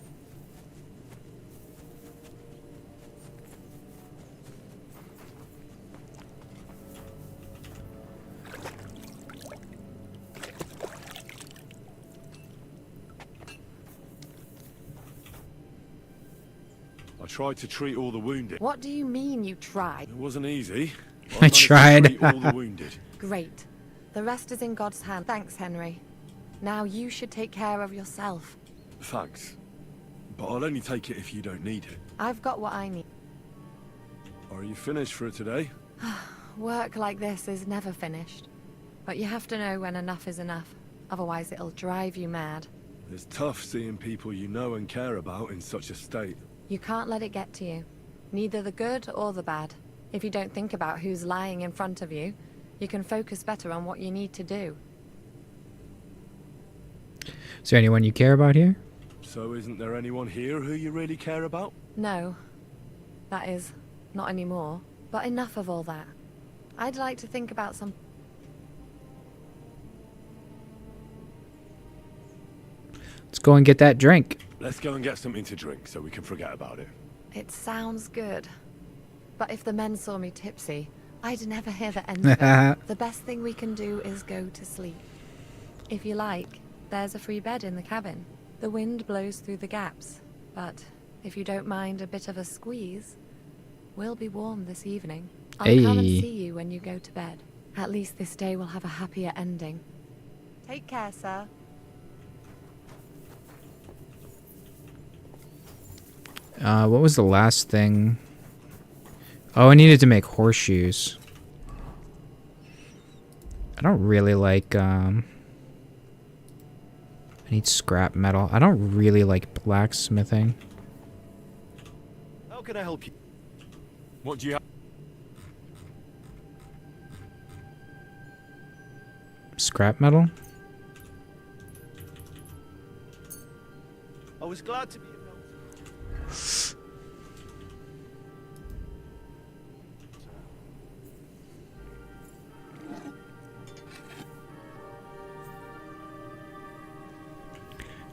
I tried to treat all the wounded. What do you mean you tried? It wasn't easy. I managed to tried. treat all the wounded. Great. The rest is in God's hand. Thanks, Henry. Now you should take care of yourself. Thanks. But I'll only take it if you don't need it. I've got what I need. Are you finished for today? Work like this is never finished. But you have to know when enough is enough. Otherwise it'll drive you mad. It's tough seeing people you know and care about in such a state. You can't let it get to you. Neither the good or the bad. If you don't think about who's lying in front of you, you can focus better on what you need to do. Is there anyone you care about here? So isn't there anyone here who you really care about? No. That is, not anymore. But enough of all that. I'd like to think about some... Let's go and get that drink. Let's go and get something to drink so we can forget about it. It sounds good. But if the men saw me tipsy, I'd never hear the end of it. The best thing we can do is go to sleep. If you like, there's a free bed in the cabin. The wind blows through the gaps. But if you don't mind a bit of a squeeze, we'll be warm this evening. I'll come and see you when you go to bed. At least this day will have a happier ending. Take care, sir. What was the last thing? Oh, I needed to make horseshoes. I don't really like, I need scrap metal. I don't really like blacksmithing. How can I help you? What do you have? Scrap metal? I was glad to be...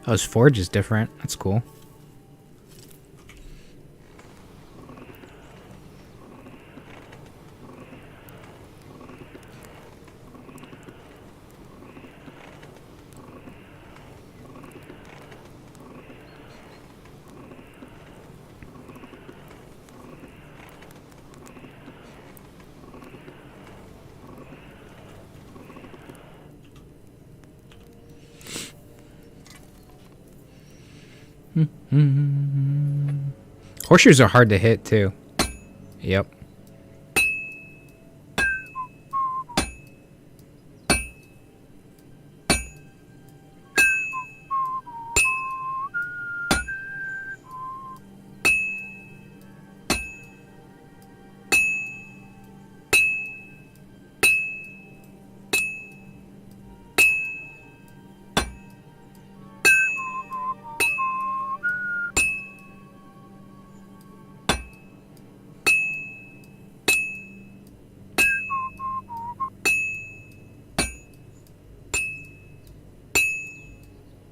Oh, his forge is different. That's cool. Horseshoes are hard to hit too. Yep.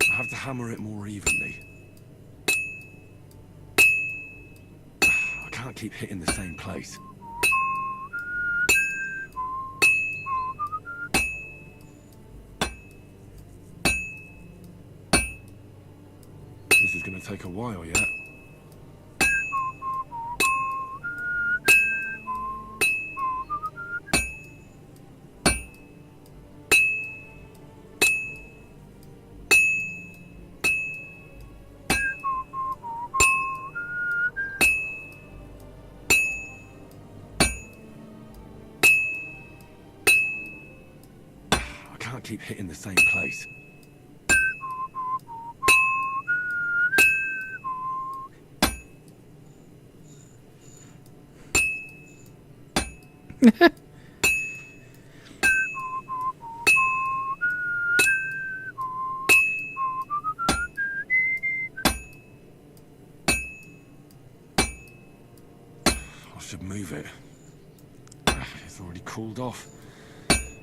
I have to hammer it more evenly. I can't keep hitting the same place. This is going to take a while yet. I can't keep hitting the same place. I should move it. It's already cooled off.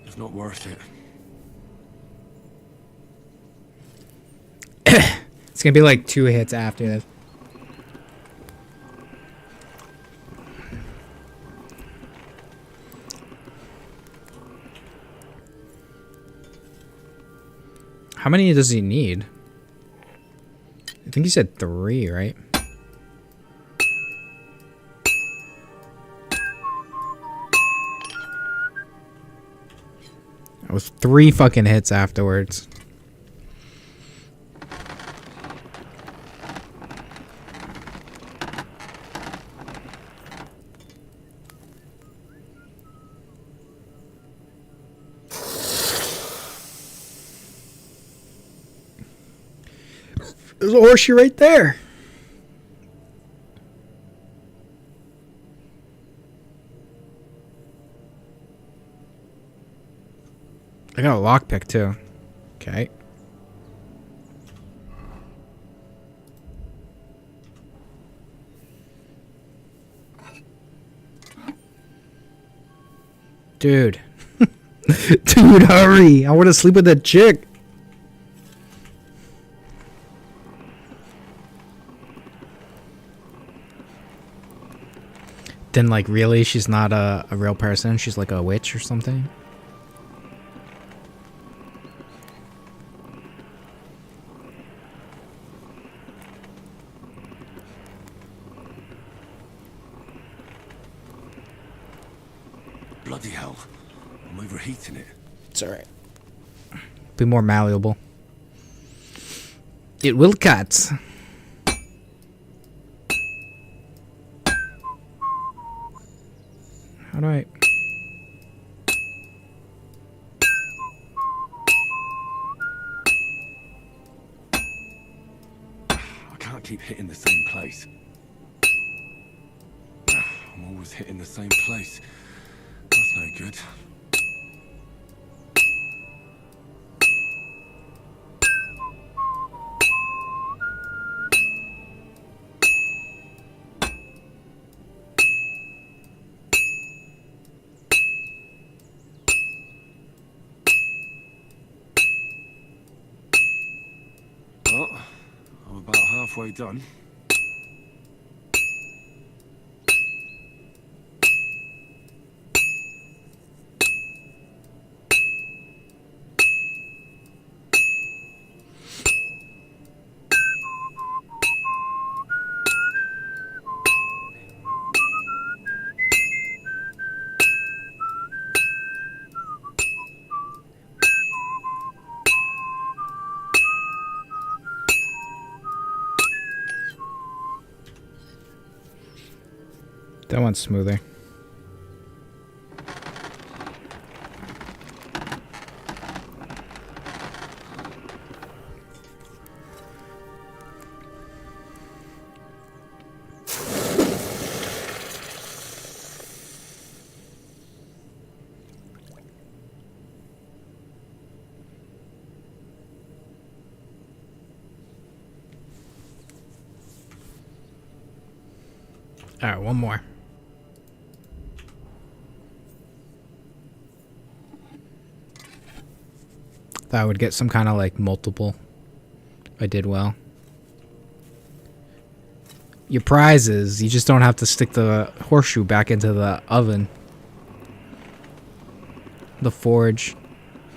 It's not worth it. It's gonna be like 2 hits after this. How many does he need? I think he said 3, right? It was 3 fucking hits afterwards. There's a horseshoe right there. I got a lockpick too. Okay. Dude. Dude, hurry. I want to sleep with that chick. Then, like, really? She's not a real person? She's like a witch or something? Bloody hell. I'm overheating it. It's alright. Be more malleable. It will cut. How do I... I can't keep hitting the same place. I'm always hitting the same place. That's no good. Well, I'm about halfway done. That one's smoother. All right, one more. Thought I would get some kind of like multiple. I did well. Your prizes, you just don't have to stick the horseshoe back into the oven. The forge.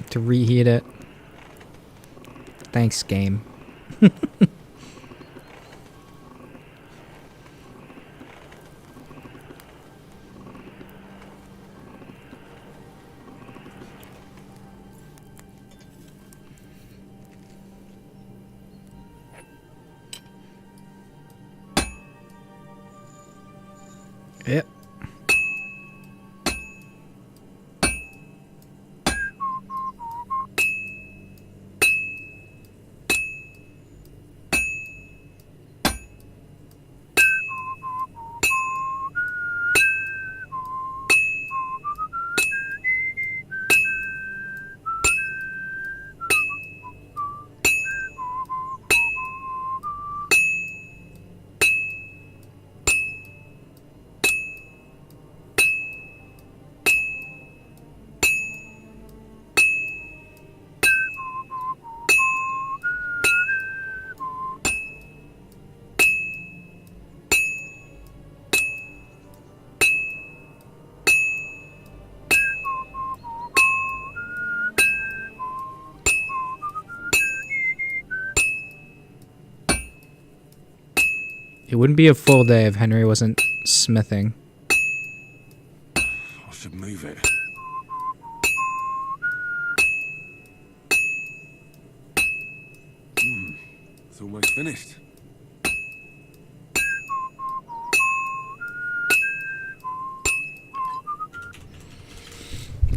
To reheat it. Thanks, game. Yep. It wouldn't be a full day if Henry wasn't smithing. I should move it. It's almost finished.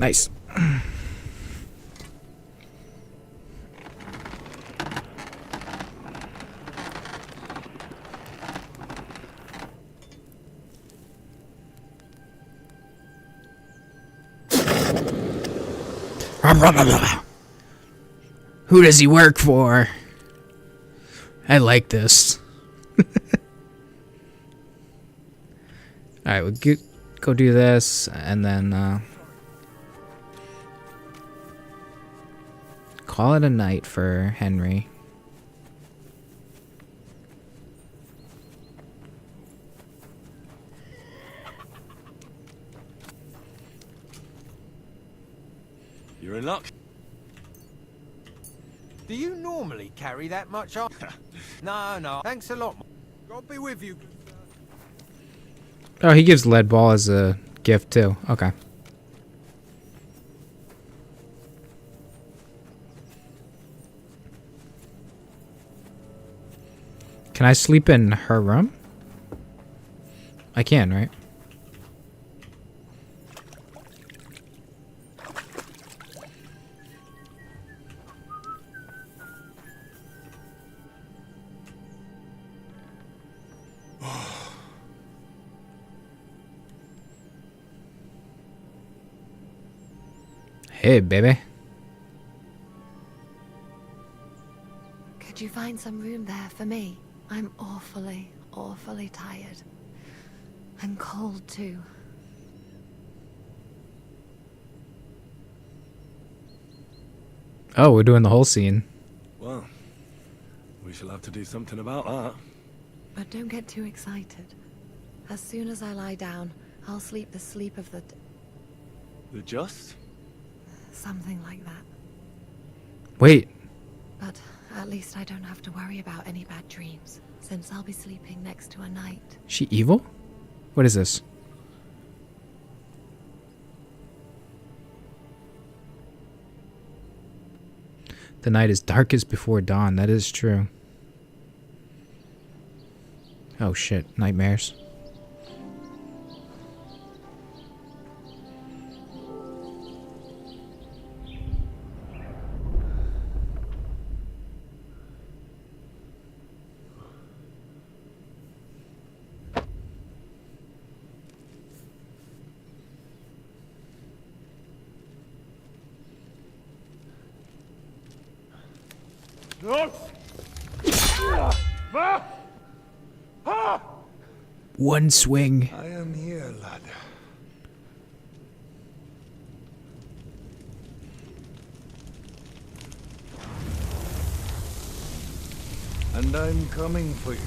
Nice. Who does he work for? I like this. Alright, we'll go do this, and then call it a night for Henry. You're in luck. Do you normally carry that much on? No. Thanks a lot. God be with you. Oh, he gives lead ball as a gift too. Okay. Can I sleep in her room? I can, right? Hey, baby. Could you find some room there for me? I'm awfully, awfully tired. I'm cold too. Oh, we're doing the whole scene. Well, we shall have to do something about that. But don't get too excited. As soon as I lie down, I'll sleep the sleep of the... The just? Something like that. Wait. But at least I don't have to worry about any bad dreams, since I'll be sleeping next to a knight. She evil? What is this? The night is darkest before dawn. That is true. Oh shit, nightmares. One swing. I am here, lad. And I'm coming for you.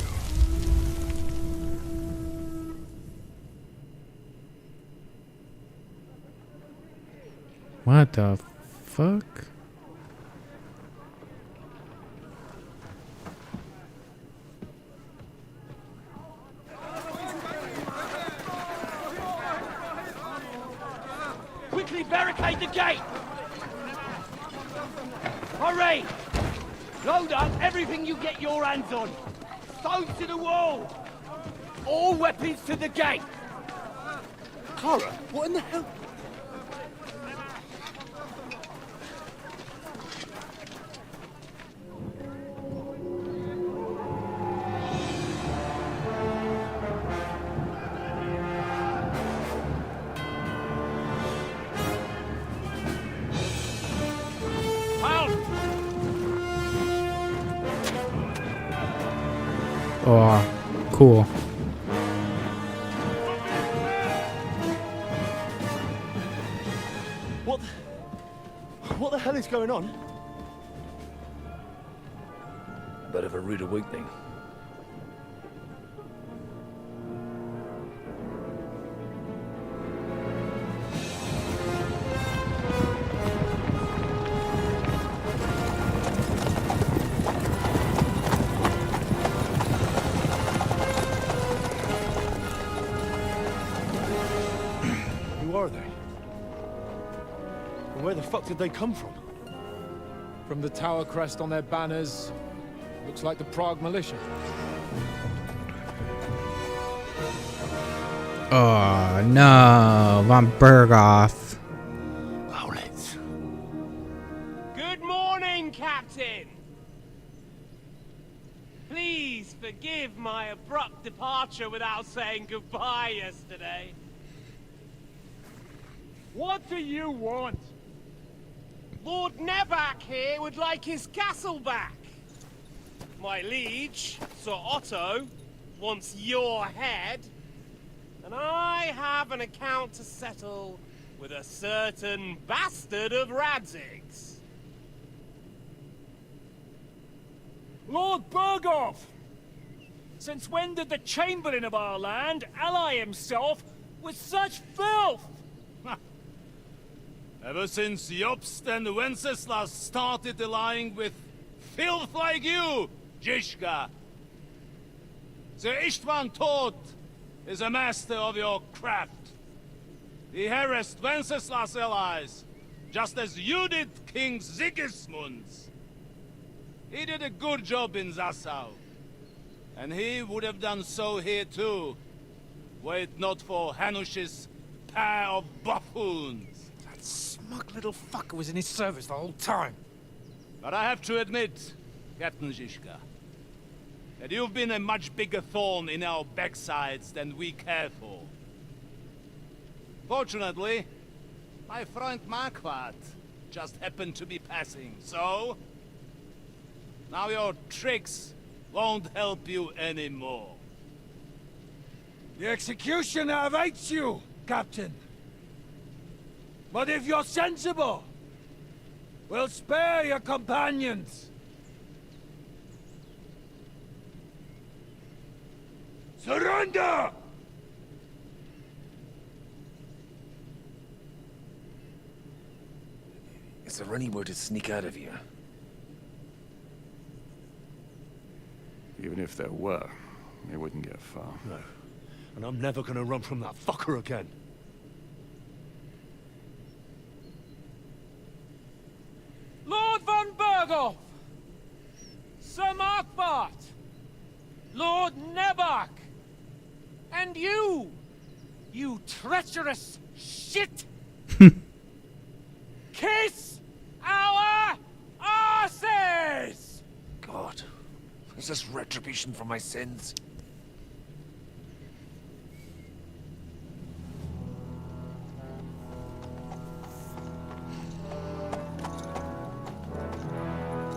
What the fuck? Quickly barricade the gate! Hurry! Load up everything you get your hands on! Stones to the wall! All weapons to the gate! Clara, what in the hell? Oh, cool. What the hell is going on? Bit of a rude awakening. Who are they? And where the fuck did they come from? From the tower crest on their banners, looks like the Prague militia. Oh no, von Berghoff. Owlets. Good morning, Captain! Please forgive my abrupt departure without saying goodbye yesterday. What do you want? Lord Neback here would like his castle back. My liege, Sir Otto, wants your head. And I have an account to settle with a certain bastard of Radzig's. Lord Berghoff! Since when did the Chamberlain of our land ally himself with such filth? Ever since Jobst and Wenceslas started allying with filth like you, Zizka. Sir Istvan Tod is a master of your craft. He harassed Wenceslas' allies, just as you did King Sigismund's. He did a good job in Zassau, and he would have done so here too, were it not for Hanush's pair of buffoons. That smug little fucker was in his service the whole time. But I have to admit, Captain Zizka, that you've been a much bigger thorn in our backsides than we care for. Fortunately, my friend Marquardt just happened to be passing, so... now your tricks won't help you anymore. The executioner awaits you, Captain. But if you're sensible, we'll spare your companions. Surrender! Is there any way to sneak out of here? Even if there were, it wouldn't get far. No. And I'm never gonna run from that fucker again. Lord von Berghoff! Sir Markbart! Lord Neback! And you! You treacherous shit! Kiss our asses! God, is this retribution for my sins?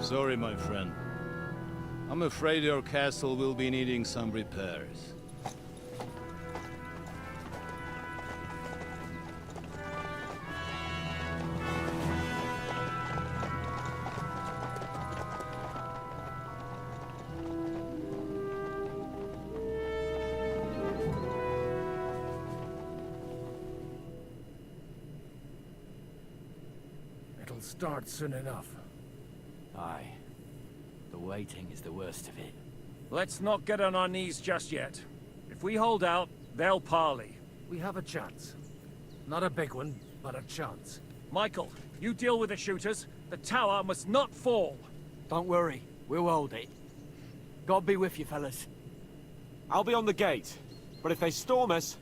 Sorry, my friend. I'm afraid your castle will be needing some repairs. It'll start soon enough. Aye. The waiting is the worst of it. Let's not get on our knees just yet. If we hold out, they'll parley. We have a chance. Not a big one, but a chance. Michael, you deal with the shooters. The tower must not fall. Don't worry. We'll hold it. God be with you, fellas. I'll be on the gate, but if they storm us,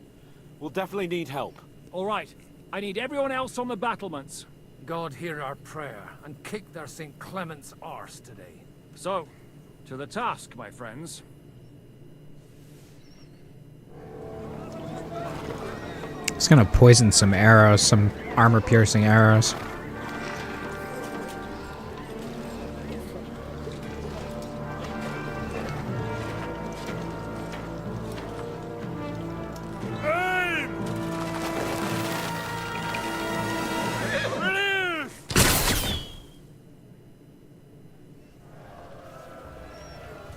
we'll definitely need help. All right. I need everyone else on the battlements. God hear our prayer, and kick their St. Clement's arse today. So, to the task, my friends. It's gonna poison some arrows, some armor-piercing arrows.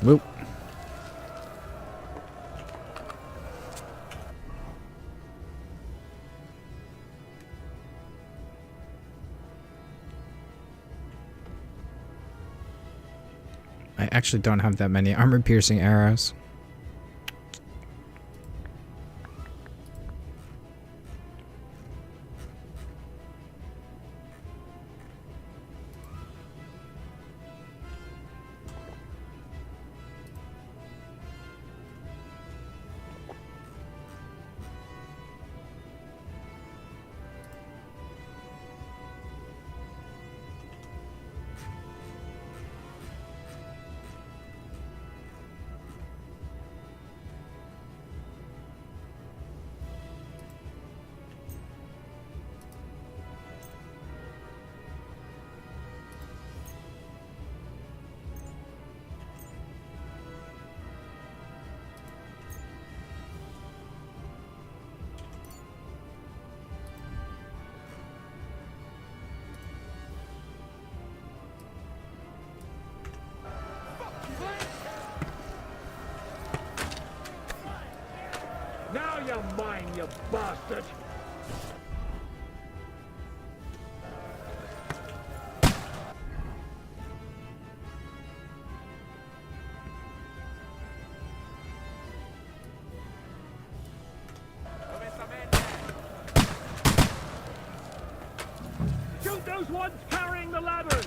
Whoop. I actually don't have that many armor-piercing arrows. you're mine, you bastard! Shoot those ones carrying the ladders!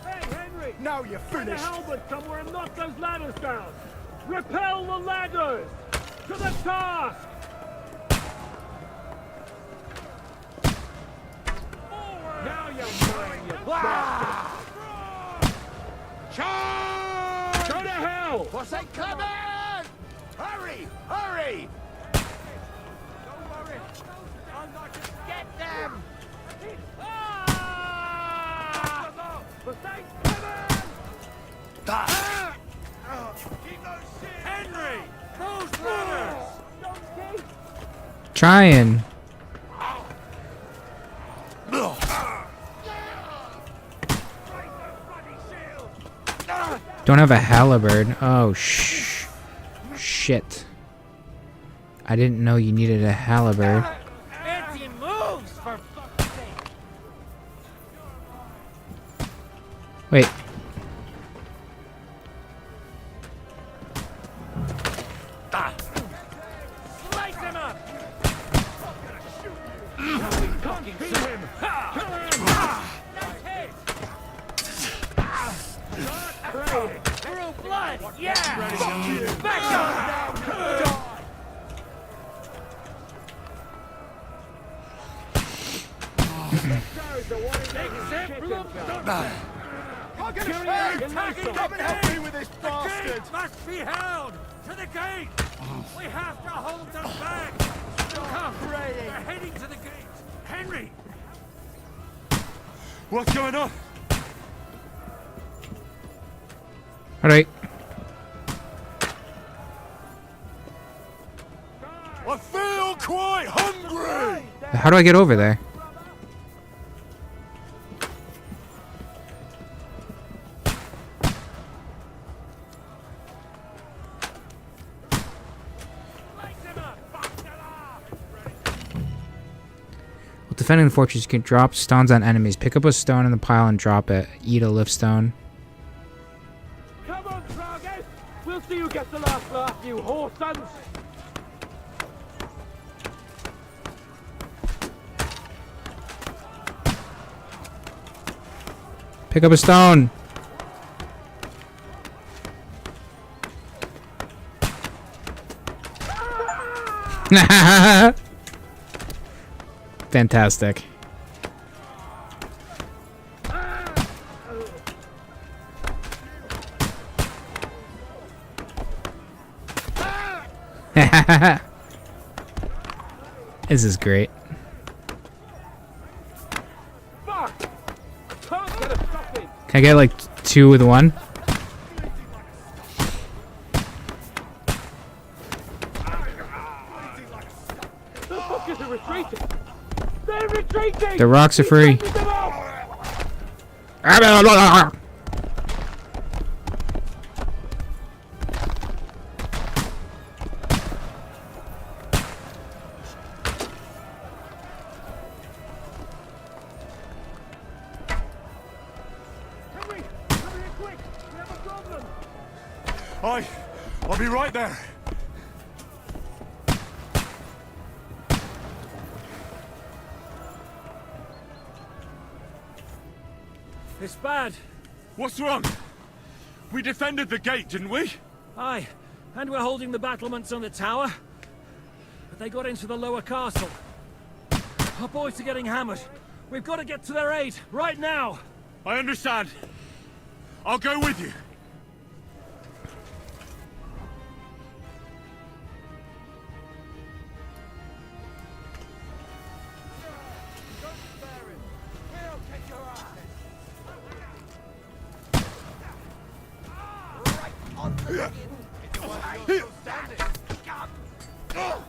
Hey, Henry! Now you're Find a finished! halberd somewhere and knock those ladders down! Repel the ladders! To the task! Now you're mine, you bastard! Charge! Go to hell! What's that coming? Hurry! Hurry! Don't worry! I'm not gonna Get them! Henry! Those ladders! Trying. Don't have a halberd. Oh, shit. I didn't know you needed a halberd. Fancy moves, for fuck's sake! Wait. Slice him up! Fucking shoot him! Through blood! Yeah! Back up! Come and help me with this bastard! Must be held to the gate. We have to hold them back. Come, they're heading to the gate. Henry, What's going on? Alright. I feel quite hungry! How do I get over there? While defending the fortress, you can drop stones on enemies. Pick up a stone in the pile and drop it. Eat a lift stone. come on, Dragon. We'll see who gets the last laugh, you whore sons. Pick up a stone. Fantastic. This is great. Fuck! Can't get a stop in. Can I get like 2 with 1? The fuckers are retreating. They're retreating. The rocks are free. He's fending them off. Henry, come here quick. We have a problem. I'll be right there. It's bad. What's wrong? We defended the gate, didn't we? Aye, and we're holding the battlements on the tower. But they got into the lower castle. Our boys are getting hammered. We've got to get to their aid, right now! I understand. I'll go with you.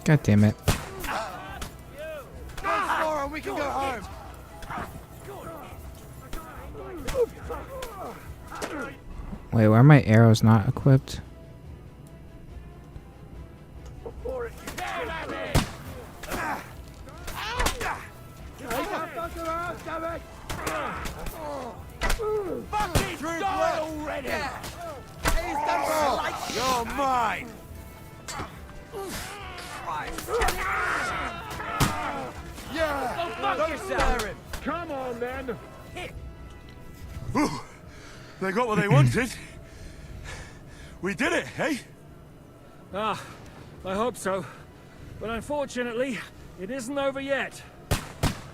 God damn it. Laura, we can go home. Wait, why are my arrows not equipped? Fucking die already! You're mine! Yeah! Go fuck yourself! Come on, then! Whew. They got what they wanted. We did it, eh? Ah, I hope so. But unfortunately, it isn't over yet.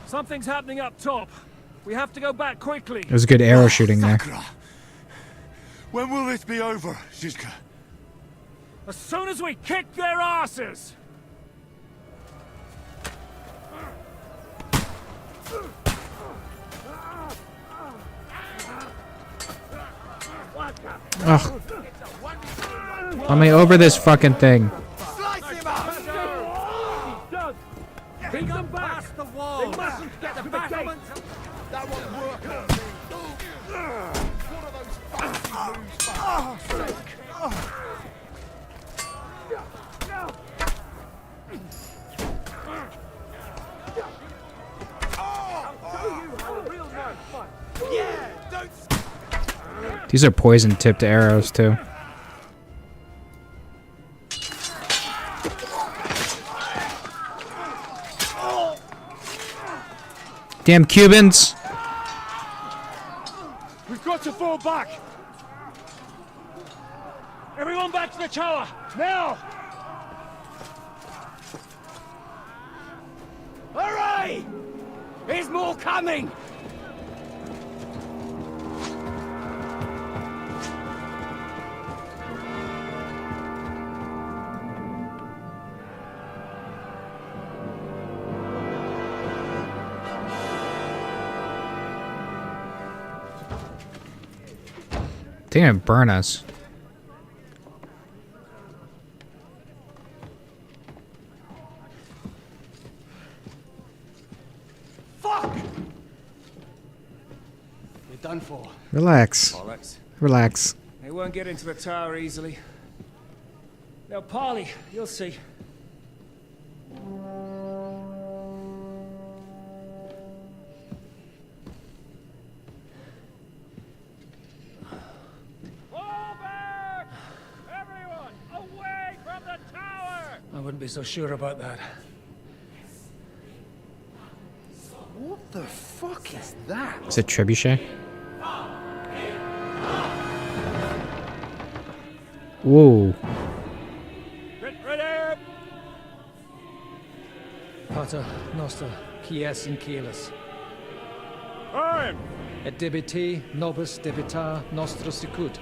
Something's happening up top. We have to go back quickly. It was good arrow shooting there. When will this be over, Zizka? As soon as we kick their asses! Ugh. Let me over this fucking thing. Slice him up! Keep them back! Past the wall! They mustn't get The to the gate! battlements! That won't work. One of those fancy moves for fuck's sake. Yeah, don't. These are poison tipped arrows too. Damn Cubans! We've got to fall back! Everyone back to the tower! Now! Hurry! There's more coming! They didn't burn us. Fuck! You're done for. Relax. Bollocks. Relax. They won't get into the tower easily. Now, Parley, you'll see. I wouldn't be so sure about that. What the fuck is that? Is it trebuchet? Whoa. Ready! Pater noster, quies in caelus. Time! Et debite nobis debitar nostros sicut.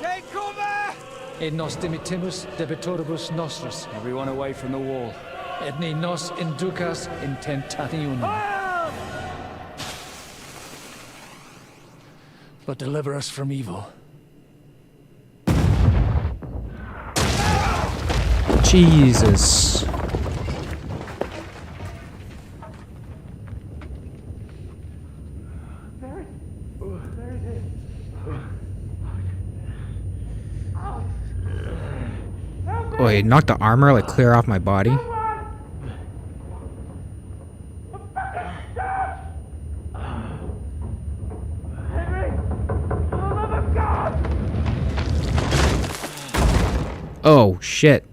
Take cover! Et nos dimitimus debitoribus nostris. Everyone away from the wall. Et ne nos inducas in tentationem. But deliver us from evil. Jesus. Oh, he knocked the armor like clear off my body. Oh shit.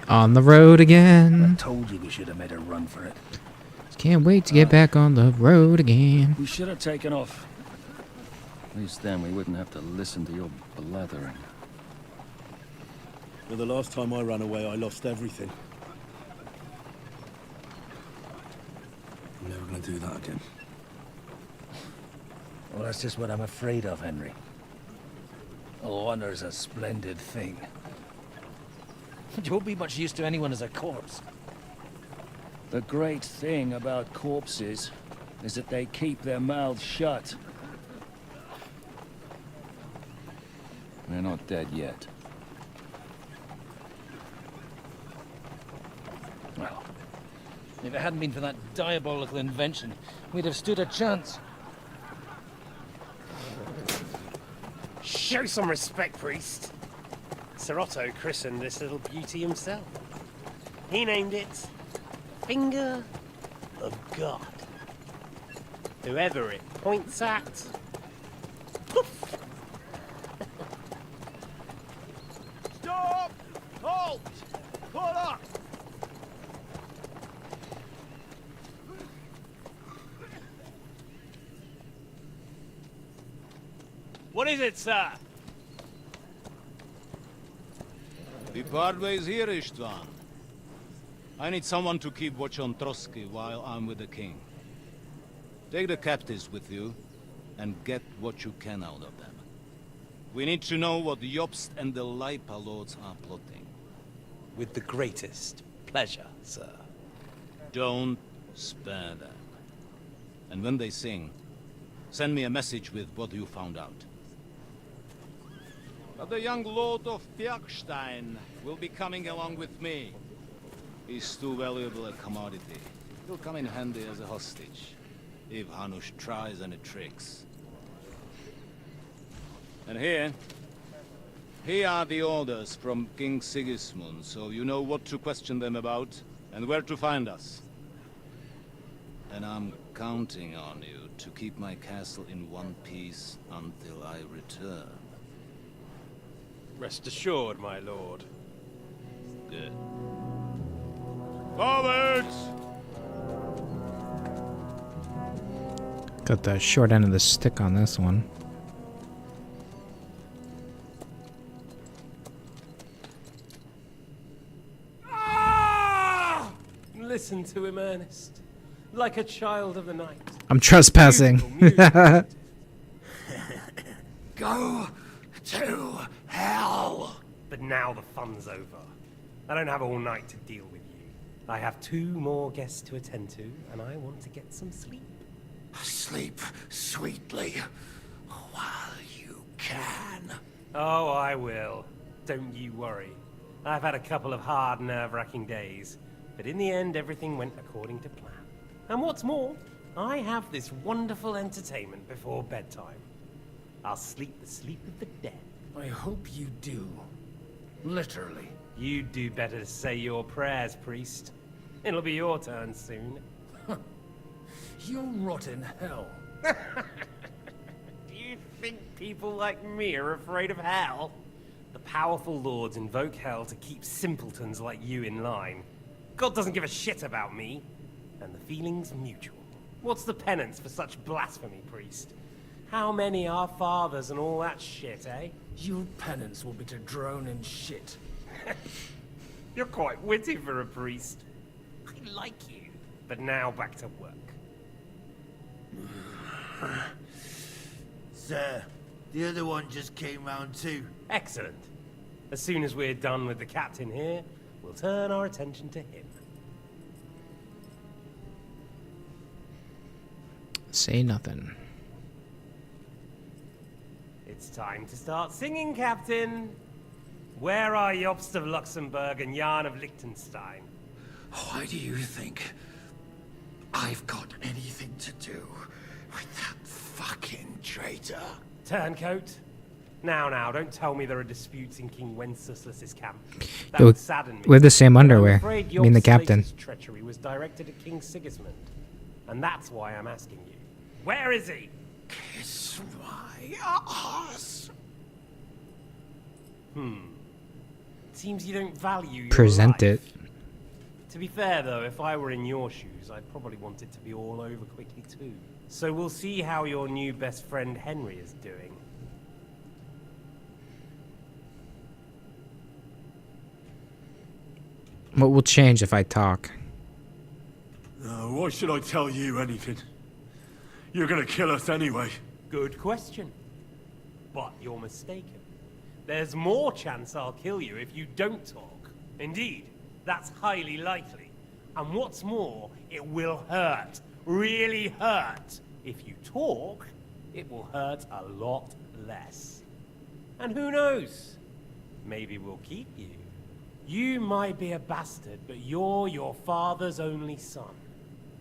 On the road again. I told you we should have made a run for it. Can't wait to get back on the road again. We should have taken off. At least then we wouldn't have to listen to your blathering. Well, the last time I ran away, I lost everything. I'm never going to do that again. Well, that's just what I'm afraid of, Henry. Honor's a splendid thing. You won't be much use to anyone as a corpse. The great thing about corpses is that they keep their mouths shut. They're not dead yet. Well, if it hadn't been for that diabolical invention, we'd have stood a chance. Show some respect, priest. Sir Otto christened this little beauty himself. He named it Finger of God. Whoever it points at, poof! Stop! Halt! Pull up! What is it, sir? We part ways here, Istvan. I need someone to keep watch on Trotsky while I'm with the king. Take the captives with you, and get what you can out of them. We need to know what the Jobst and the Leipa lords are plotting. With the greatest pleasure, sir. Don't spare them. And when they sing, send me a message with what you found out. But the young lord of Bjergstein will be coming along with me. He's too valuable a commodity. He'll come in handy as a hostage, if Hanush tries any tricks. And here are the orders from King Sigismund, so you know what to question them about, and where to find us. And I'm counting on you to keep my castle in one piece until I return. Rest assured, my lord. Good. Forwards! Got the short end of the stick on this one. Ah! Listen to him, Ernest. Like a child of the night. I'm trespassing. Go to hell! But now the fun's over. I don't have all night to deal with you. I have 2 more guests to attend to, and I want to get some sleep. Sleep sweetly while you can. Oh, I will. Don't you worry. I've had a couple of hard, nerve-wracking days, but in the end, everything went according to plan. And what's more, I have this wonderful entertainment before bedtime. I'll sleep the sleep of the dead. I hope you do. Literally. You'd do better to say your prayers, priest. It'll be your turn soon. You'll rot in hell. Do you think people like me are afraid of hell? The powerful lords invoke hell to keep simpletons like you in line. God doesn't give a shit about me. And the feeling's mutual. What's the penance for such blasphemy, priest? How many are fathers and all that shit, eh? Your penance will be to drown in shit. You're quite witty for a priest. I like you. But now back to work. Sir, the other one just came round too. Excellent. As soon as we're done with the captain here, we'll turn our attention to him. Say nothing. It's time to start singing, Captain. Where are Jobst of Luxembourg and Jan of Liechtenstein? Why do you think I've got anything to do with that fucking traitor? Turncoat? Now, don't tell me there are disputes in King Wenceslas's camp. That Yo, would sadden me. we have the same underwear. I'm afraid Me and the Jobst's captain. latest treachery was directed at King Sigismund. And that's why I'm asking you. Where is he? Kiss my ass. Seems you don't value your Present life. it. To be fair, though, if I were in your shoes, I'd probably want it to be all over quickly, too. So we'll see how your new best friend Henry is doing. What will change if I talk? Why should I tell you anything? You're gonna kill us anyway. Good question. But you're mistaken. There's more chance I'll kill you if you don't talk. Indeed, that's highly likely. And what's more, it will hurt really hurt. If you talk, it will hurt a lot less. And who knows? Maybe we'll keep you. You might be a bastard, but you're your father's only son.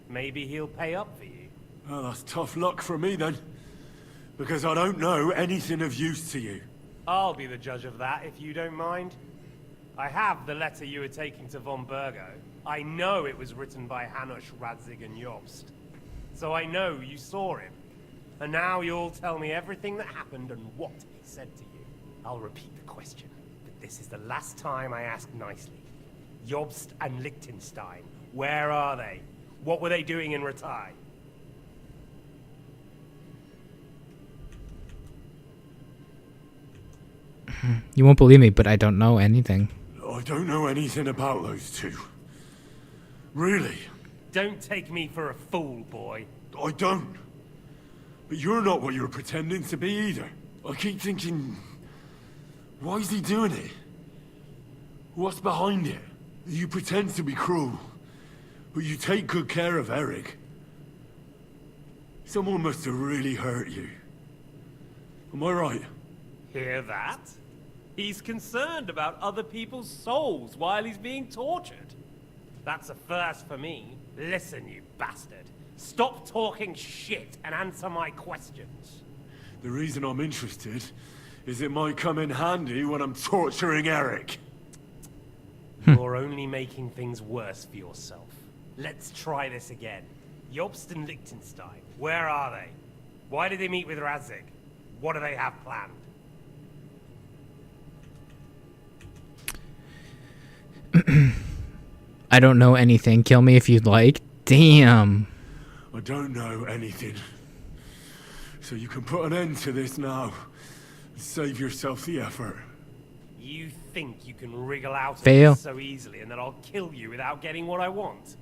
Maybe he'll pay up for you. Well, that's tough luck for me then. Because I don't know anything of use to you. I'll be the judge of that, if you don't mind. I have the letter you were taking to von Burgo. I know it was written by Hanush, Radzig, and Jobst. So I know you saw him. And now you'll tell me everything that happened and what he said to you. I'll repeat the question, but this is the last time I ask nicely. Jobst and Liechtenstein, where are they? What were they doing in Ratai? You won't believe me, but I don't know anything. I don't know anything about those two. Really? Don't take me for a fool, boy. I don't. But you're not what you're pretending to be either. I keep thinking, why is he doing it? What's behind it? You pretend to be cruel, but you take good care of Eric. Someone must have really hurt you. Am I right? Hear that? He's concerned about other people's souls while he's being tortured. That's a first for me. Listen, you bastard. Stop talking shit and answer my questions. The reason I'm interested is it might come in handy when I'm torturing Eric. You're only making things worse for yourself. Let's try this again. Jobst and Liechtenstein, where are they? Why did they meet with Radzig? What do they have planned? I don't know anything. Kill me if you'd like. Damn. I don't know anything. So you can put an end to this now. Save yourself the effort. You think you can wriggle out of Fail. this so easily and that I'll kill you without getting what I want?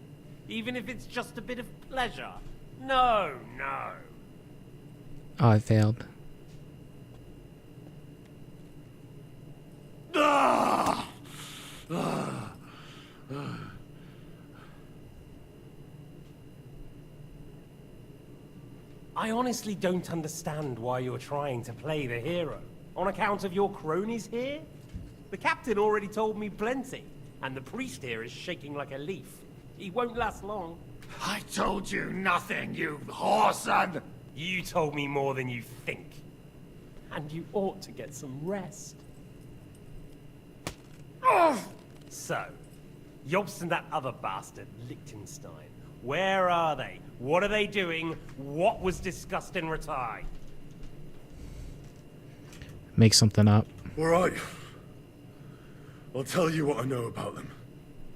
Even if it's just a bit of pleasure? No, no. Oh, I failed. Ah! I honestly don't understand why you're trying to play the hero. On account of your cronies here? The captain already told me plenty, and the priest here is shaking like a leaf. He won't last long. I told you nothing, you whoreson! You told me more than you think. And you ought to get some rest. So, Jobst and that other bastard, Liechtenstein. Where are they? What are they doing? What was discussed in Ratai? Make something up. All right. I'll tell you what I know about them.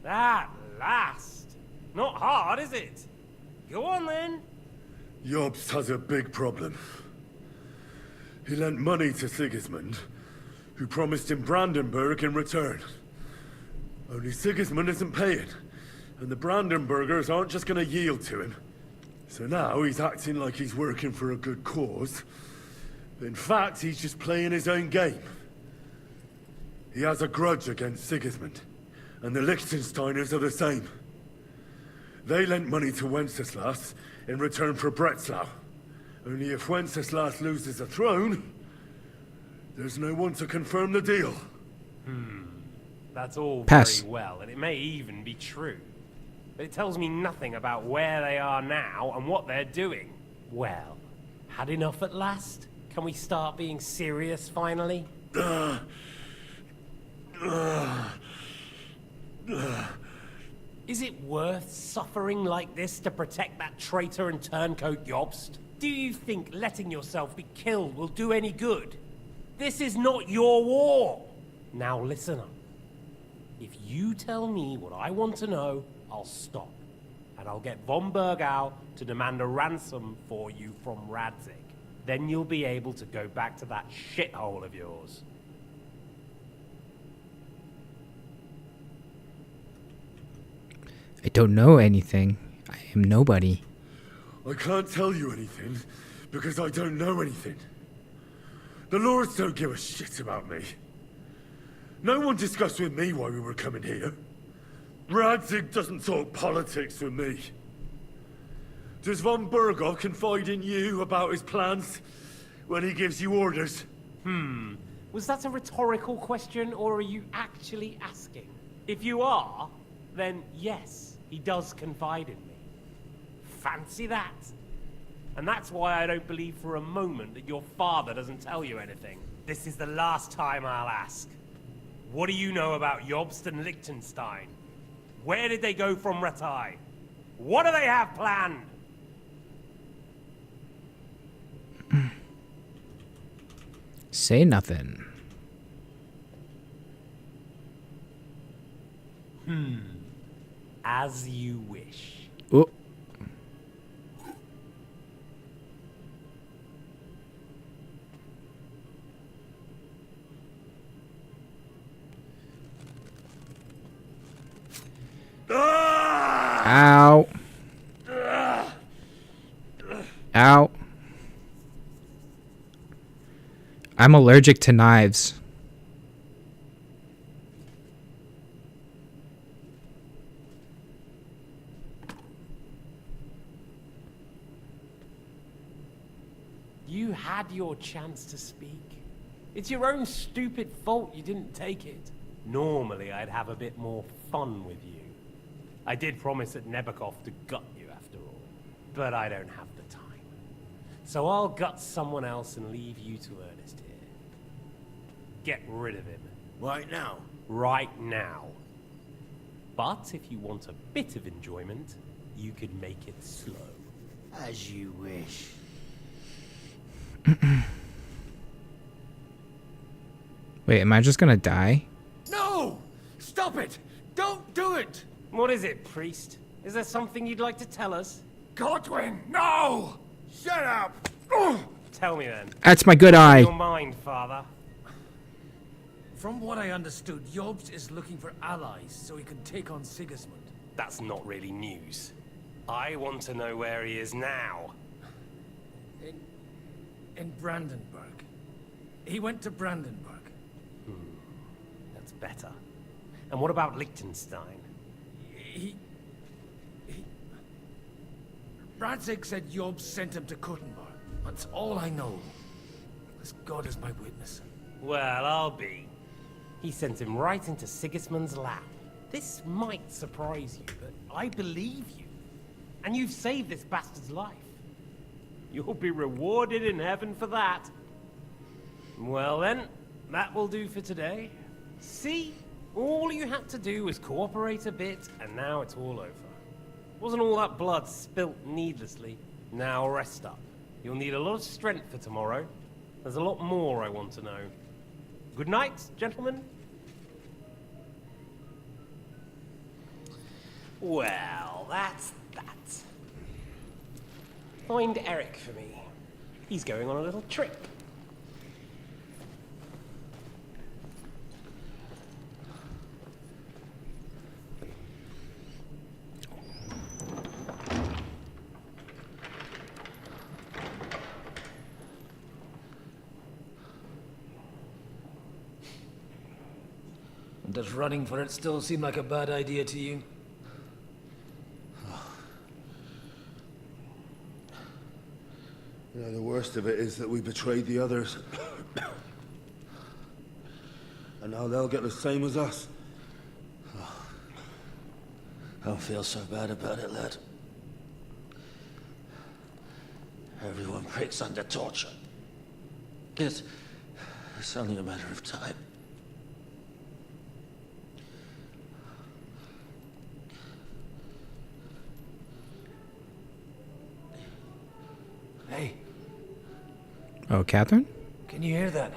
At last. Not hard, is it? Go on then. Jobst has a big problem. He lent money to Sigismund, who promised him Brandenburg in return. Only Sigismund isn't paying, and the Brandenburgers aren't just gonna yield to him. So now he's acting like he's working for a good cause. But in fact, he's just playing his own game. He has a grudge against Sigismund, and the Liechtensteiners are the same. They lent money to Wenceslas in return for Breslau. Only if Wenceslas loses the throne, there's no one to confirm the deal. That's all Pass. very well, and it may even be true. But it tells me nothing about where they are now and what they're doing. Well, had enough at last? Can we start being serious finally? Is it worth suffering like this to protect that traitor and turncoat Jobst? Do you think letting yourself be killed will do any good? This is not your war! Now listen up. If you tell me what I want to know, I'll stop. And I'll get von Burgau to demand a ransom for you from Radzig. Then you'll be able to go back to that shithole of yours. I don't know anything. I am nobody. I can't tell you anything, because I don't know anything. The Lords don't give a shit about me. No one discussed with me why we were coming here. Radzig doesn't talk politics with me. Does von Bergov confide in you about his plans when he gives you orders? Was that a rhetorical question, or are you actually asking? If you are, then yes, he does confide in me. Fancy that. And that's why I don't believe for a moment that your father doesn't tell you anything. This is the last time I'll ask. What do you know about Jobst and Liechtenstein? Where did they go from Ratai? What do they have planned? Say nothing. As you wish. Oh. Ow. Ow. I'm allergic to knives. You had your chance to speak. It's your own stupid fault you didn't take it. Normally, I'd have a bit more fun with you. I did promise at Nebakov to gut you after all, but I don't have the time. So I'll gut someone else and leave you to Ernest here. Get rid of him. Right now? Right now. But if you want a bit of enjoyment, you could make it slow. As you wish. Wait, am I just gonna die? No! Stop it! Don't do it! What is it, priest? Is there something you'd like to tell us? Godwin, no! Shut up! Tell me then. That's my good eye. Your mind, father. From what I understood, Jobst is looking for allies so he can take on Sigismund. That's not really news. I want to know where he is now. In Brandenburg. He went to Brandenburg. That's better. And what about Liechtenstein? Radzig said Jobst sent him to Kuttenberg. That's all I know. As God is my witness. Well, I'll be. He sent him right into Sigismund's lap. This might surprise you, but I believe you. And you've saved this bastard's life. You'll be rewarded in heaven for that. Well then, that will do for today. See? All you had to do was cooperate a bit, and now it's all over. Wasn't all that blood spilt needlessly. Now rest up. You'll need a lot of strength for tomorrow. There's a lot more I want to know. Good night, gentlemen. Well, that's that. Find Eric for me. He's going on a little trip. Does running for it still seem like a bad idea to you? Yeah, the worst of it is that we betrayed the others. And now they'll get the same as us. Don't feel so bad about it, lad. Everyone breaks under torture. It's only a matter of time. Hey. Oh, Catherine? Can you hear that?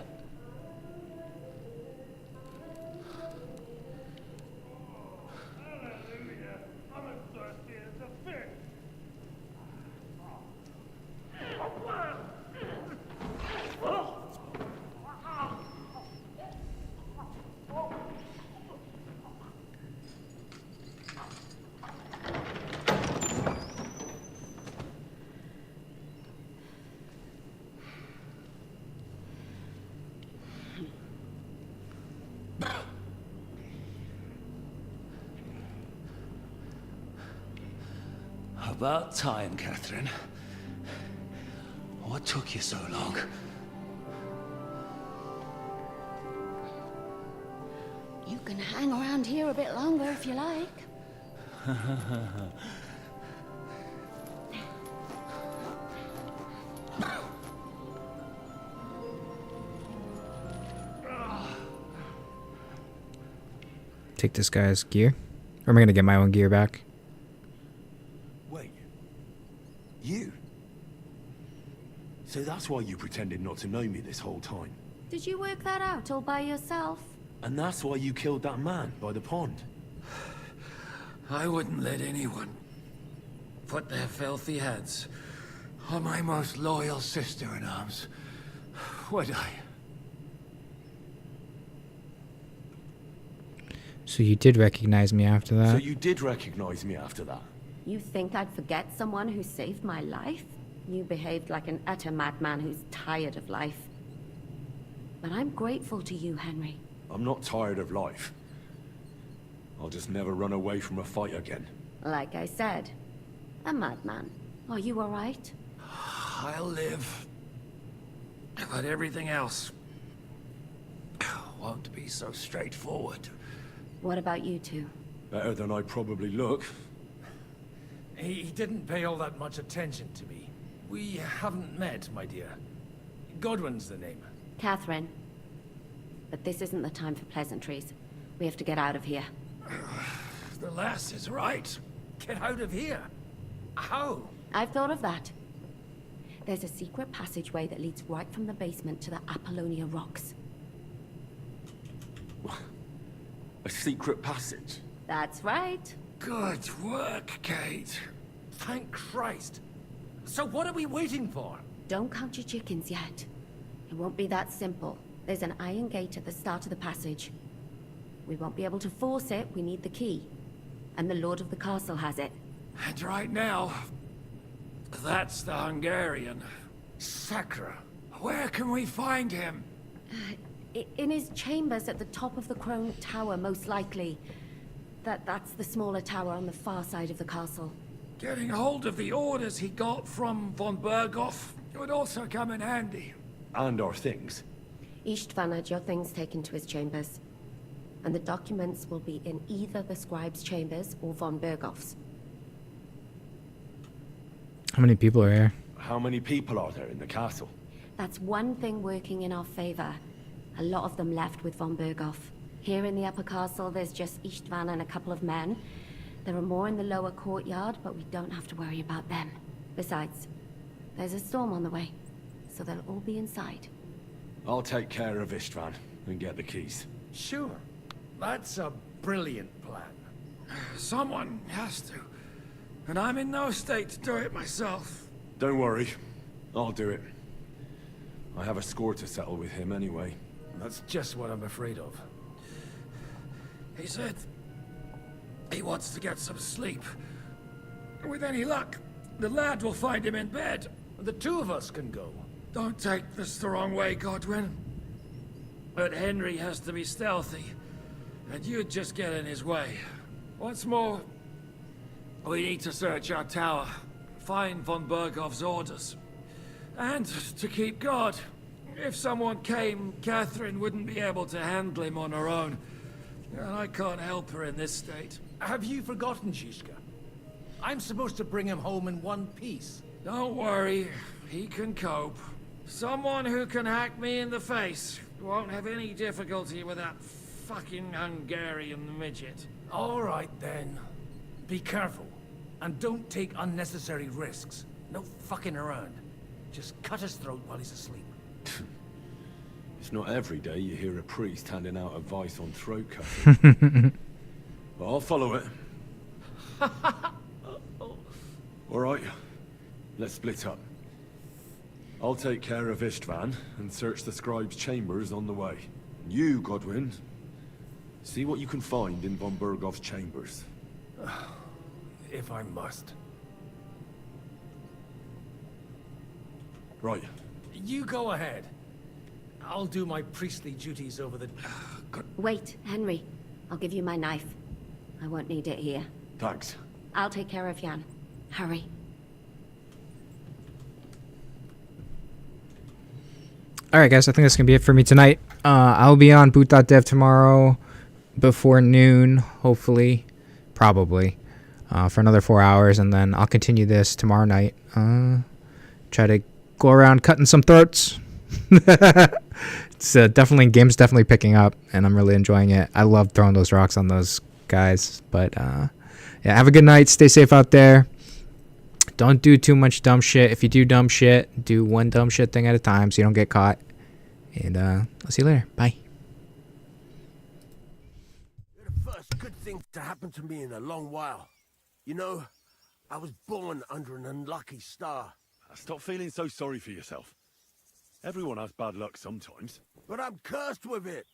About time, Catherine. What took you so long? You can hang around here a bit longer if you like. Take this guy's gear. Or am I gonna get my own gear back? Wait. You? So that's why you pretended not to know me this whole time. Did you work that out all by yourself? And that's why you killed that man by the pond. I wouldn't let anyone put their filthy heads on my most loyal sister-in-arms, would I? So you did recognize me after that? So you did recognize me after that? You think I'd forget someone who saved my life? You behaved like an utter madman who's tired of life. But I'm grateful to you, Henry. I'm not tired of life. I'll just never run away from a fight again. Like I said, a madman. Are you all right? I'll live. But everything else won't be so straightforward. What about you two? Better than I probably look. He didn't pay all that much attention to me. We haven't met, my dear. Godwin's the name. Catherine. But this isn't the time for pleasantries. We have to get out of here. The lass is right. Get out of here? How? I've thought of that. There's a secret passageway that leads right from the basement to the Apollonia Rocks. A secret passage? That's right. Good work, Kate. Thank Christ. So what are we waiting for? Don't count your chickens yet. It won't be that simple. There's an iron gate at the start of the passage. We won't be able to force it, we need the key. And the Lord of the Castle has it. And right now, that's the Hungarian. Sacra. Where can we find him? In his chambers at the top of the Crone Tower, most likely. That's the smaller tower on the far side of the castle. Getting hold of the orders he got from von Berghoff would also come in handy. And our things. Istvan had your things taken to his chambers. And the documents will be in either the scribe's chambers or von Berghoff's. How many people are here? How many people are there in the castle? That's one thing working in our favor. A lot of them left with von Berghoff. Here in the upper castle, there's just Istvan and a couple of men. There are more in the lower courtyard, but we don't have to worry about them. Besides, there's a storm on the way, so they'll all be inside. I'll take care of Istvan and get the keys. Sure. That's a brilliant plan. Someone has to. And I'm in no state to do it myself. Don't worry. I'll do it. I have a score to settle with him anyway. That's just what I'm afraid of. He said he wants to get some sleep. With any luck, the lad will find him in bed. The two of us can go. Don't take this the wrong way, Godwin. But Henry has to be stealthy, and you'd just get in his way. What's more, we need to search our tower, find von Berghoff's orders, and to keep guard. If someone came, Catherine wouldn't be able to handle him on her own. And I can't help her in this state. Have you forgotten, Shishka? I'm supposed to bring him home in one piece. Don't worry, he can cope. Someone who can hack me in the face won't have any difficulty with that fucking Hungarian midget. All right, then. Be careful. And don't take unnecessary risks. No fucking around. Just cut his throat while he's asleep. It's not every day you hear a priest handing out advice on throat cutting. But I'll follow it. Alright, let's split up. I'll take care of Istvan and search the scribe's chambers on the way. You, Godwin, see what you can find in von Berghoff's chambers. If I must. Right. You go ahead. I'll do my priestly duties over the... Wait, Henry. I'll give you my knife. I won't need it here. Thanks. I'll take care of Jan. Hurry. Alright guys, I think that's going to be it for me tonight. I'll be on boot.dev tomorrow before noon, hopefully. Probably. For another 4 hours, and then I'll continue this tomorrow night. Try to go around cutting some throats. It's game's definitely picking up, and I'm really enjoying it. I love throwing those rocks on those guys. But yeah, have a good night. Stay safe out there. Don't do too much dumb shit. If you do dumb shit, do one dumb shit thing at a time so you don't get caught. And I'll see you later. Bye. You're the first good thing to happen to me in a long while. You know, I was born under an unlucky star. Stop feeling so sorry for yourself. Everyone has bad luck sometimes. But I'm cursed with it.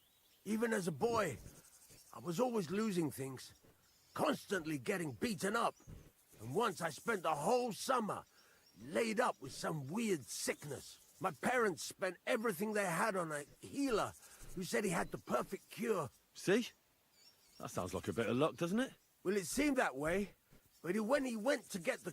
Even as a boy, I was always losing things. Constantly getting beaten up. And once I spent the whole summer laid up with some weird sickness. My parents spent everything they had on a healer who said he had the perfect cure. See? That sounds like a bit of luck, doesn't it? Well, it seemed that way. But when he went to get the